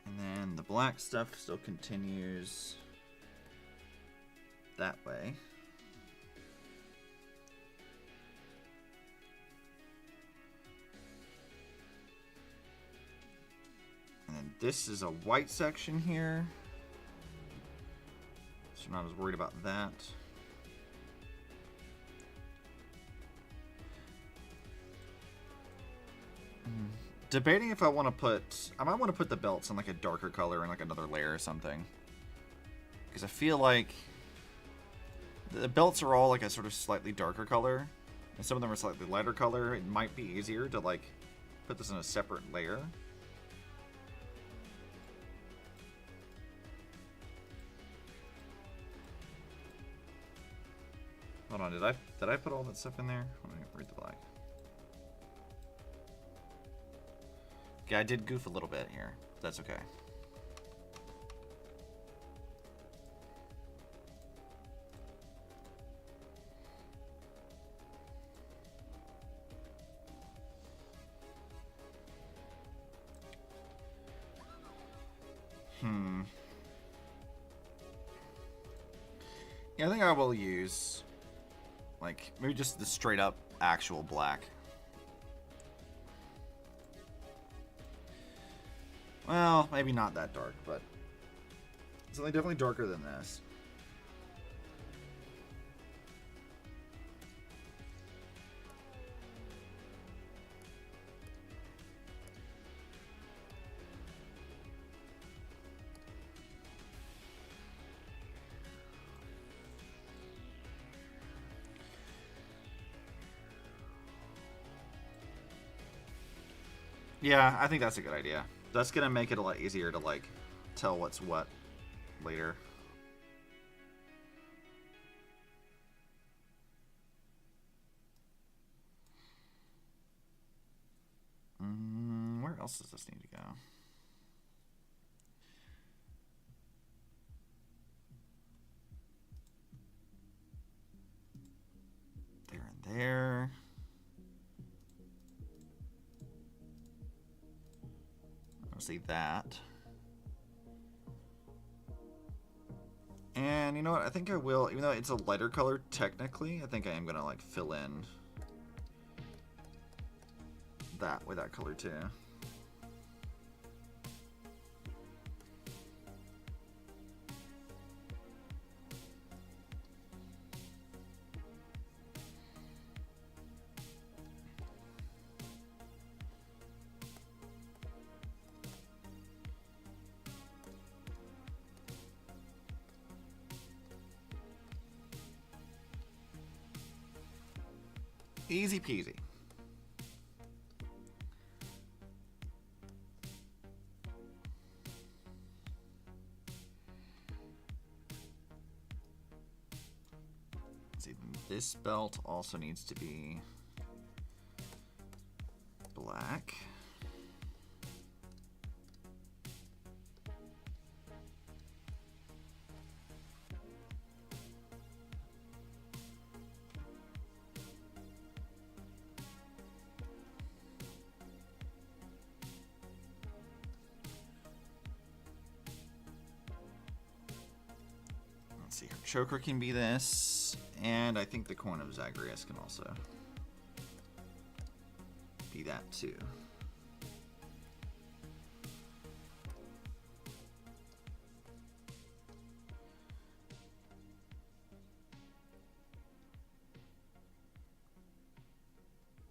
And then the black stuff still continues that way. And then this is a white section here. So I'm not as worried about that. Debating if I want to put... I might want to put the belts in like a darker color and like another layer or something. Because I feel like the belts are all like a sort of slightly darker color. And some of them are slightly lighter color. It might be easier to like put this in a separate layer. Hold on, did I put all that stuff in there? Let me read the black. Yeah, I did goof a little bit here. That's okay. Yeah, I think I will use, like, maybe just the straight up actual black. Well, maybe not that dark, but something definitely darker than this. Yeah, I think that's a good idea. That's gonna make it a lot easier to like tell what's what later. Where else does this need to go? There and there. See that. And you know what? I think I will, even though it's a lighter color technically, I think I am gonna like fill in that with that color too. Easy peasy. Let's see, this belt also needs to be black. See, her choker can be this, and I think the coin of Zagreus can also be that too.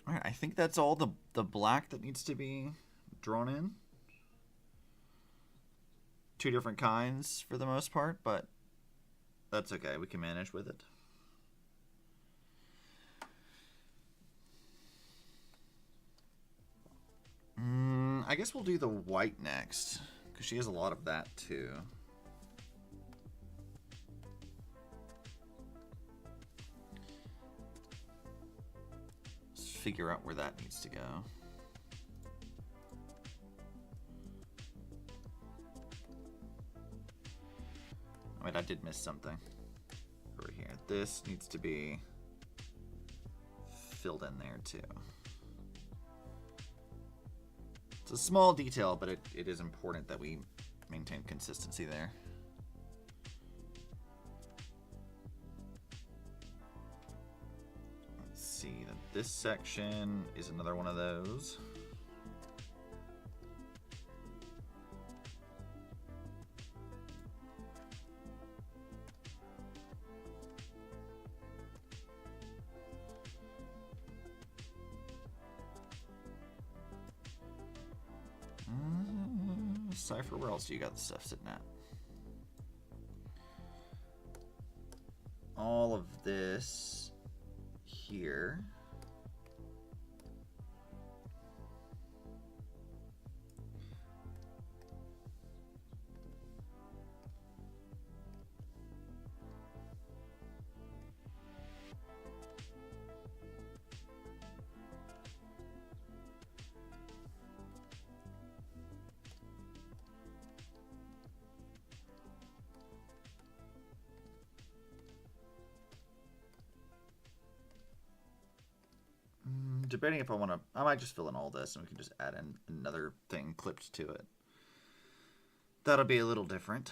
All right, I think that's all the black that needs to be drawn in. Two different kinds for the most part, but that's okay. We can manage with it. I guess we'll do the white next, Because she has a lot of that too. Let's figure out where that needs to go. Wait, I did miss something over here. This needs to be filled in there too. It's a small detail, but it is important that we maintain consistency there. Let's see, that this section is another one of those. Cipher, where else do you got the stuff sitting at? All of this here. Debating if I want to, I might just fill in all this and we can just add in another thing clipped to it. That'll be a little different.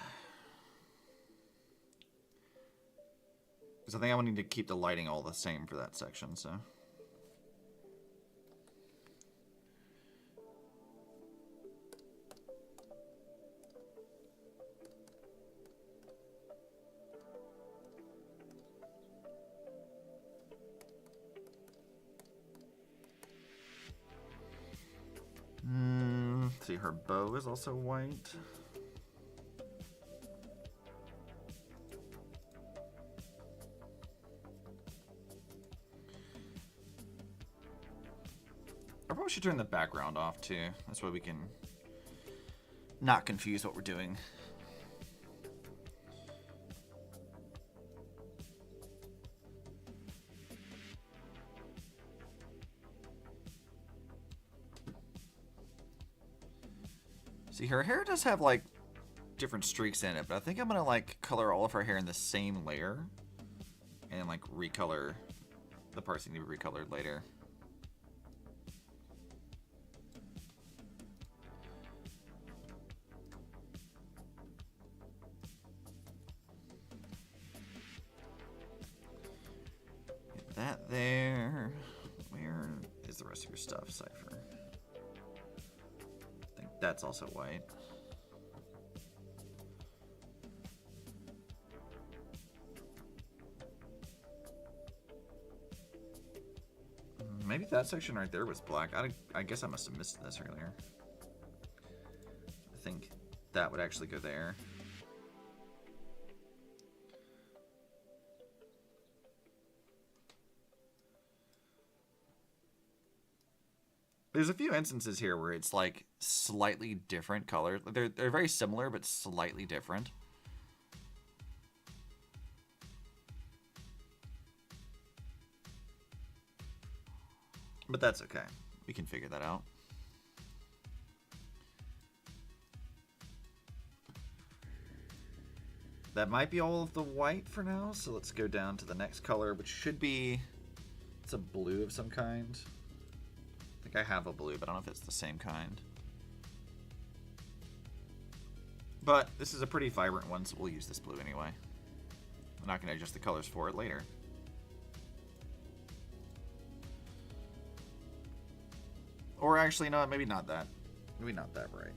Because I think I will need to keep the lighting all the same for that section, so. See, her bow is also white. I probably should turn the background off too. That's why we can not confuse what we're doing. See, her hair does have, like, different streaks in it, but I think I'm gonna, like, color all of her hair in the same layer and, like, recolor the parts that need to be recolored later. Get that there. Where is the rest of your stuff, Cipher? That's also white. Maybe that section right there was black. I guess I must have missed this earlier. I think that would actually go there. There's a few instances here where it's like slightly different colors. They're very similar, but slightly different. But that's okay. We can figure that out. That might be all of the white for now, so let's go down to the next color, which should be, it's a blue of some kind. I think I have a blue, but I don't know if it's the same kind. But this is a pretty vibrant one, so we'll use this blue anyway. I'm not going to adjust the colors for it later. Or actually, no, maybe not that. Maybe not that bright.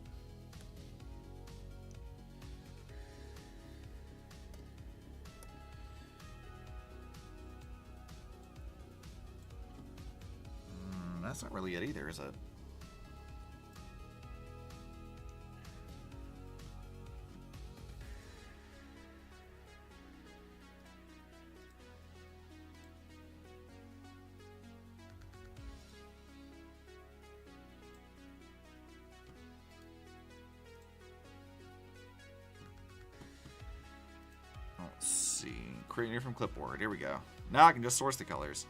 That's not really it either, is it? Create new from clipboard. Here we go. Now I can just source the colors.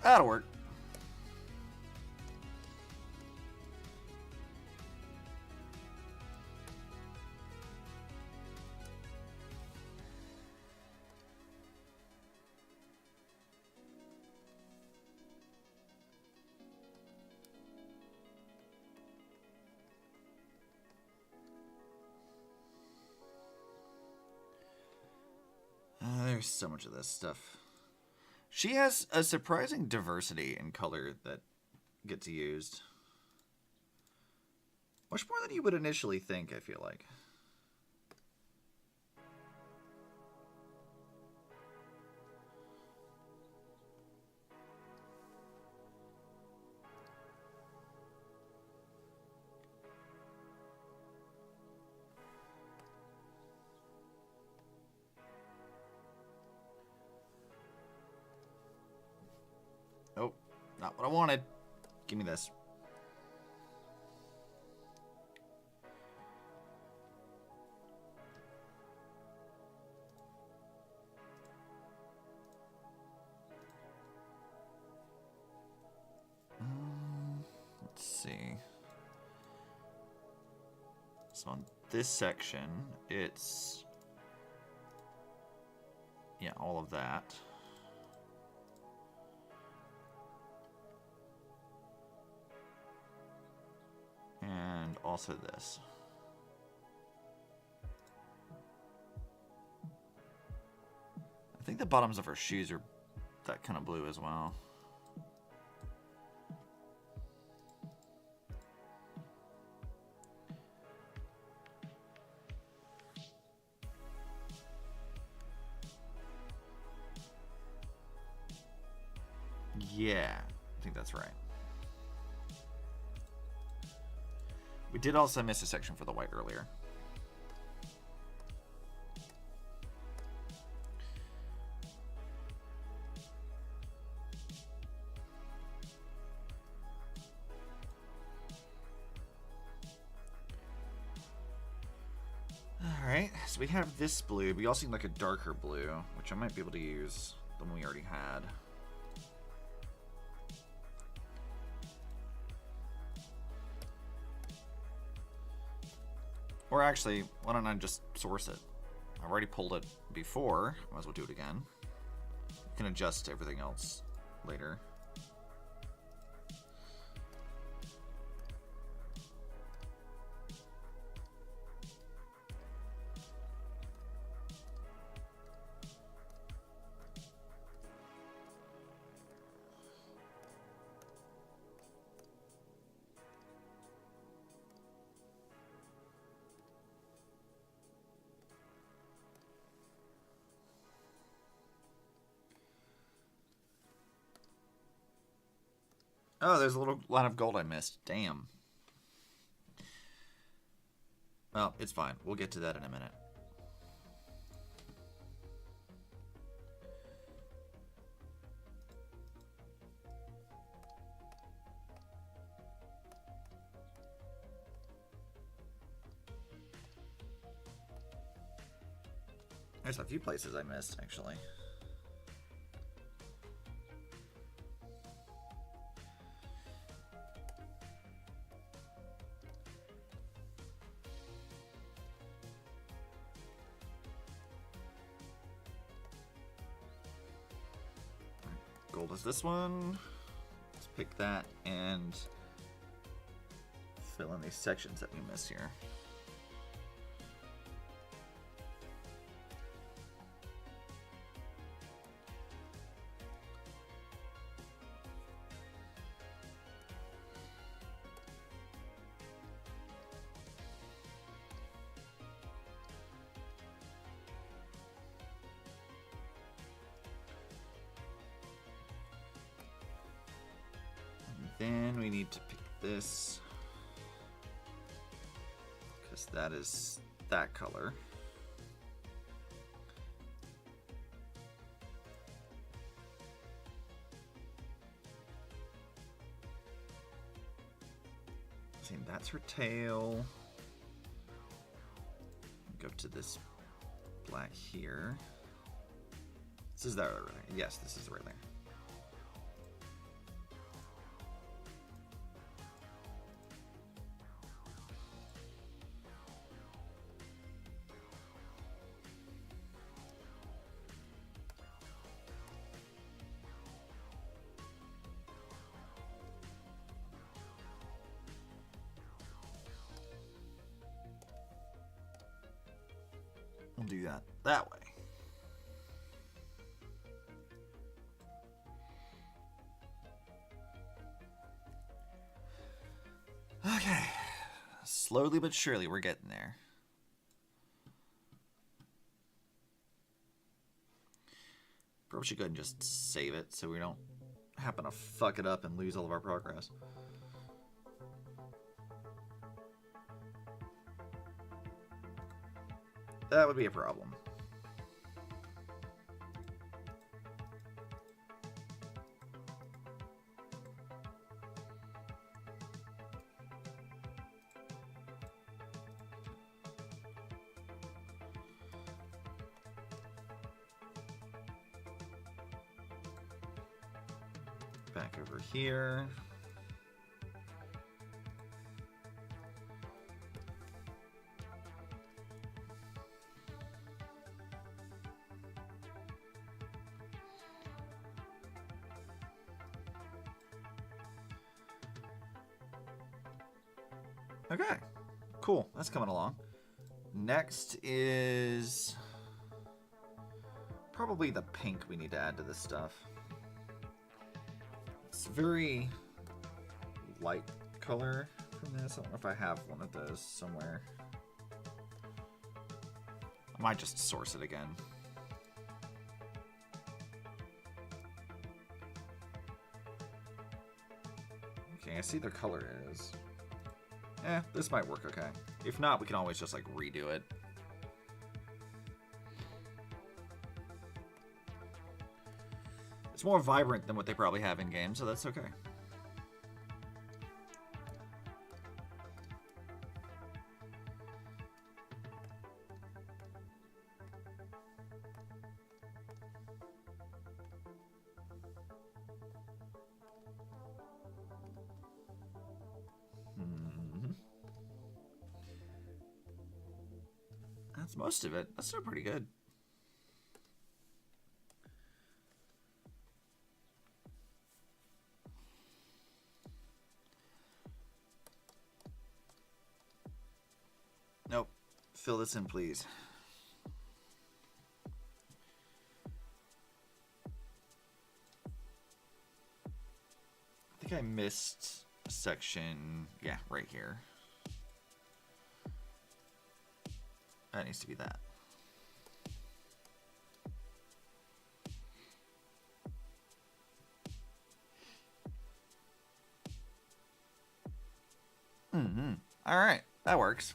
That'll work. There's so much of this stuff. She has a surprising diversity in color that gets used. Much more than you would initially think, I feel like. Nope, not what I wanted. Give me this. Let's see. So on this section, it's... yeah, all of that. And also this. I think the bottoms of her shoes are that kind of blue as well. Yeah, I think that's right. We did also miss a section for the white earlier. Alright, so we have this blue. We also need like a darker blue, which I might be able to use the one we already had. Or actually, why don't I just source it? I've already pulled it before. Might as well do it again. You can adjust everything else later. Oh, there's a little line of gold I missed. Damn. Well, it's fine. We'll get to that in a minute. There's a few places I missed, actually. Gold is this one. Let's pick that and fill in these sections that we missed here. Then we need to pick this, because that is that color. saying that's her tail. Go to this black here. This is that right there. Yes, this is right there. We'll do that way. Okay. Slowly but surely, we're getting there. Probably should go ahead and just save it so we don't happen to fuck it up and lose all of our progress. That would be a problem. Back over here. Okay, cool. That's coming along. Next is probably the pink we need to add to this stuff. It's very light color from this. I don't know if I have one of those somewhere. I might just source it again. Okay, I see their color is. This might work okay. If not, we can always just like redo it. It's more vibrant than what they probably have in game, so that's okay. That's most of it. That's still pretty good. Nope. Fill this in, please. I think I missed a section. Yeah, right here. That needs to be that. All right, that works.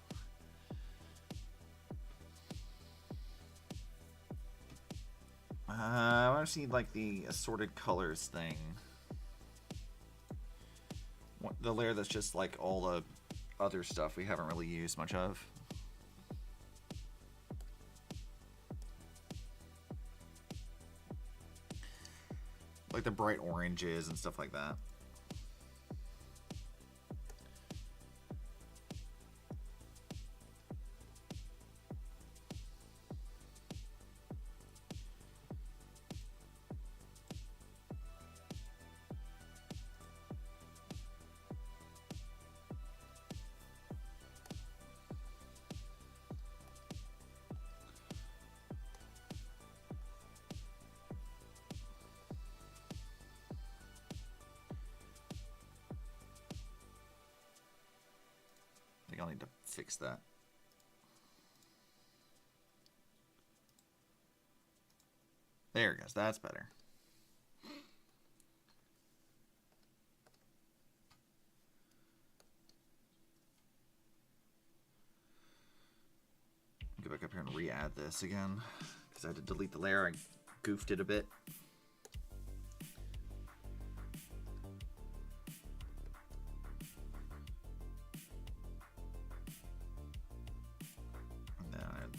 I want to see like the assorted colors thing. The layer that's just like all the other stuff we haven't really used much of. Like the bright oranges and stuff like that. I'll need to fix that. There it goes. That's better. Go back up here and re-add this again because I had to delete the layer. I goofed it a bit.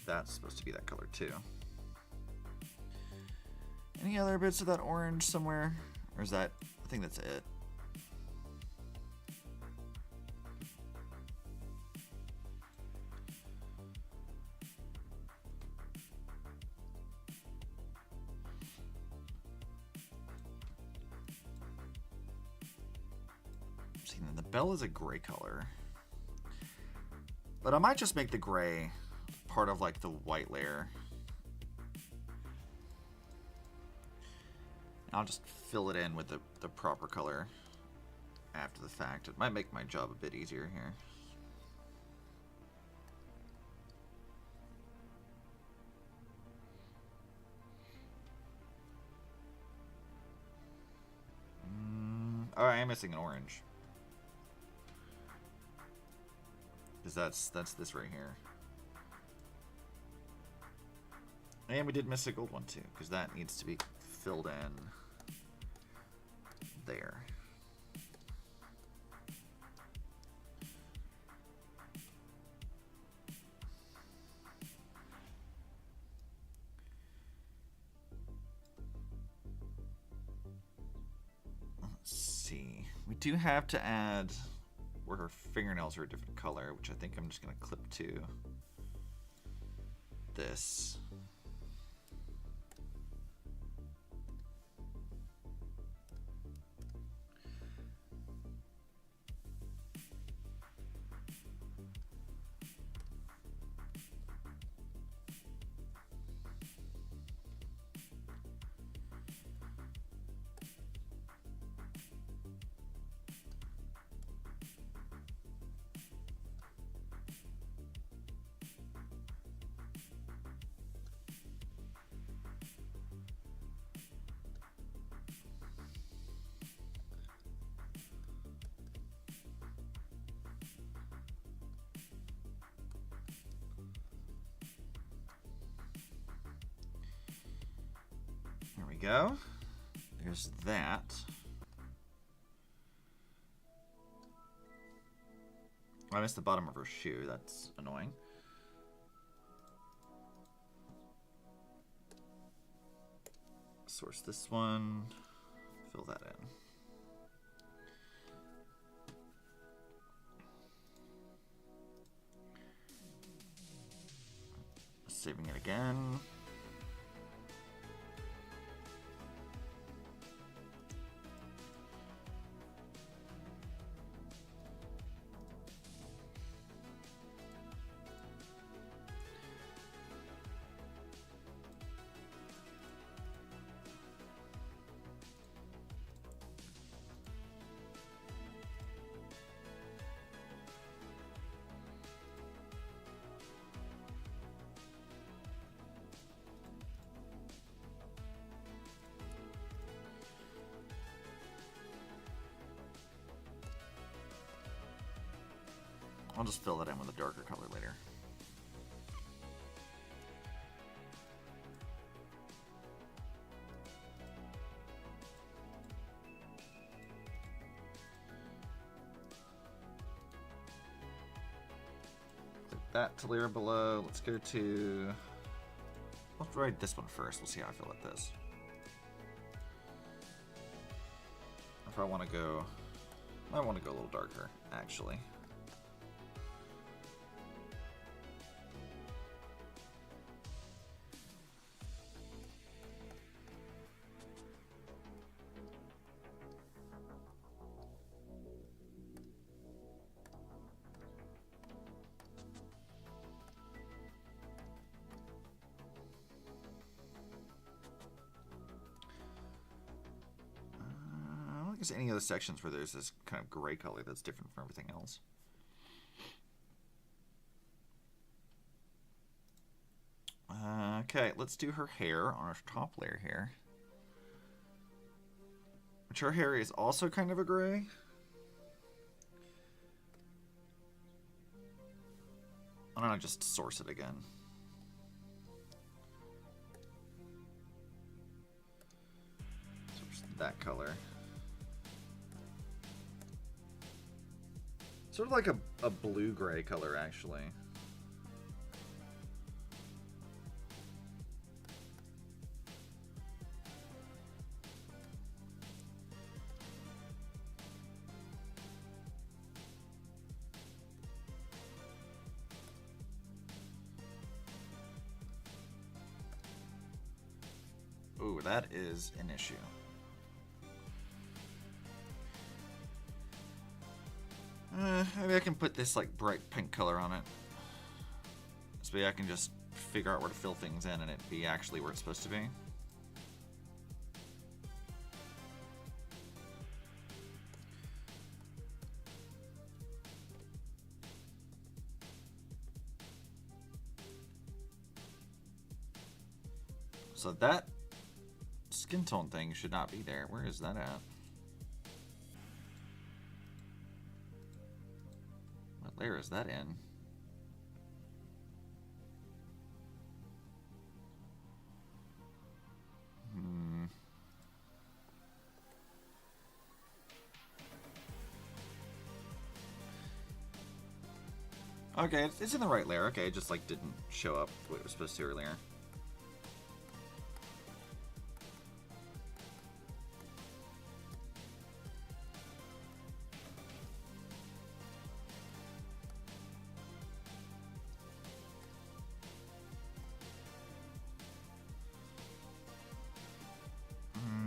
that's supposed to be that color too. Any other bits of that orange somewhere? Or is that, I think that's it. See, the bell is a gray color. But I might just make the gray part of like the white layer. I'll just fill it in with the proper color after the fact. It might make my job a bit easier here. Oh, I am missing an orange. Because that's this right here. And we did miss a gold one too, because that needs to be filled in there. Let's see. We do have to add where her fingernails are a different color, which I think I'm just going to clip to this. There we go. There's that. I missed the bottom of her shoe. That's annoying. Source this one. Fill that in. Saving it again. I'll just fill that in with a darker color later. Click that to layer below. Let's go to... Let's write this one first. We'll see how I feel at this. If I want to go... I want to go a little darker, actually. There's any other sections where there's this kind of gray color that's different from everything else. Okay, let's do her hair on our top layer here. Which her hair is also kind of a gray. Why don't I just source it again? Source that color. Sort of like a blue-gray color, actually. Ooh, that is an issue. Maybe I can put this like bright pink color on it. So maybe I can just figure out where to fill things in and it be actually where it's supposed to be. So that skin tone thing should not be there. Where is that at? What layer is that in? Okay, it's in the right layer. Okay, it just like didn't show up what it was supposed to earlier.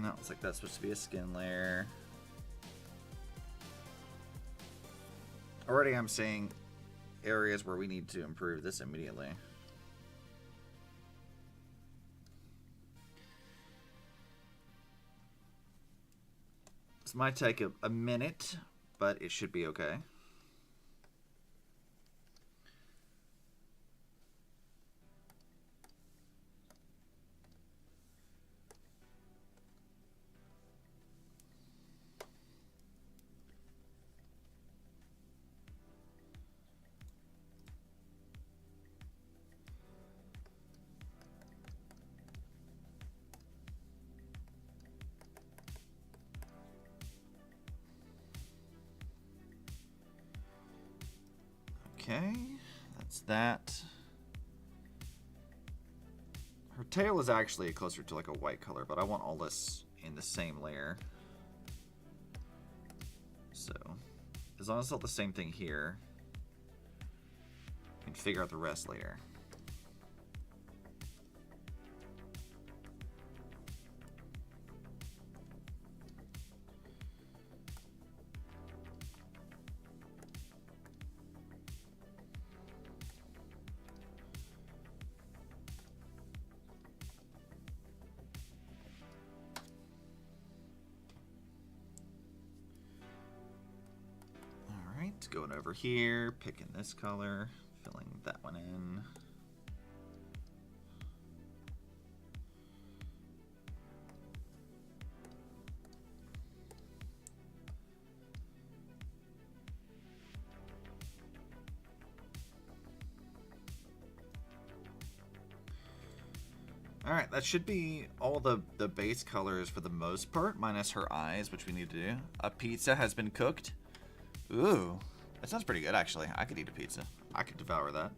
That looks like that's supposed to be a skin layer. Already I'm seeing areas where we need to improve this immediately. This might take a minute, but it should be okay. Okay, that's that. Her tail is actually closer to like a white color, but I want all this in the same layer. So, as long as it's all the same thing here, I can figure out the rest later. Going over here, picking this color, filling that one in. Alright, that should be all the base colors for the most part, minus her eyes, which we need to do. A pizza has been cooked. Ooh. That sounds pretty good, actually. I could eat a pizza. I could devour that.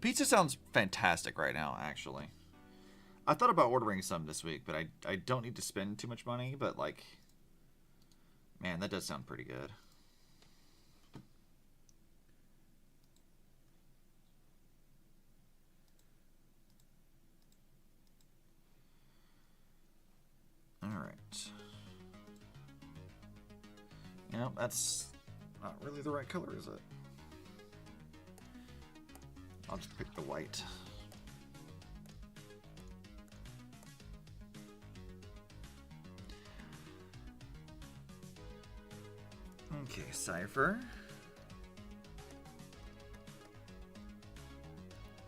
Pizza sounds fantastic right now, actually. I thought about ordering some this week, but I don't need to spend too much money, but, like, man, that does sound pretty good. Alright. You know, that's not really the right color, is it? I'll just pick the white. Okay, Cipher.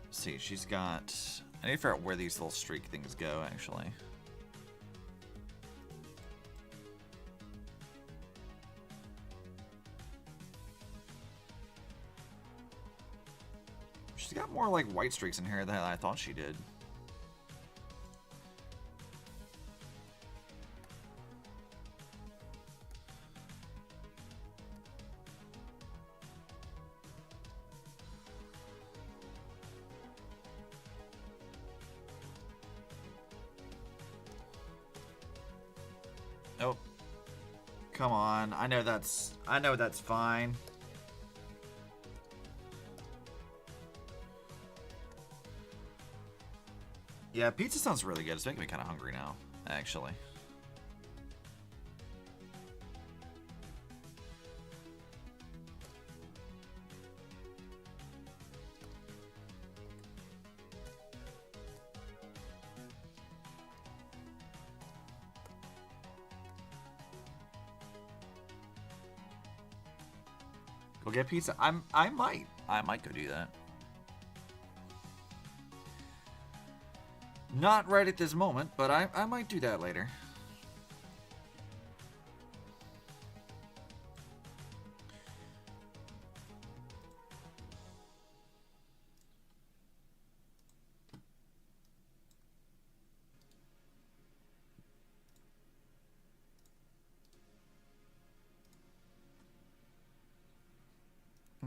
Let's see, she's got... I need to figure out where these little streak things go, actually. She's got more like white streaks in here than I thought she did. Oh. Come on. I know that's fine. Yeah, pizza sounds really good. It's making me kind of hungry now, actually. Go get pizza. I might go do that. Not right at this moment, but I might do that later.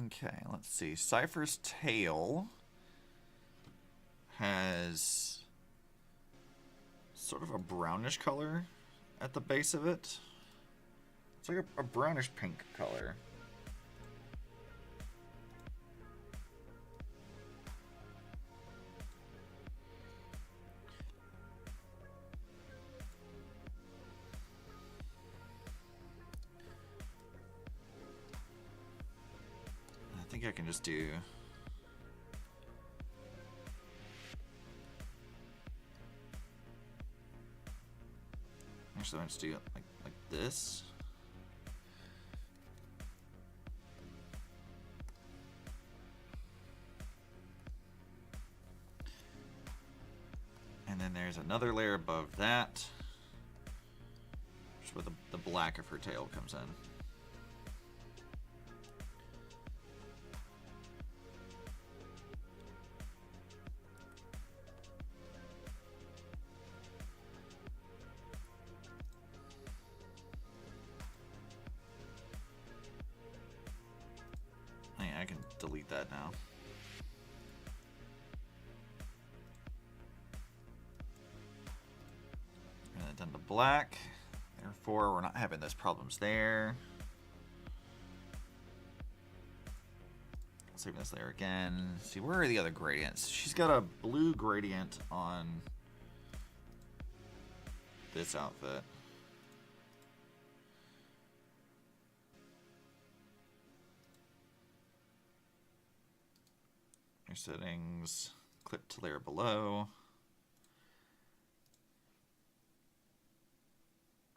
Okay, let's see. Cipher's tail has sort of a brownish color at the base of it. It's like a brownish pink color. I think I can just do... Actually, I'll just do it like this. And then there's another layer above that, which is where the black of her tail comes in. I can delete that now. And then done to black. Therefore, we're not having those problems there. Save this layer again. See, where are the other gradients? She's got a blue gradient on this outfit. Your settings, clip to layer below.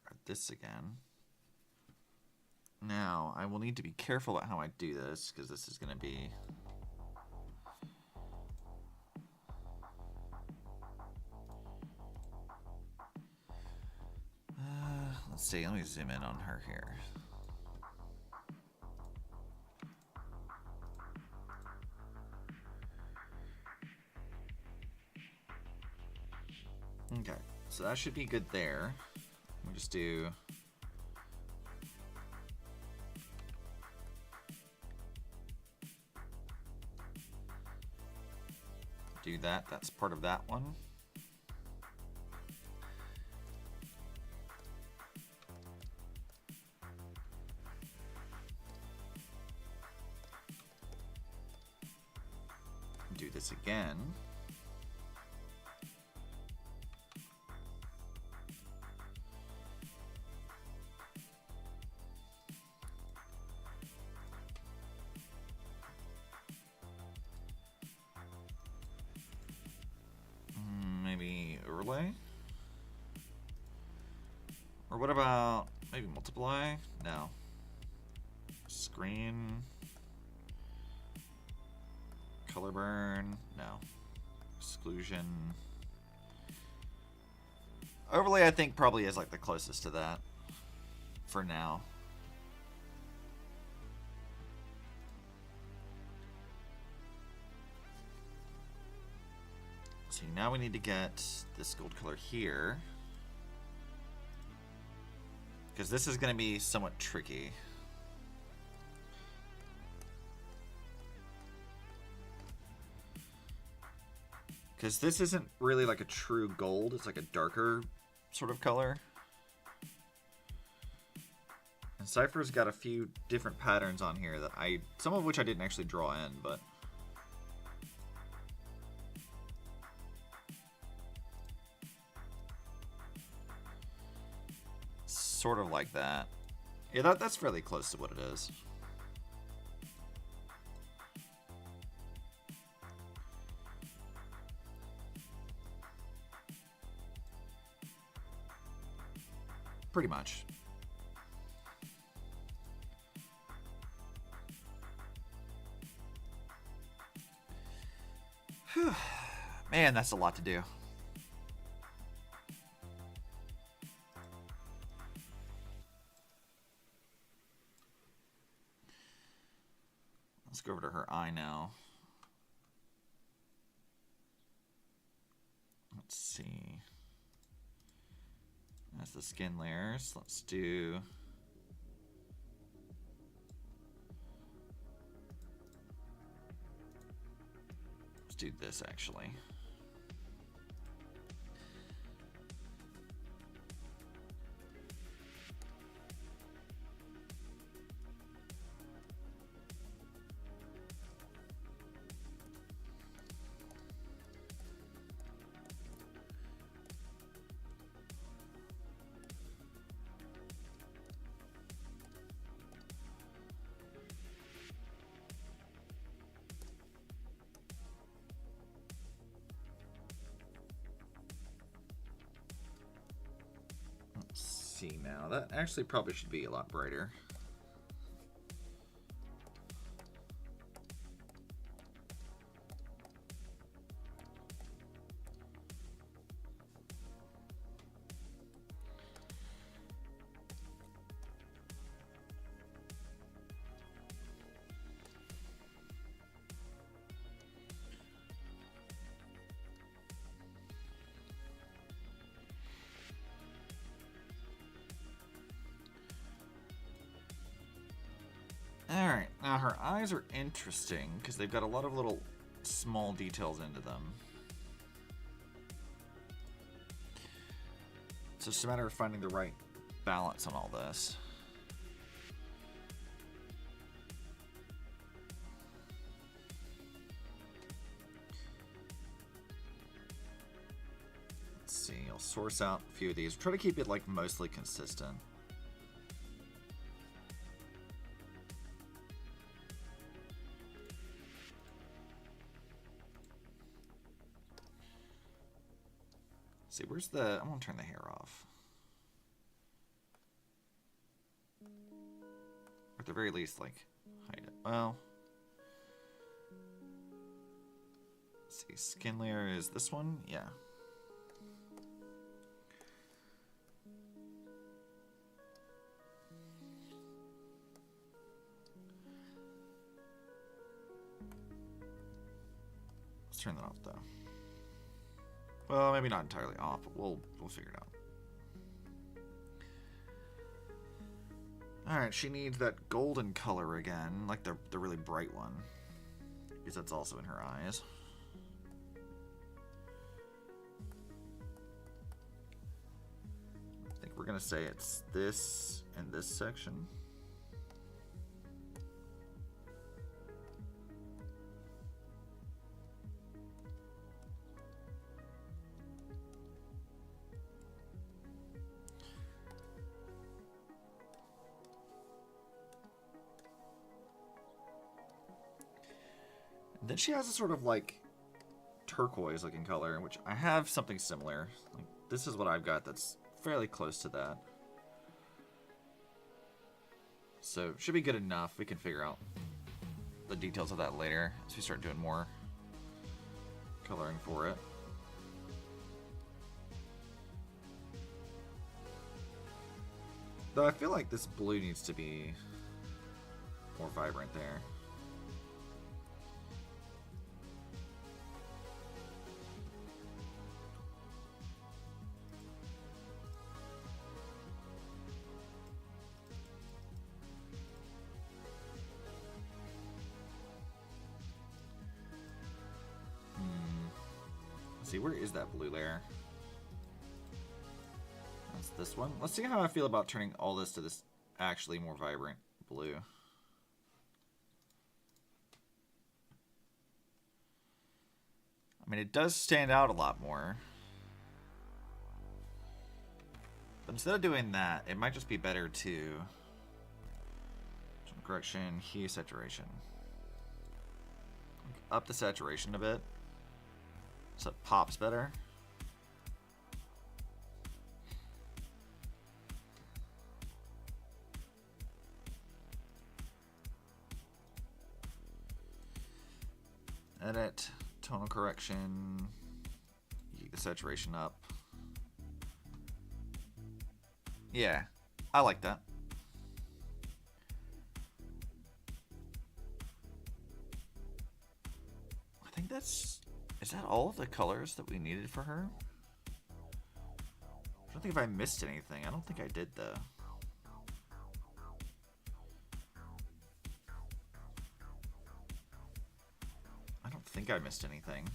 Add this again. Now, I will need to be careful about how I do this, because this is going to be... let's see, let me zoom in on her here. Okay, so that should be good there. We'll just do... do that. That's part of that one. Do this again. Maybe overlay? Or what about maybe multiply? No. Screen. Color burn? No. Exclusion. Overlay, I think, probably is like the closest to that for now. See, now we need to get this gold color here, because this is going to be somewhat tricky. Because this isn't really like a true gold, it's like a darker sort of color. And Cypher's got a few different patterns on here that some of which I didn't actually draw in, but... sort of like that. Yeah, that's fairly close to what it is. Pretty much. Whew. Man, that's a lot to do. Let's go over to her eye now. Let's see. That's the skin layers. Let's do... Let's do this, actually. See now, that actually probably should be a lot brighter. Alright, now her eyes are interesting because they've got a lot of little small details into them. So it's just a matter of finding the right balance on all this. Let's see, I'll source out a few of these. Try to keep it like mostly consistent. See, where's the... I want to turn the hair off. Or at the very least, like, hide it. Well... Let's see, skin layer is this one? Yeah. Let's turn that off, though. Well, maybe not entirely off, but we'll figure it out. Alright, she needs that golden color again, like the really bright one. Because that's also in her eyes. I think we're gonna say it's this and this section. Then she has a sort of like turquoise looking color, which I have something similar. Like, this is what I've got that's fairly close to that. So should be good enough. We can figure out the details of that later as we start doing more coloring for it. Though I feel like this blue needs to be more vibrant there. See, where is that blue layer? That's this one. Let's see how I feel about turning all this to this actually more vibrant blue. I mean, it does stand out a lot more. But instead of doing that, it might just be better to correction, hue, saturation. Up the saturation a bit so it pops better. Edit, tonal correction, get the saturation up. Yeah, I like that. I think that's... Is that all of the colors that we needed for her? I don't think if I missed anything. I don't think I did, though. I don't think I missed anything.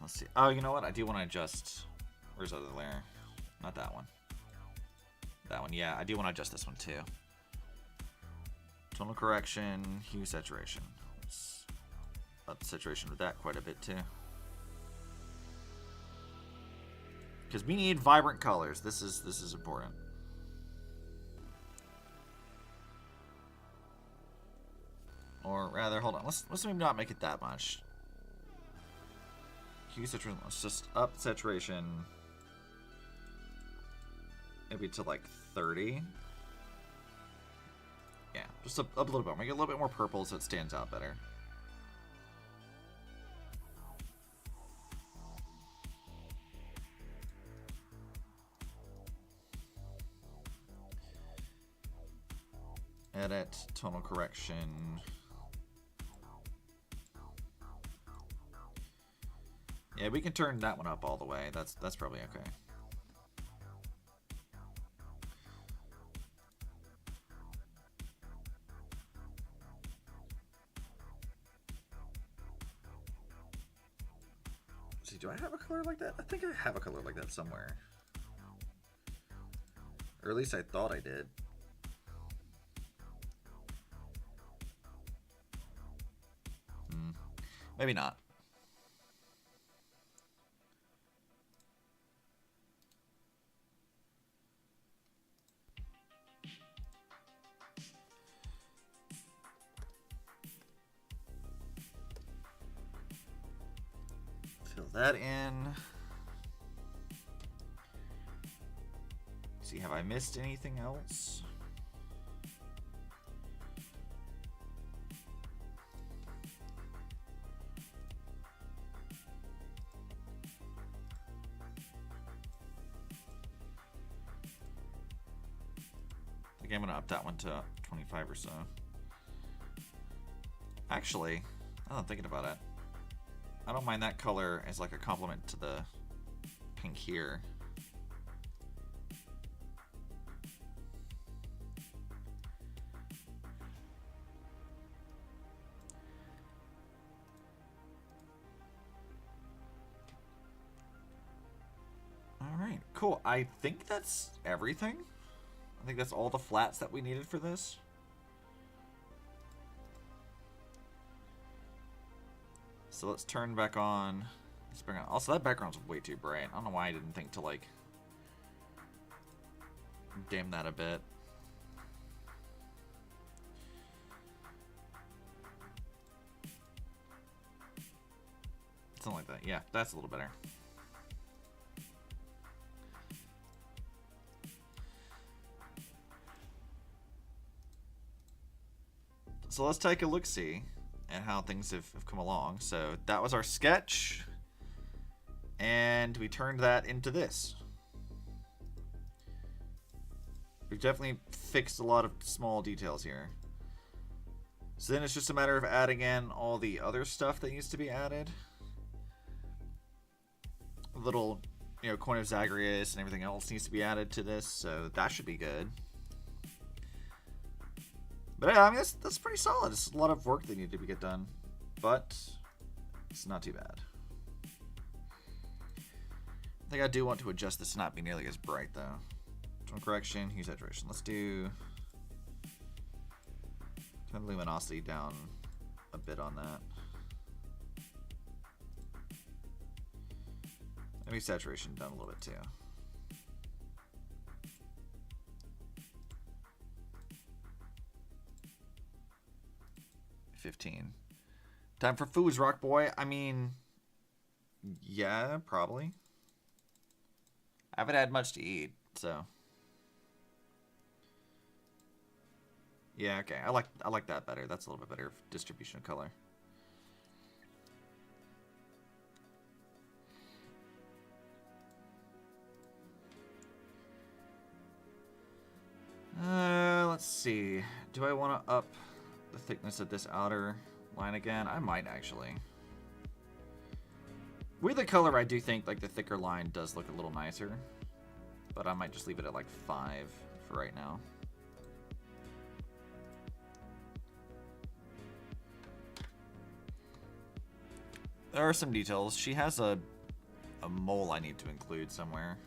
Let's see. Oh, you know what? I do want to adjust. Where's the other layer? Not that one. That one. Yeah, I do want to adjust this one too. Tonal correction, hue, saturation. Let's up the saturation with that quite a bit too. Because we need vibrant colors. This is important. Or rather, hold on. Let's maybe not make it that much. Hue, saturation. Let's just up saturation. Maybe to like 30. Yeah, just up a little bit. Make it a little bit more purple so it stands out better. Edit, tonal correction. Yeah, we can turn that one up all the way. That's probably okay. See, do I have a color like that? I think I have a color like that somewhere. Or at least I thought I did. Maybe not. Fill that in. See, have I missed anything else? I think I'm gonna up that one to 25 or so. Actually, now that I'm thinking about it, I don't mind that color as like a complement to the pink here. All right, cool. I think that's everything. I think that's all the flats that we needed for this. So let's turn back on. Let's bring on. Also, that background's way too bright. I don't know why I didn't think to like dim that a bit. Something like that. Yeah, that's a little better. So let's take a look-see at how things have come along. So that was our sketch, and we turned that into this. We've definitely fixed a lot of small details here. So then it's just a matter of adding in all the other stuff that needs to be added. A little, you know, coin of Zagreus and everything else needs to be added to this, so that should be good. But yeah, I mean, that's pretty solid. It's a lot of work that needed to get done, but it's not too bad. I think I do want to adjust this to not be nearly as bright, though. Tone correction, hue saturation. Let's do... turn the luminosity down a bit on that. Maybe saturation down a little bit too. $15. Time for foods, Rock Boy. I mean, yeah, probably. I haven't had much to eat, so. Yeah, okay. I like that better. That's a little bit better distribution of color. Let's see. Do I want to up the thickness of this outer line again? I might actually. With the color, I do think like the thicker line does look a little nicer, but I might just leave it at like 5 for right now. There are some details. She has a mole I need to include somewhere.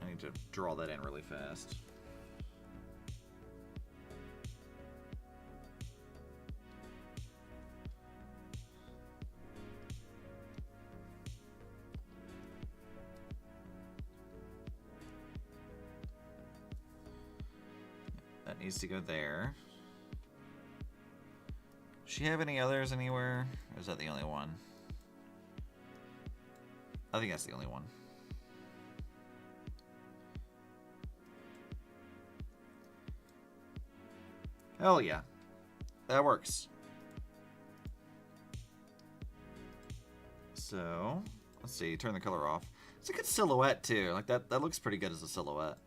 I need to draw that in really fast. That needs to go there. Does she have any others anywhere? Or is that the only one? I think that's the only one. Hell yeah. That works. So, let's see, turn the color off. It's a good silhouette too. Like that looks pretty good as a silhouette.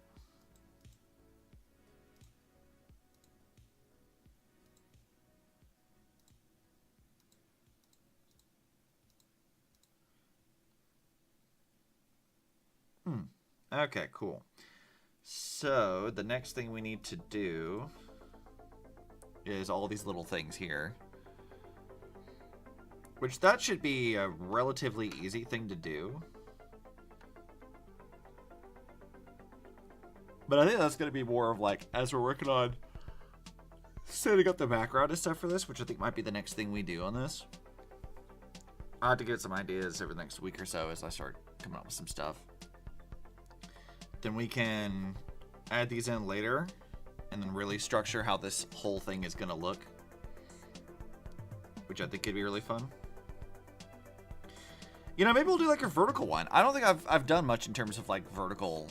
Okay, cool. So, the next thing we need to do is all these little things here. Which that should be a relatively easy thing to do. But I think that's going to be more of like, as we're working on setting up the background and stuff for this, which I think might be the next thing we do on this. I'll have to get some ideas over the next week or so as I start coming up with some stuff. Then we can add these in later and then really structure how this whole thing is going to look, which I think could be really fun. You know, maybe we'll do like a vertical one. I don't think I've done much in terms of like vertical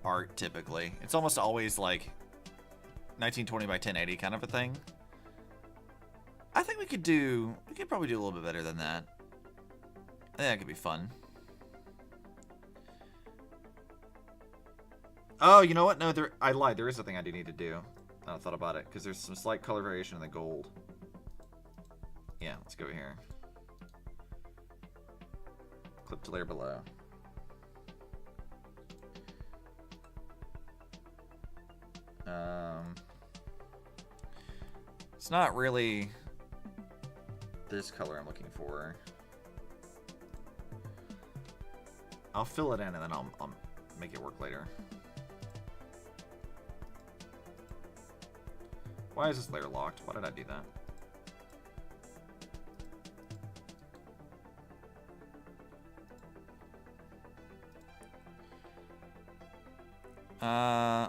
art typically. It's almost always like 1920 by 1080 kind of a thing. I think we could probably do a little bit better than that. I think that could be fun. Oh, you know what? No, I lied. There is a thing I do need to do. I thought about it, because there's some slight color variation in the gold. Yeah, let's go here. Clip to layer below. It's not really this color I'm looking for. I'll fill it in and then I'll make it work later. Why is this layer locked? Why did I do that?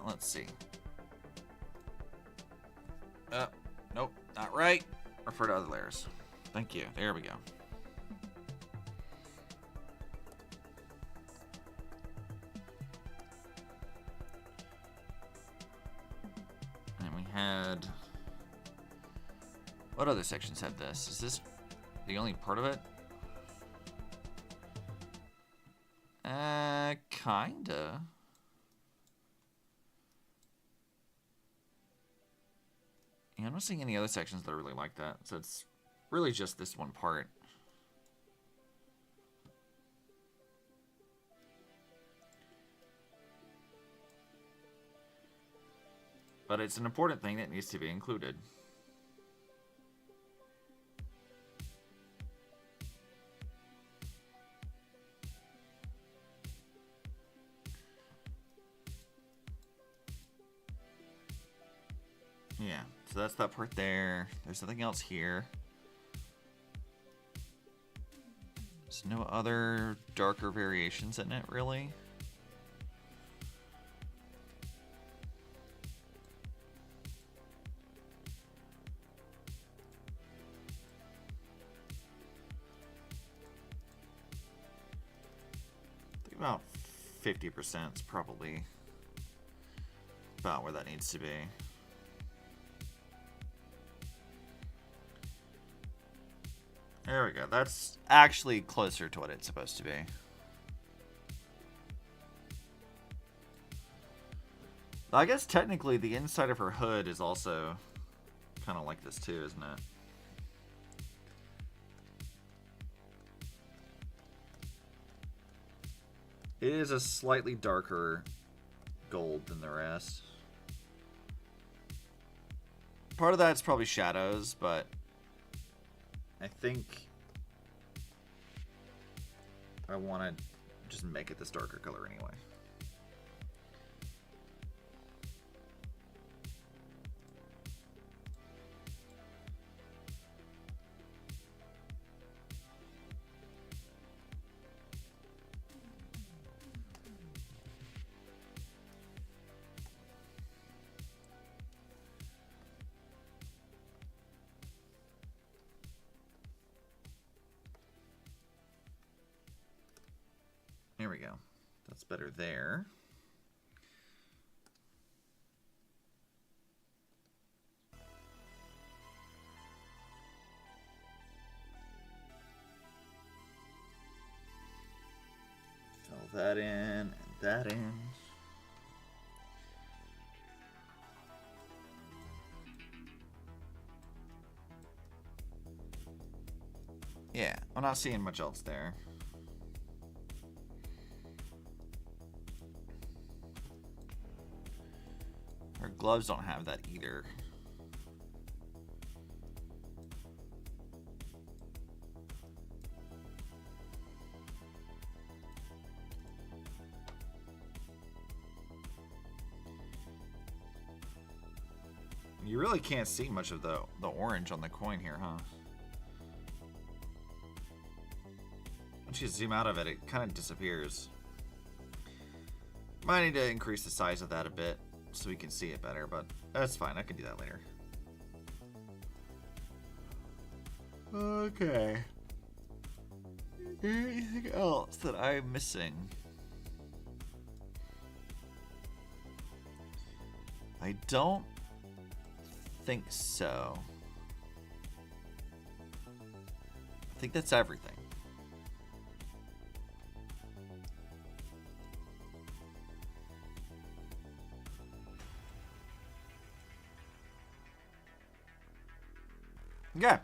Let's see. Nope, not right. Refer to other layers. Thank you. There we go. And we had... What other sections had this? Is this the only part of it? Kinda. Yeah, I'm not seeing any other sections that are really like that, so it's really just this one part. But it's an important thing that needs to be included. Yeah, so that's that part there. There's nothing else here. There's no other darker variations in it, really. I think about 50% is probably about where that needs to be. There we go. That's actually closer to what it's supposed to be. I guess technically the inside of her hood is also kind of like this too, isn't it? It is a slightly darker gold than the rest. Part of that's probably shadows, but I think I want to just make it this darker color anyway. There we go. That's better there. Fill that in and that in. Yeah, I'm not seeing much else there. Her gloves don't have that either. You really can't see much of the orange on the coin here, huh? Once you zoom out of it, it kind of disappears. Might need to increase the size of that a bit so we can see it better, but that's fine. I can do that later. Okay. Anything else that I'm missing? I don't think so. I think that's everything. Okay,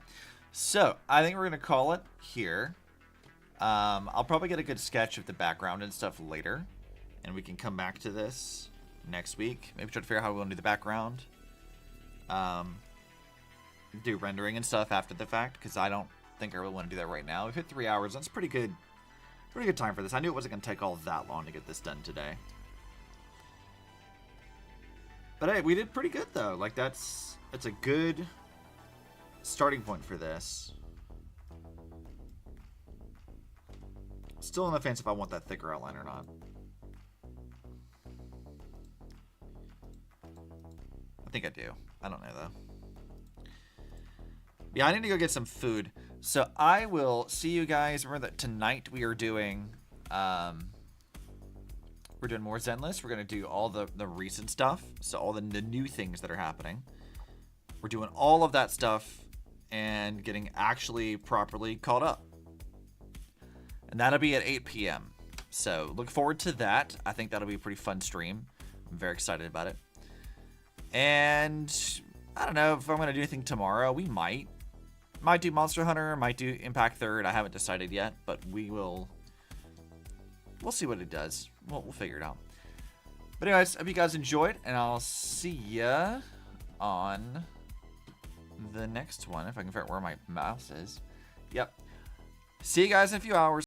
so I think we're gonna call it here. I'll probably get a good sketch of the background and stuff later, and we can come back to this next week. Maybe try to figure out how we want to do the background. Do rendering and stuff after the fact, because I don't think I really want to do that right now. We've hit 3 hours. That's pretty good time for this. I knew it wasn't gonna take all that long to get this done today. But hey, we did pretty good though. Like that's a good starting point for this. Still on the fence if I want that thicker outline or not. I think I do. I don't know though. Yeah, I need to go get some food. So I will see you guys. Remember that tonight we are doing more Zenless. We're gonna do all the recent stuff. So all the new things that are happening. We're doing all of that stuff and getting actually properly caught up. And that'll be at 8 p.m. So look forward to that. I think that'll be a pretty fun stream. I'm very excited about it. And I don't know if I'm going to do anything tomorrow. We might do Monster Hunter, might do Impact Third. I haven't decided yet, but we'll see what it does. We'll figure it out. But anyways, hope you guys enjoyed, and I'll see ya on the next one, if I can figure out where my mouse is. Yep. See you guys in a few hours.